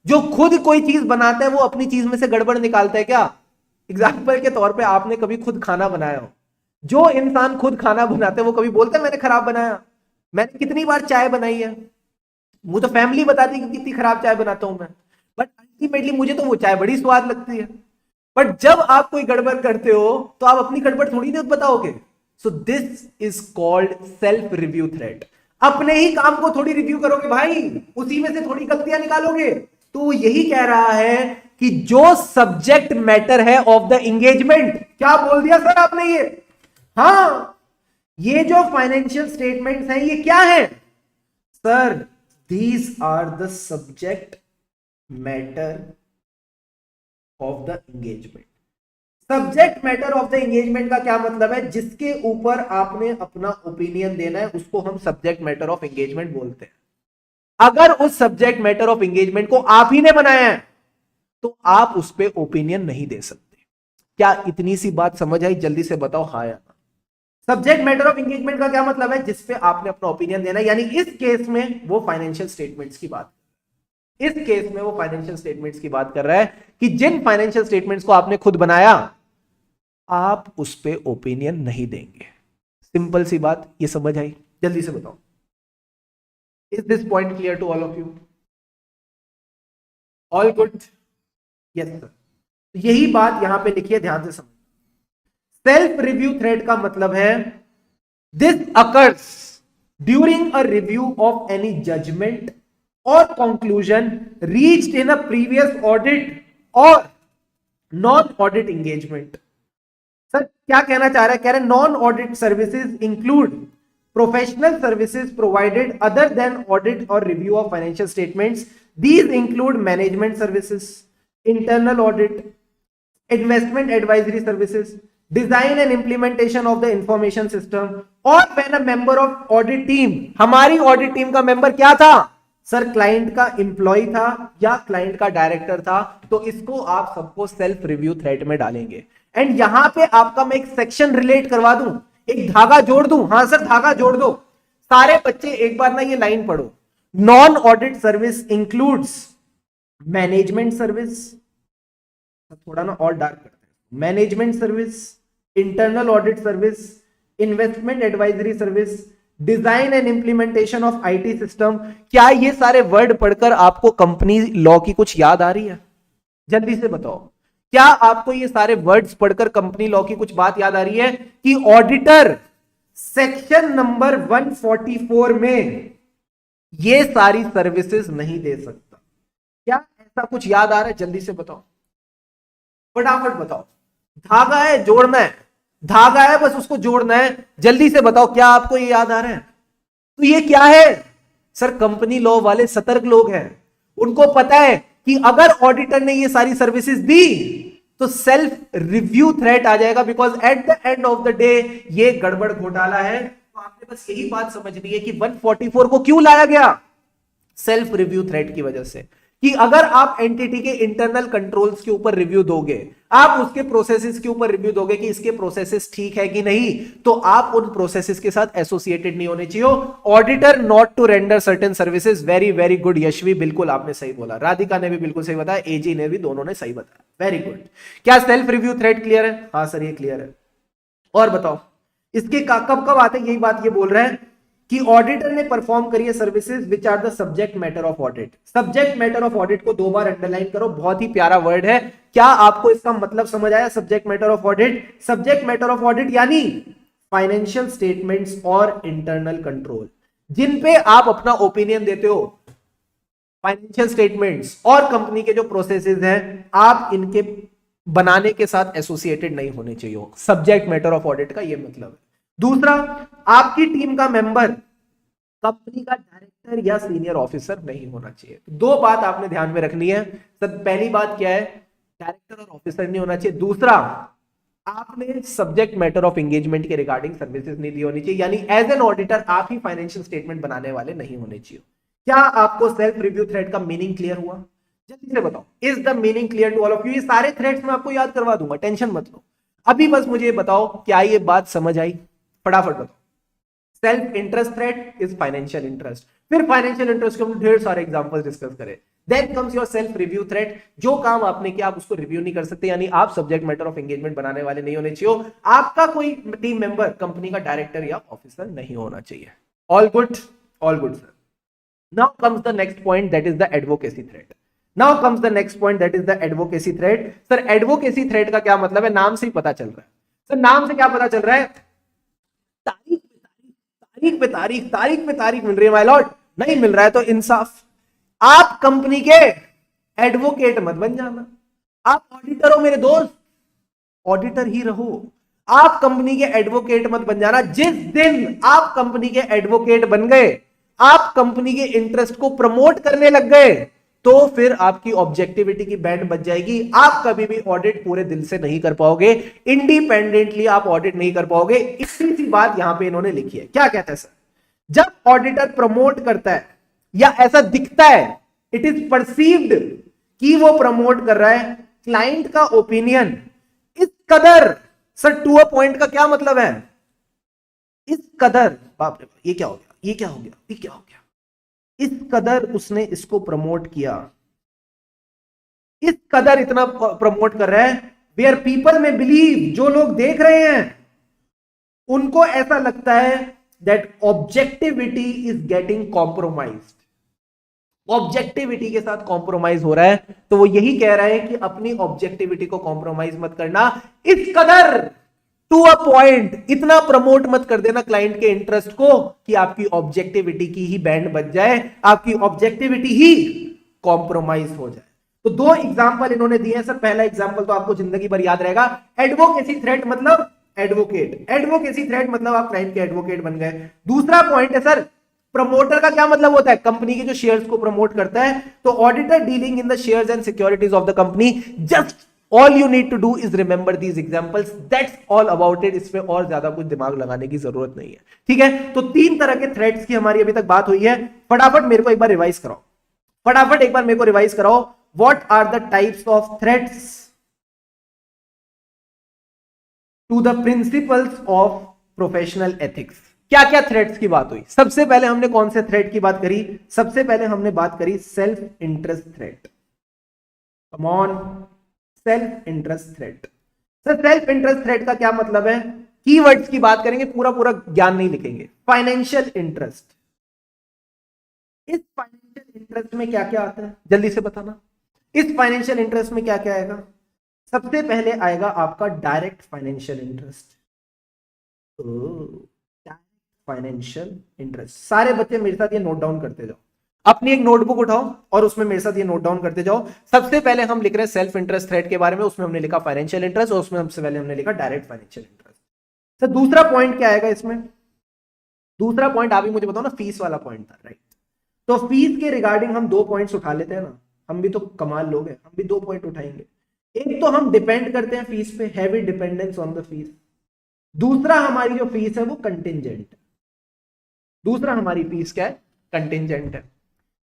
जो खुद कोई चीज बनाता है वो अपनी चीज में से गड़बड़ निकालता है क्या? एग्जाम्पल के तौर पे आपने कभी खुद खाना बनाया हो, जो इंसान खुद खाना बनाते हैं वो कभी बोलते हैं मैंने खराब बनाया? मैंने कितनी बार चाय बनाई है, वो तो फैमिली बताती है कि कितनी खराब चाय बनाता हूं मैं, बट अल्टीमेटली मुझे तो वो चाय बड़ी स्वाद लगती है। बट जब आप कोई गड़बड़ करते हो तो आप अपनी गड़बड़ थोड़ी देर बताओगे। सो this is called self review threat. अपने ही काम को थोड़ी रिव्यू करोगे भाई, उसी में से थोड़ी गलतियां निकालोगे। तो यही कह रहा है कि जो सब्जेक्ट मैटर है ऑफ द एंगेजमेंट, क्या बोल दिया सर आपने ये? हाँ, ये जो फाइनेंशियल स्टेटमेंट्स हैं ये क्या है? Sir these are the subject matter of the engagement. Subject matter of the engagement का क्या मतलब है? जिसके ऊपर आपने अपना ओपिनियन देना है उसको हम सब्जेक्ट मैटर ऑफ एंगेजमेंट बोलते हैं। अगर उस सब्जेक्ट मैटर ऑफ एंगेजमेंट को आप ही ने बनाया है तो आप उस पर ओपिनियन नहीं दे सकते। क्या इतनी सी बात समझ आई? जल्दी से बताओ हाँ या ना। सब्जेक्ट मैटर ऑफ एंगेजमेंट का क्या मतलब है? जिसपे आपने अपना ओपिनियन देना है। यानी इस केस में वो फाइनेंशियल स्टेटमेंट्स की बात, इस केस में वो फाइनेंशियल स्टेटमेंट्स की बात कर रहा है कि जिन फाइनेंशियल स्टेटमेंट्स को आपने खुद बनाया आप उस पे ओपिनियन नहीं देंगे। सिंपल सी बात, ये समझ आई? जल्दी से बताओ, is this point clear to all of you? All good? Yes sir. यही बात यहां पे लिखी है, ध्यान से समझ। सेल्फ रिव्यू थ्रेड का मतलब है this occurs during a review of any judgement or conclusion reached in a previous audit or non-audit engagement। Sir क्या कहना चाह रहा है? कह रहे non audit services include professional services provided other than audit और review of financial statements. These include management services, internal audit, investment advisory services, design and implementation of the information system. और when a member of audit team, हमारी audit team का member क्या था? Sir client का employ था या client का director था। तो इसको आप सबको सेल्फ रिव्यू थ्रेड में डालेंगे। एंड यहां पे आपका मैं एक सेक्शन रिलेट करवा दूं, एक धागा जोड़ दूं। हाँ सर धागा जोड़ दो। सारे बच्चे एक बार ना ये लाइन पढ़ो। Non audit service includes management service, थोड़ा ना और डार्क करते हैं, management service, internal audit service, investment advisory service, design and implementation of IT system. क्या ये सारे वर्ड पढ़कर आपको कंपनी लॉ की कुछ याद आ रही है? जल्दी से बताओ, क्या आपको ये सारे वर्ड्स पढ़कर कंपनी लॉ की कुछ बात याद आ रही है कि ऑडिटर सेक्शन नंबर 144 में ये सारी सर्विसेज नहीं दे सकता? क्या ऐसा कुछ याद आ रहा है? जल्दी से बताओ, फटाफट बताओ। धागा है, जोड़ना है, धागा है, बस उसको जोड़ना है। जल्दी से बताओ, क्या आपको ये याद आ रहा है? तो ये क्या है? सर कंपनी लॉ वाले सतर्क लोग हैं, उनको पता है कि अगर ऑडिटर ने ये सारी सर्विसेज दी तो सेल्फ रिव्यू थ्रेट आ जाएगा, because at the end of the day ये गड़बड़ घोटाला है। तो आपने बस यही बात समझनी है कि 144 को क्यों लाया गया, सेल्फ रिव्यू थ्रेट की वजह से, कि अगर आप एंटिटी के इंटरनल कंट्रोल्स के ऊपर रिव्यू दोगे, आप उसके प्रोसेसेस के ऊपर रिव्यू दोगे कि इसके प्रोसेसेस ठीक है कि नहीं, तो आप उन प्रोसेसेस के साथ एसोसिएटेड नहीं होने चाहिए। Auditor not to render certain services. Very very good Yashvi, बिल्कुल आपने सही बोला, राधिका ने भी बिल्कुल सही बताया, एजी ने भी, दोनों ने सही बताया, वेरी गुड। क्या सेल्फ रिव्यू थ्रेट क्लियर है? हाँ सर ये क्लियर है। और बताओ इसके कब कब आते हैं, यही बात ये बोल रहे हैं कि ऑडिटर ने परफॉर्म करी है services which are the subject matter of audit. Subject matter of audit को 2 बार अंडरलाइन करो, बहुत ही प्यारा वर्ड है। क्या आपको इसका मतलब समझ आया? Subject matter of audit, subject matter of audit यानी फाइनेंशियल स्टेटमेंट्स और इंटरनल कंट्रोल, जिन पे आप अपना ओपिनियन देते हो। फाइनेंशियल स्टेटमेंट्स और कंपनी के जो प्रोसेसेस हैं, आप इनके बनाने के साथ एसोसिएटेड नहीं होने चाहिए। सब्जेक्ट मैटर ऑफ ऑडिट का ये मतलब है। दूसरा, आपकी टीम का मेंबर कंपनी का डायरेक्टर या सीनियर ऑफिसर नहीं होना चाहिए। 2 बात आपने ध्यान में रखनी है। सब पहली बात क्या है, डायरेक्टर और ऑफिसर नहीं होना चाहिए। दूसरा, आपने सब्जेक्ट मैटर ऑफ एंगेजमेंट के रिगार्डिंग सर्विसेज नहीं दी होनी चाहिए, यानी एज एन ऑडिटर आप ही फाइनेंशियल स्टेटमेंट बनाने वाले नहीं होने चाहिए। क्या आपको सेल्फ रिव्यू थ्रेड का मीनिंग क्लियर हुआ? जल्दी से बताओ, is the meaning clear to all of you? ये सारे थ्रेड्स मैं आपको याद करवा दूंगा, टेंशन मत लो। अभी बस मुझे बताओ, क्या ये बात समझ आई? फटाफट बताओ। Self interest threat is financial interest. फिर फाइनेंशियल इंटरेस्ट के हम ढेर सारे एग्जांपल्स डिस्कस करें। Then comes your self review threat, जो काम आपने किया आप उसको रिव्यू नहीं कर सकते, यानी आप सब्जेक्ट मैटर ऑफ एंगेजमेंट बनाने वाले नहीं होने चाहिए। आपका कोई टीम मेंबर कंपनी का डायरेक्टर या ऑफिसर नहीं होना चाहिए। All good? All good sir. Now comes the next point, that is the advocacy threat. Now comes the next point, that is the advocacy threat. Sir advocacy threat का क्या मतलब है? नाम से ही पता चल रहा है। सर नाम से क्या पता चल रहा है? तारीख पे तारीख, तारीख पे तारीख मिल रही है माय लॉर्ड, नहीं मिल रहा है तो इंसाफ। आप कंपनी के एडवोकेट मत बन जाना। आप ऑडिटर हो मेरे दोस्त, ऑडिटर ही रहो। आप कंपनी के एडवोकेट मत बन जाना। जिस दिन आप कंपनी के एडवोकेट बन गए, आप कंपनी के इंटरेस्ट को प्रमोट करने लग गए, तो फिर आपकी ऑब्जेक्टिविटी की बैंड बच जाएगी। आप कभी भी ऑडिट पूरे दिल से नहीं कर पाओगे, इंडिपेंडेंटली आप ऑडिट नहीं कर पाओगे। इतनी सी बात यहां पे इन्होंने लिखी है। क्या कहता है सर? जब ऑडिटर प्रमोट करता है या ऐसा दिखता है, इट इज परसीव्ड कि वो प्रमोट कर रहा है, क्लाइंट का ओपिनियन इस कदर, सर टू अ पॉइंट का क्या मतलब है? इस कदर, बाप रे ये क्या हो गया, ये क्या हो गया, ये क्या हो गया, इस कदर उसने इसको प्रमोट किया, इस कदर इतना प्रमोट कर रहा है, वेयर पीपल में बिलीव, जो लोग देख रहे हैं उनको ऐसा लगता है that objectivity is getting compromised. Objectivity के साथ कॉम्प्रोमाइज हो रहा है, तो वो यही कह रहा है कि अपनी ऑब्जेक्टिविटी को कॉम्प्रोमाइज मत करना। इस कदर टू अ पॉइंट, इतना प्रमोट मत कर देना क्लाइंट के इंटरेस्ट को कि आपकी ऑब्जेक्टिविटी की ही बैंड बच जाए, आपकी ऑब्जेक्टिविटी ही कॉम्प्रोमाइज हो जाए। तो 2 एग्जांपल इन्होंने दिए हैं सर। पहला एग्जांपल तो आपको जिंदगी भर याद रहेगा, एडवोकेसी थ्रेट मतलब एडवोकेट, एडवोकेसी थ्रेट मतलब आप क्लाइंट के एडवोकेट बन गए। दूसरा पॉइंट है सर, प्रमोटर का क्या मतलब होता है? कंपनी के जो शेयर्स को प्रमोट करता है। तो auditor dealing in the shares and securities of the company, just all you need to do is remember these examples, that's all about it। इसमें और ज्यादा कुछ दिमाग लगाने की जरूरत नहीं है, ठीक है। तो 3 तरह के थ्रेड्स की हमारी अभी तक बात हुई है। फटाफट मेरे को एक बार रिवाइज कराओ, फटाफट एक बार मेरे को रिवाइज कराओ। What are the types of threats to the principles of professional ethics? क्या क्या थ्रेड्स की बात हुई? सबसे पहले हमने कौन से थ्रेड की बात करी? सबसे पहले हमने बात करी self interest thread. Come on, self interest thread. Sir self interest thread का क्या मतलब है? कीवर्ड्स की बात करेंगे, पूरा पूरा ज्ञान नहीं लिखेंगे। फाइनेंशियल इंटरेस्ट, इस फाइनेंशियल इंटरेस्ट में क्या क्या आता है जल्दी से बताना। इस फाइनेंशियल इंटरेस्ट में क्या क्या आएगा? सबसे पहले आएगा आपका direct financial interest. Financial interest, सारे बच्चे मेरे साथ ये नोट डाउन करते जाओ, अपनी एक नोटबुक उठाओ और उसमें मेरे साथ ये नोट डाउन करते जाओ। सबसे पहले हम लिख रहे हैं सेल्फ इंटरेस्ट थ्रेड के बारे में, उसमें हमने लिखा फाइनेंशियल इंटरेस्ट और उसमें सबसे पहले हमने लिखा डायरेक्ट फाइनेंशियल इंटरेस्ट। सर दूसरा पॉइंट क्या आएगा इसमें? दूसरा पॉइंट आप ही मुझे बताओ ना, फीस वाला पॉइंट था, राइट। तो फीस के रिगार्डिंग हम 2 पॉइंट्स उठा लेते हैं ना, हम भी तो कमाल लोग हैं, हम भी 2 पॉइंट उठाएंगे। एक तो हम डिपेंड करते हैं फीस पे, heavy dependence on the fees. दूसरा हमारी जो फीस है वो कंटिंजेंट है। दूसरा हमारी फीस क्या है? कंटिंजेंट है।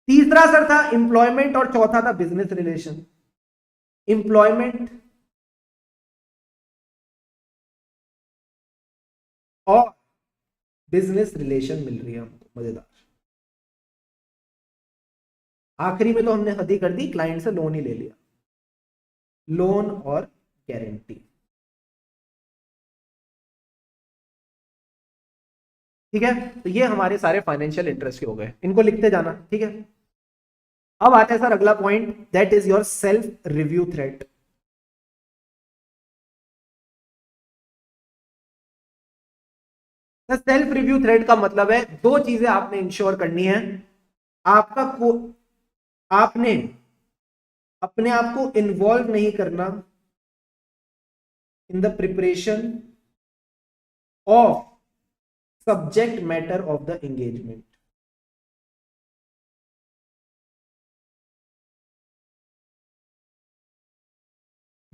तीसरा सर था एम्प्लॉयमेंट और चौथा था बिजनेस रिलेशन। एम्प्लॉयमेंट और बिजनेस रिलेशन मिल रही है हमको, मजेदार। आखिरी में तो हमने हद ही कर दी, क्लाइंट से लोन ही ले लिया, लोन और गारंटी। ठीक है, तो ये हमारे सारे फाइनेंशियल इंटरेस्ट के हो गए, इनको लिखते जाना। ठीक है, अब आता है सर अगला point, that is your self review threat. Self review threat का मतलब है दो चीजें आपने इंश्योर करनी है। आपका को आपने अपने आप को इन्वॉल्व नहीं करना in the preparation of subject matter of the engagement.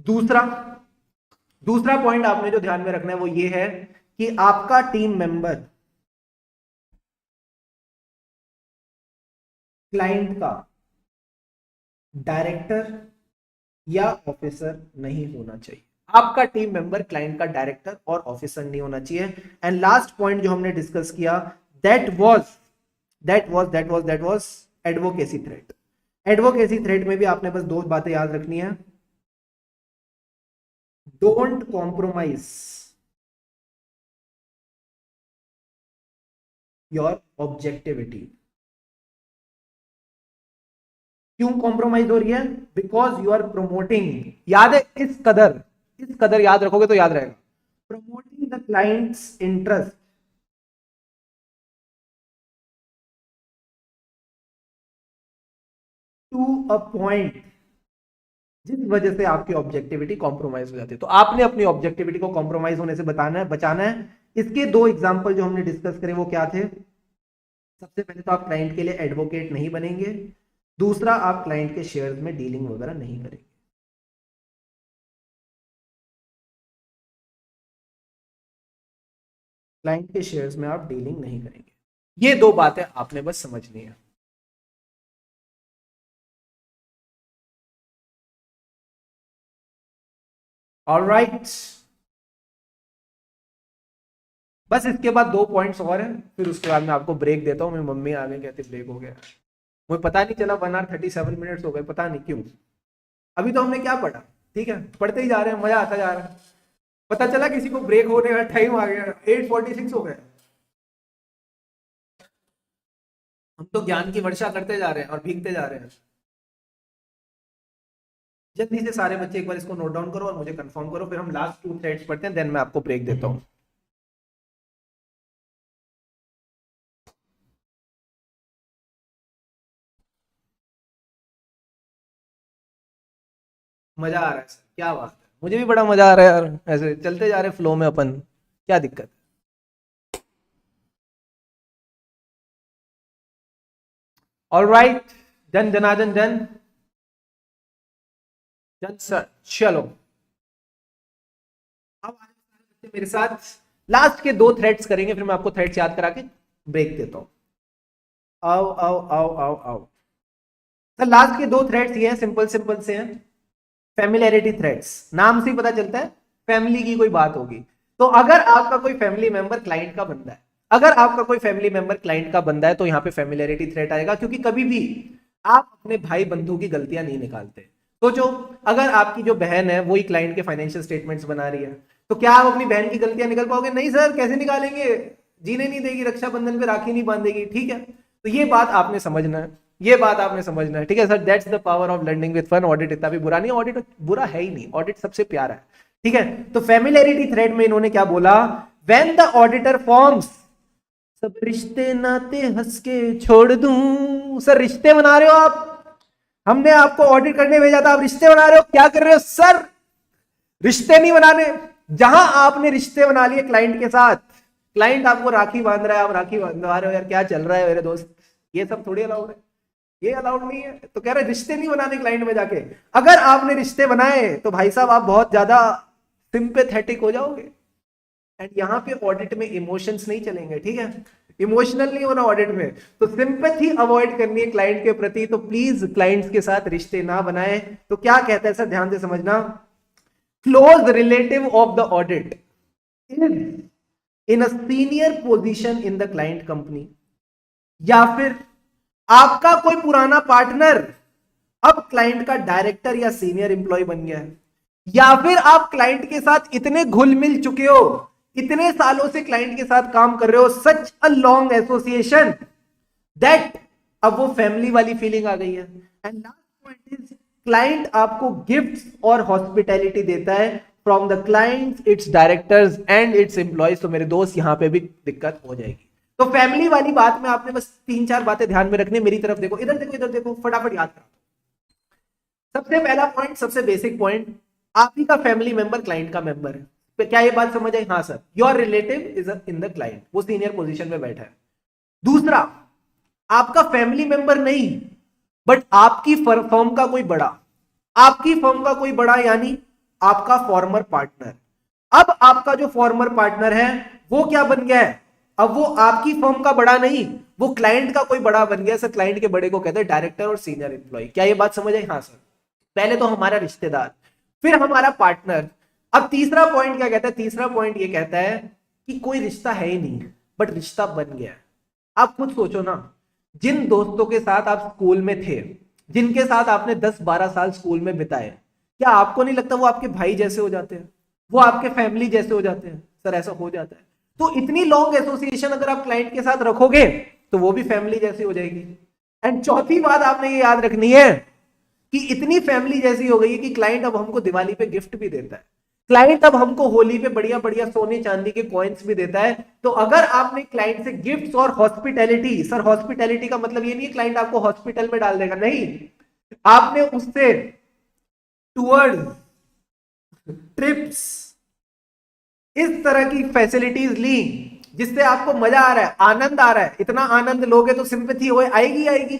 दूसरा दूसरा पॉइंट आपने जो ध्यान में रखना है वो ये है कि आपका टीम मेंबर क्लाइंट का डायरेक्टर या ऑफिसर नहीं होना चाहिए। आपका टीम मेंबर क्लाइंट का डायरेक्टर और ऑफिसर नहीं होना चाहिए। एंड लास्ट पॉइंट जो हमने डिस्कस किया, that was advocacy threat. Advocacy threat में भी आपने बस दो बातें याद रखनी है। Don't compromise your objectivity. क्यों कॉम्प्रोमाइज हो रही है? बिकॉज यू आर प्रोमोटिंग, याद है, इस कदर याद रखोगे तो याद रहेगा, promoting the client's interest to a point जिस वजह से आपकी ऑब्जेक्टिविटी कॉम्प्रोमाइज हो जाती है। तो आपने अपनी ऑब्जेक्टिविटी को कॉम्प्रोमाइज होने से बचाना है। इसके दो एग्जांपल जो हमने डिस्कस करे वो क्या थे? सबसे पहले तो आप क्लाइंट के लिए एडवोकेट नहीं बनेंगे, दूसरा आप क्लाइंट के शेयर्स में डीलिंग वगैरह नहीं करेंगे। क्लाइंट के शेयर्स में आप डीलिंग नहीं करेंगे। ये दो बातें आपने बस समझनी है। ऑलराइट, बस इसके बाद दो पॉइंट्स और हैं, फिर उसके बाद मैं आपको ब्रेक देता हूँ। मेरी मम्मी आ गई, कहती ब्रेक हो गया। मुझे पता नहीं चला 1 hour 37 minutes हो गए, पता नहीं क्यों। अभी तो हमने क्या पढ़ा? ठीक है, पढ़ते ही जा रहे हैं, मजा आता जा रहा है। पता चला किसी को ब्रेक होने का टाइम आ गया, 8:46 हो गए। हम तो ज्ञान की वर्षा करते जा रहे हैं और भीगते जा रहे हैं। जल्दी से सारे बच्चे एक बार इसको नोट डाउन करो और मुझे कंफर्म करो, फिर हम लास्ट 2 थ्रेड्स पढ़ते हैं, देन मैं आपको ब्रेक देता हूँ। मजा आ रहा है सर, क्या बात है, मुझे भी बड़ा मजा आ रहा है यार, ऐसे चलते जा रहे फ्लो में अपन, क्या दिक्कत है? ऑलराइट, जन जनार्दन जन जन सर, चलो अब मेरे साथ लास्ट के दो थ्रेड्स करेंगे, फिर मैं आपको थ्रेड्स याद करा के ब्रेक देता हूं। आओ आओ आओ आओ आओ सर, लास्ट के दो थ्रेड्स ये हैं, सिंपल सिंपल से हैं। फैमिलियरिटी थ्रेड्स, नाम से ही पता चलता है फैमिली की कोई बात होगी। तो अगर आपका कोई फैमिली मेंबर क्लाइंट का बंदा है, अगर आपका कोई फैमिली मेंबर क्लाइंट का बंदा है, तो यहाँ पे फैमिलियरिटी थ्रेट आएगा, क्योंकि कभी भी आप अपने भाई बंधु की गलतियां नहीं निकालते। तो जो अगर आपकी जो बहन है वही क्लाइंट के फाइनेंशियल स्टेटमेंट्स बना रही है, तो क्या आप अपनी बहन की गलतियां निकल पाओगे? नहीं सर, कैसे निकालेंगे, जीने नहीं देगी, रक्षाबंधन पे राखी नहीं बांधेगी। ठीक है, तो ये बात आपने समझना है, ये बात आपने समझना है। ठीक है sir, that's the power of learning with fun. Audit इतना भी बुरा नहीं, ऑडिट बुरा है ही नहीं, ऑडिट सबसे प्यारा है। ठीक है, तो फैमिलियरिटी थ्रेड में इन्होंने क्या बोला? व्हेन द ऑडिटर फॉर्म्स, सब रिश्ते नाते हंस के छोड़ दूं। सर रिश्ते बना रहे हो आप, हमने आपको ऑडिट करने भेजा था, आप रिश्ते बना रहे हो, क्या कर रहे हो सर? रिश्ते नहीं बनाने। जहां आपने रिश्ते बना लिए क्लाइंट के साथ, क्लाइंट आपको राखी बांध रहा है, आप राखी बांधवा रहे हो, यार क्या चल रहा है मेरे दोस्त? ये सब थोड़ी अलाउड है, ये अलाउड नहीं है। तो कह रहे रिश्ते नहीं बनाने क्लाइंट में जाके। अगर आपने रिश्ते बनाए तो भाई साहब आप बहुत ज्यादा सिंपेथेटिक हो जाओगे। एंड यहाँ पे ऑडिट में इमोशंस नहीं चलेंगे, ठीक है, इमोशनल नहीं होना ऑडिट में। तो सिंपैथी अवॉइड करनी है क्लाइंट के प्रति, तो प्लीज क्लाइंट्स के साथ रिश्ते ना बनाए। तो क्या कहता है सर, ध्यान से समझना, close relative of the audit is in a senior position in the client company, या फिर आपका कोई पुराना पार्टनर अब क्लाइंट का डायरेक्टर या सीनियर इंप्लॉय बन गया है, या फिर आप क्लाइंट के साथ इतने घुल मिल चुके हो, इतने सालों से क्लाइंट के साथ काम कर रहे हो, सच अ लॉन्ग एसोसिएशन दैट अब वो फैमिली वाली फीलिंग आ गई है। And last point is, client आपको गिफ्ट्स और हॉस्पिटैलिटी देता है from the clients, it's directors and it's employees. तो मेरे दोस्त यहां पे भी दिक्कत हो जाएगी। तो फैमिली वाली बात में आपने बस 3-4 बातें ध्यान में रखनी, मेरी तरफ देखो, इधर देखो, इधर देखो, फटाफट याद करो। सबसे पहला पॉइंट, सबसे बेसिक पॉइंट, आप ही का फैमिली मेंबर क्लाइंट का मेंबर है। तो क्या ये बात समझ आई? हाँ sir, your relative is in the client, वो सीनियर पोजीशन में बैठा है। दूसरा, आपका फैमिली मेंबर नहीं, बट आपकी फर्म का कोई बड़ा, आपकी फर्म का कोई बड़ा, यानी आपका फॉर्मर पार्टनर। अब आपका जो फॉर्मर पार्टनर है वो क्या बन गया है? अब वो आपकी फर्म का बड़ा नहीं, वो क्लाइंट का कोई बड़ा बन गया। सर क्लाइंट के बड़े को कहते हैं डायरेक्टर और सीनियर एम्प्लॉय। क्या ये बात समझ आई? हाँ सर। पहले तो हमारा रिश्तेदार, फिर हमारा पार्टनर। अब तीसरा पॉइंट क्या कहता है? तीसरा पॉइंट ये कहता है कि कोई रिश्ता है ही नहीं, बट रिश्ता बन गया है। आप खुद सोचो ना, जिन दोस्तों के साथ आप स्कूल में थे, जिनके साथ आपने 10-12 साल स्कूल में बिताए, क्या आपको नहीं लगता वो आपके भाई जैसे हो जाते हैं, वो आपके फैमिली जैसे हो जाते हैं? सर ऐसा हो जाता है। तो इतनी लॉन्ग एसोसिएशन अगर आप क्लाइंट के साथ रखोगे तो वो भी फैमिली जैसी हो जाएगी। एंड चौथी बात आपने ये याद रखनी है कि इतनी फैमिली जैसी हो गई है कि क्लाइंट अब हमको दिवाली पे गिफ्ट भी देता है, क्लाइंट अब हमको होली पे बढ़िया बढ़िया सोने चांदी के कॉइन्स भी देता है। तो अगर आपने क्लाइंट से गिफ्ट्स और हॉस्पिटैलिटी, सर हॉस्पिटैलिटी का मतलब ये नहीं है क्लाइंट आपको हॉस्पिटल में डाल देगा, नहीं, आपने उससे टूर्स, ट्रिप्स, इस तरह की फैसिलिटीज ली जिससे आपको मजा आ रहा है, आनंद आ रहा है, इतना आनंद लोगे तो सिंपैथी हो आएगी आएगी।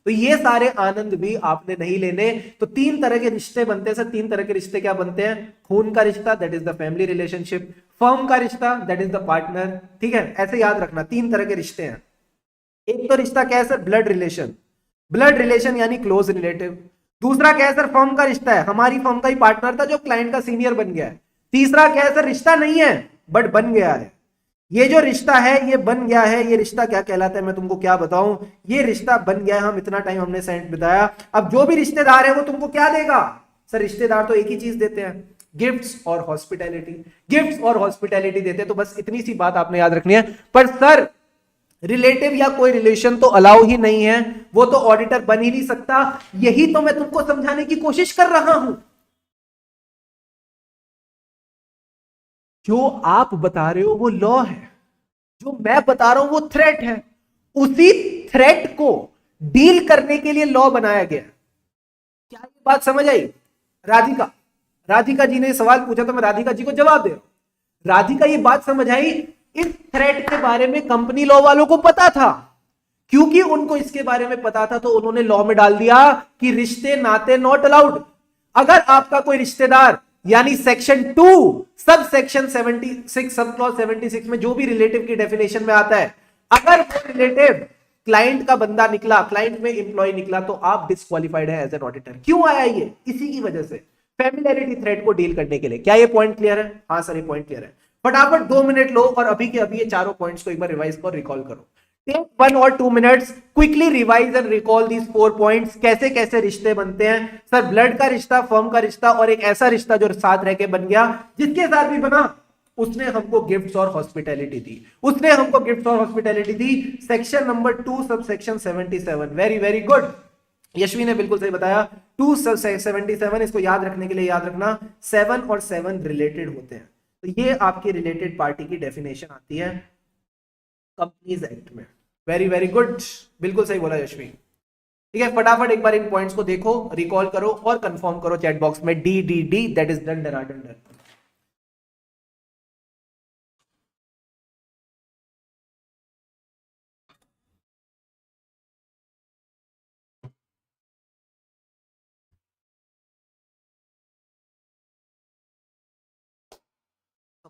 तो ये सारे आनंद भी आपने नहीं लेने। तो 3 तरह के रिश्ते बनते हैं सर। 3 तरह के रिश्ते क्या बनते हैं? खून का रिश्ता, that is the family relationship, firm का रिश्ता, दैट इज द पार्टनर। ठीक है, ऐसे याद रखना 3 तरह के रिश्ते हैं। एक तो रिश्ता क्या है sir? Blood relation, blood relation यानी क्लोज रिलेटिव। दूसरा क्या है सर? फर्म का रिश्ता है, हमारी फर्म का ही पार्टनर था जो क्लाइंट का सीनियर बन गया है। तीसरा क्या है सर? रिश्ता नहीं है बट बन गया है। ये जो रिश्ता है ये बन गया है, ये रिश्ता क्या कहलाता है मैं तुमको क्या बताऊं? ये रिश्ता बन गया है, हम इतना टाइम हमने सेंट बिताया। अब जो भी रिश्तेदार है वो तुमको क्या देगा? सर रिश्तेदार तो एक ही चीज देते हैं, गिफ्ट्स और हॉस्पिटैलिटी। गिफ्ट्स और हॉस्पिटैलिटी देते हैं। तो बस इतनी सी बात आपने याद रखनी है। पर सर रिलेटिव या कोई रिलेशन तो अलाउ ही नहीं है, वो तो ऑडिटर बन ही नहीं सकता। यही तो मैं तुमको समझाने की कोशिश कर रहा हूं। जो आप बता रहे हो वो लॉ है, जो मैं बता रहा हूं वो थ्रेट है। उसी थ्रेट को डील करने के लिए लॉ बनाया गया। क्या ये बात समझ आई? राधिका, राधिका जी ने सवाल पूछा तो मैं राधिका जी को जवाब दे रहा हूं। राधिका ये बात समझ आई, इस थ्रेट के बारे में कंपनी लॉ वालों को पता था। क्योंकि उनको इसके बारे में पता था तो उन्होंने लॉ में डाल दिया कि रिश्ते नाते नॉट अलाउड। अगर आपका कोई रिश्तेदार, यानी section 2 sub section 76 sub clause 76 में जो भी रिलेटिव की डेफिनेशन में आता है, अगर वो रिलेटिव क्लाइंट का बंदा निकला, क्लाइंट में इंप्लॉय निकला, तो आप डिस्क्वालिफाइड है एज एन ऑडिटर। क्यों आया ये? इसी की वजह से, फैमिलियरिटी थ्रेट को डील करने के लिए। क्या ये पॉइंट क्लियर है? हाँ सर ये पॉइंट क्लियर है। फटाफट 2 मिनट लो और अभी के अभी ये चारों पॉइंट्स को एक बार रिवाइज करो, रिकॉल करो। Take 1 or 2 minutes, quickly revise and recall these 4 points. कैसे कैसे रिश्ते बनते हैं? सर ब्लड का रिश्ता, फर्म का रिश्ता और एक ऐसा रिश्ता जो साथ रह के बन गया, जिसके साथ भी बना उसने हमको गिफ्ट्स और हॉस्पिटैलिटी दी, उसने हमको गिफ्ट्स और हॉस्पिटैलिटी दी। Section number 2 sub section 77। Very very good, Yashvi ने बिल्कुल सही बताया। 2 सब 77, इसको याद रखने के लिए याद रखना 7 और 7 रिलेटेड होते हैं। तो ये आपकी रिलेटेड पार्टी की डेफिनेशन आती है कंपनीज एक्ट में। वेरी वेरी गुड, बिल्कुल सही बोला यशवी। ठीक है, फटाफट एक बार इन पॉइंट्स को देखो, रिकॉल करो और कंफर्म करो चैट बॉक्स में D D D, that is done done done.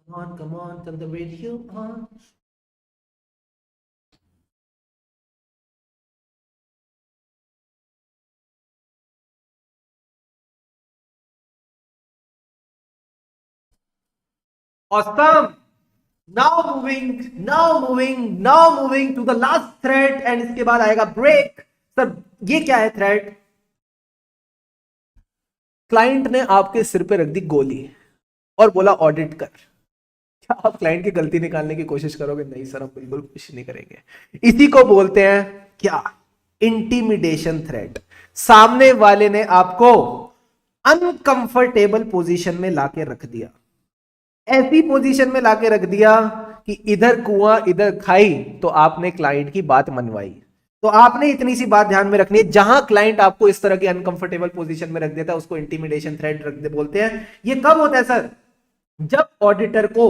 come on, turn the radio on. Awesome. Now moving to the last thread and इसके बाद आएगा ब्रेक. सर ये क्या है थ्रेड? क्लाइंट ने आपके सिर पे रख दी गोली और बोला ऑडिट कर. क्या आप क्लाइंट की गलती निकालने की कोशिश करोगे? नहीं सर, हम बिल्कुल कुछ नहीं करेंगे. इसी को बोलते हैं क्या? Intimidation threat. सामने वाले ने आपको अनकंफर्टेबल पोजीशन में लाके रख दिया, ऐसी पोजीशन में लाके रख दिया कि इधर कुआं इधर खाई, तो आपने क्लाइंट की बात मनवाई. तो आपने इतनी सी बात ध्यान में रखनी है, जहां क्लाइंट आपको इस तरह की अनकंफर्टेबल पोजीशन में रख देता है उसको इंटिमिडेशन थ्रेट रख दे बोलते हैं. ये कब होता है सर? जब ऑडिटर को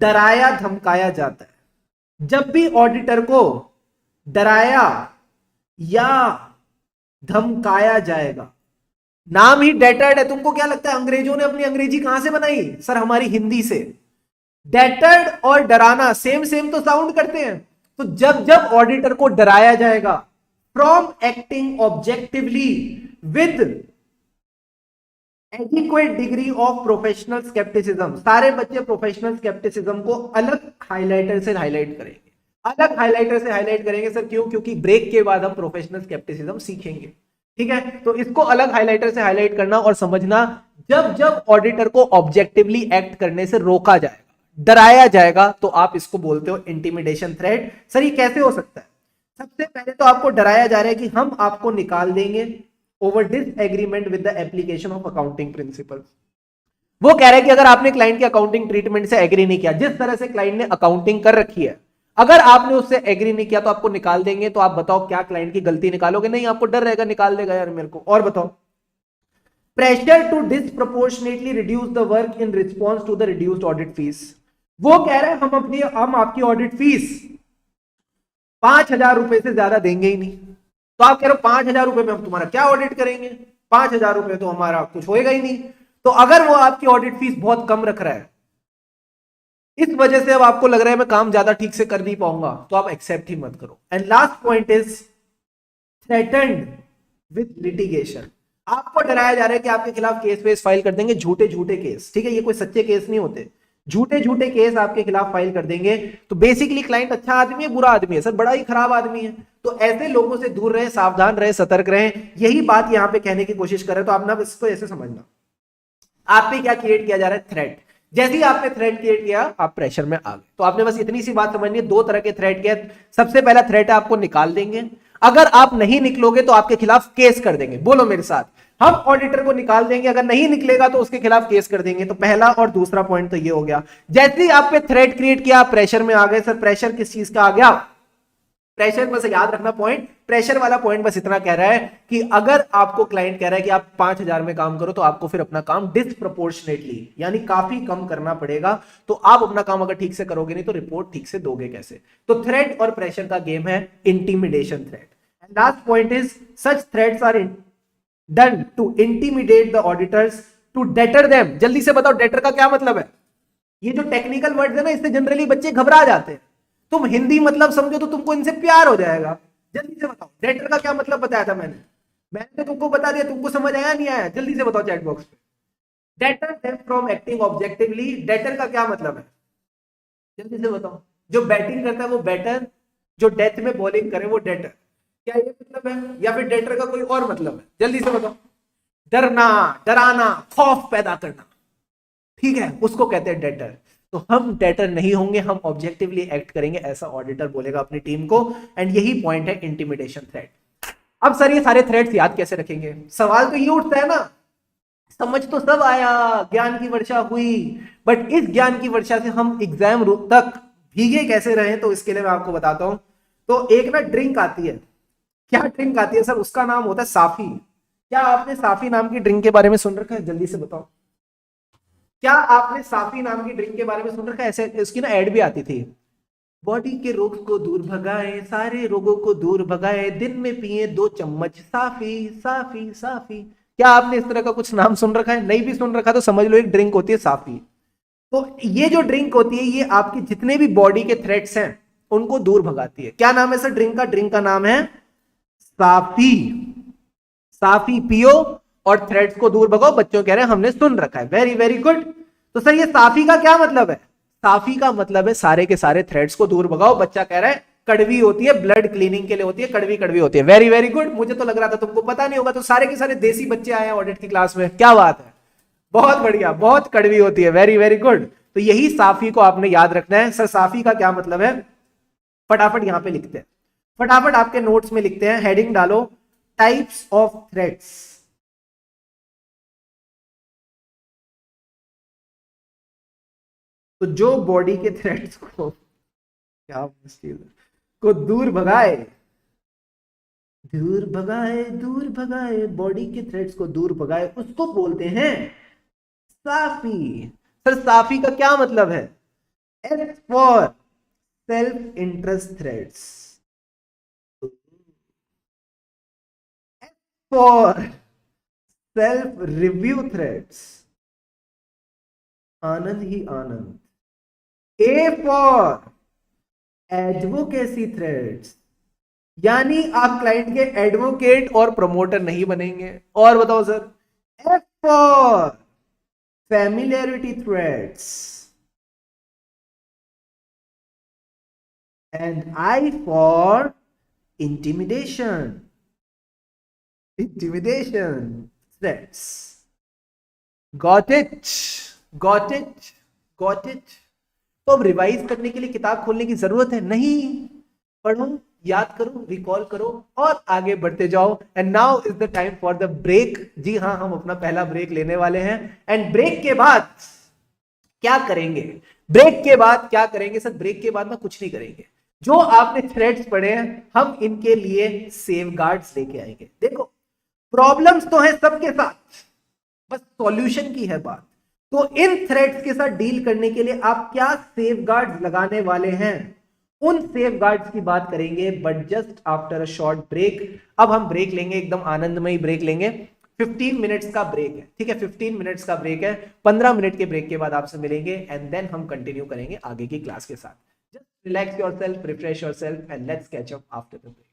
डराया धमकाया जाता है. जब भी ऑडिटर को डराया या धमकाया जाएगा. नाम ही डेटर्ड है. तुमको क्या लगता है अंग्रेजों ने अपनी अंग्रेजी कहां से बनाई? सर हमारी हिंदी से. डेटर्ड और डराना सेम सेम तो साउंड करते हैं. तो जब जब ऑडिटर को डराया जाएगा from acting objectively with adequate degree of professional scepticism. सारे बच्चे प्रोफेशनल स्केप्टिसिज्म को अलग हाइलाइटर से हाईलाइट करेंगे. अलग हाइलाइटर से हाईलाइट करेंगे सर. क्यों? क्योंकि ब्रेक के बाद हम प्रोफेशनल स्केप्टिसिज्म सीखेंगे. ठीक है, तो इसको अलग हाइलाइटर से हाईलाइट करना और समझना. जब जब ऑडिटर को ऑब्जेक्टिवली एक्ट करने से रोका जाएगा, डराया जाएगा, तो आप इसको बोलते हो इंटिमिडेशन थ्रेट. सर ये कैसे हो सकता है? सबसे पहले तो आपको डराया जा रहा है कि हम आपको निकाल देंगे over disagreement with the application of accounting principle. वो कह रहे हैं कि अगर आपने क्लाइंट की अकाउंटिंग ट्रीटमेंट से एग्री नहीं किया, जिस तरह से क्लाइंट ने अकाउंटिंग कर रखी है, अगर आपने उससे एग्री नहीं किया तो आपको निकाल देंगे. तो आप बताओ क्या क्लाइंट की गलती निकालोगे? नहीं, आपको डर रहेगा निकाल देगा यार मेरे को. और बताओ. Pressure to disproportionately reduce the work in response to the reduced audit fees. वो कह रहे हैं हम आपकी ऑडिट फीस 5,000 रुपए से ज्यादा देंगे ही नहीं. तो आप कह रहे हो 5,000 रुपए में हम तुम्हारा क्या ऑडिट करेंगे? 5,000 रुपए तो हमारा कुछ होएगा ही नहीं. तो अगर वो आपकी ऑडिट फीस बहुत कम रख रहा है, इस वजह से अब आपको लग रहा है मैं काम ज्यादा ठीक से कर नहीं पाऊंगा, तो आप एक्सेप्ट ही मत करो. And last point is threatened with litigation. आपको डराया जा रहा है कि आपके खिलाफ केस वेस फाइल कर देंगे, झूठे झूठे केस. ठीक है, ये कोई सच्चे केस नहीं होते, झूठे झूठे केस आपके खिलाफ फाइल कर देंगे. तो बेसिकली क्लाइंट अच्छा आदमी है बुरा आदमी है? सर बड़ा ही खराब आदमी है. तो ऐसे लोगों से दूर रहे, सावधान रहे, सतर्क रहे. यही बात यहां पे कहने की कोशिश कर रहे. तो आप ना इसको ऐसे समझना, आप पे क्या क्रिएट किया जा रहा है? थ्रेट. जैसे ही आपने थ्रेट क्रिएट किया आप प्रेशर में आ गए. तो आपने बस इतनी सी बात समझनी है. दो तरह के थ्रेट के. सबसे पहला थ्रेट है आपको निकाल देंगे. अगर आप नहीं निकलोगे तो आपके खिलाफ केस कर देंगे. बोलो मेरे साथ, हम ऑडिटर को निकाल देंगे, अगर नहीं निकलेगा तो उसके खिलाफ केस कर देंगे. तो पहला और दूसरा पॉइंट तो ये हो गया. जैसे ही आप पे थ्रेट क्रिएट किया आप प्रेशर में आ गए. सर प्रेशर किस चीज का आ गया? प्रेशर बस याद रखना पॉइंट. प्रेशर वाला पॉइंट बस इतना कह रहा है कि अगर आपको क्लाइंट कह रहा है कि आप 5,000 में काम करो, तो आपको फिर अपना काम डिसप्रोपोर्शनेटली यानी काफी कम करना पड़ेगा. तो आप अपना काम अगर ठीक से करोगे नहीं तो रिपोर्ट ठीक से दोगे कैसे? तो थ्रेट और प्रेशर का गेम है intimidation threat. And last point is such threats are done to intimidate the auditors to deter them. जल्दी से बताओ डेटर का क्या मतलब है? ये जो टेक्निकल वर्ड्स है ना, इससे जनरली बच्चे घबरा जाते हैं. तुम हिंदी मतलब समझो तो तुमको इनसे प्यार हो जाएगा. जल्दी से बताओ डेटर का क्या मतलब बताया था मैंने तो तुमको बता दिया. तुमको समझ आया नहीं आया? जल्दी से बताओ चैट बॉक्स पे. Debtor them from acting objectively. Debtor का क्या मतलब है? जल्दी से बताओ. जो बैटिंग करता है वो बैटर, जो डेथ में बॉलिंग करे वो डेटर. क्या ये मतलब है या फिर डेटर का कोई और मतलब है? जल्दी से बताओ. डरना, डराना, खौफ पैदा करना. ठीक है, उसको कहते हैं डेटर. तो हम डेटर नहीं होंगे, हम ऑब्जेक्टिवली एक्ट करेंगे, ऐसा ऑडिटर बोलेगा अपनी टीम को. एंड यही पॉइंट है इंटिमिडेशन थ्रेट. अब सर ये सारे थ्रेट्स याद कैसे रखेंगे? सवाल तो ये उठता है ना. समझ तो सब आया, ज्ञान की वर्षा हुई, बट इस ज्ञान की वर्षा से हम एग्जाम तक भीगे कैसे रहे? तो इसके लिए मैं आपको बताता हूं. तो एक ना ड्रिंक आती है. क्या ड्रिंक आती है सर? उसका नाम होता है साफी. क्या आपने साफी नाम की ड्रिंक के बारे में सुन रखा है? जल्दी से बताओ. क्या आपने साफी नाम की ड्रिंक के बारे में सुन रखा है? ऐसे इसकी ना एड भी आती थी. बॉडी के रोग को दूर भगाए, सारे रोगों को दूर भगाए, दिन में पिए 2 चम्मच साफी साफी साफी. क्या आपने इस तरह का कुछ नाम सुन रखा है? नहीं भी सुन रखा तो समझ लो एक ड्रिंक होती है साफी. तो ये जो ड्रिंक होती है ये आपके जितने भी बॉडी के थ्रेड्स हैं उनको दूर भगाती है। क्या नाम है सर ड्रिंक का? ड्रिंक का नाम है साफी। साफी पियो और थ्रेड्स को दूर भगाओ। बच्चों कह रहे हैं हमने सुन रखा है, वेरी वेरी गुड। तो सर ये साफी का क्या मतलब है? साफी का मतलब है सारे के सारे थ्रेड्स को दूर भगाओ। बच्चा कह रहा है कड़वी होती है, ब्लड क्लीनिंग के लिए होती है, कड़वी कड़वी होती है। Very very good. मुझे तो लग रहा था तुमको पता नहीं होगा, तो सारे के सारे देसी बच्चे आए हैं ऑडिट की क्लास में, क्या बात है, बहुत बढ़िया, बहुत कड़वी होती है, वेरी वेरी गुड। तो यही साफी को आपने याद रखना है। सर साफी का क्या मतलब है? फटाफट यहां पे लिखते हैं, फटाफट आपके नोट्स में लिखते हैं, हेडिंग डालो टाइप्स ऑफ थ्रेड्स। तो जो बॉडी के थ्रेड्स को, क्या मुश्किल, को दूर भगाए, दूर भगाए, दूर भगाए, बॉडी के थ्रेड्स को दूर भगाए, उसको बोलते हैं साफी। सर साफी का क्या मतलब है? S for self interest threads, for self review threads, Anand he Anand. A for advocacy threads, यानी आप क्लाइंट के एडवोकेट और प्रमोटर नहीं बनेंगे। और बताओ sir, F for familiarity threads and I for intimidation, intimidation threads. Got it, got it, got it. तो अब रिवाइज करने के लिए किताब खोलने की जरूरत है नहीं, पढ़ो, याद करो, रिकॉल करो और आगे बढ़ते जाओ। And now is the time for the break. जी हाँ, हम अपना पहला ब्रेक लेने वाले हैं। एंड ब्रेक के बाद क्या करेंगे? ब्रेक के बाद क्या करेंगे सर? ब्रेक के बाद में कुछ नहीं करेंगे। जो आपने थ्रेड्स पढ़े हैं हम इनके लिए सेफगार्ड्स लेके आएंगे। देखो प्रॉब्लम्स तो है सबके साथ, बस सॉल्यूशन की है बात। तो इन थ्रेड्स के साथ डील करने के लिए आप क्या सेफगार्ड्स लगाने वाले हैं, उन सेफगार्ड्स की बात करेंगे, but just after a short break. अब हम ब्रेक लेंगे, एकदम आनंदमयी ब्रेक लेंगे। 15 मिनट्स का ब्रेक है, ठीक है, 15 मिनट्स का ब्रेक है। 15 मिनट के ब्रेक के बाद आपसे मिलेंगे एंड देन हम कंटिन्यू करेंगे आगे की क्लास के साथ। Just relax yourself, refresh yourself and let's catch up after the break.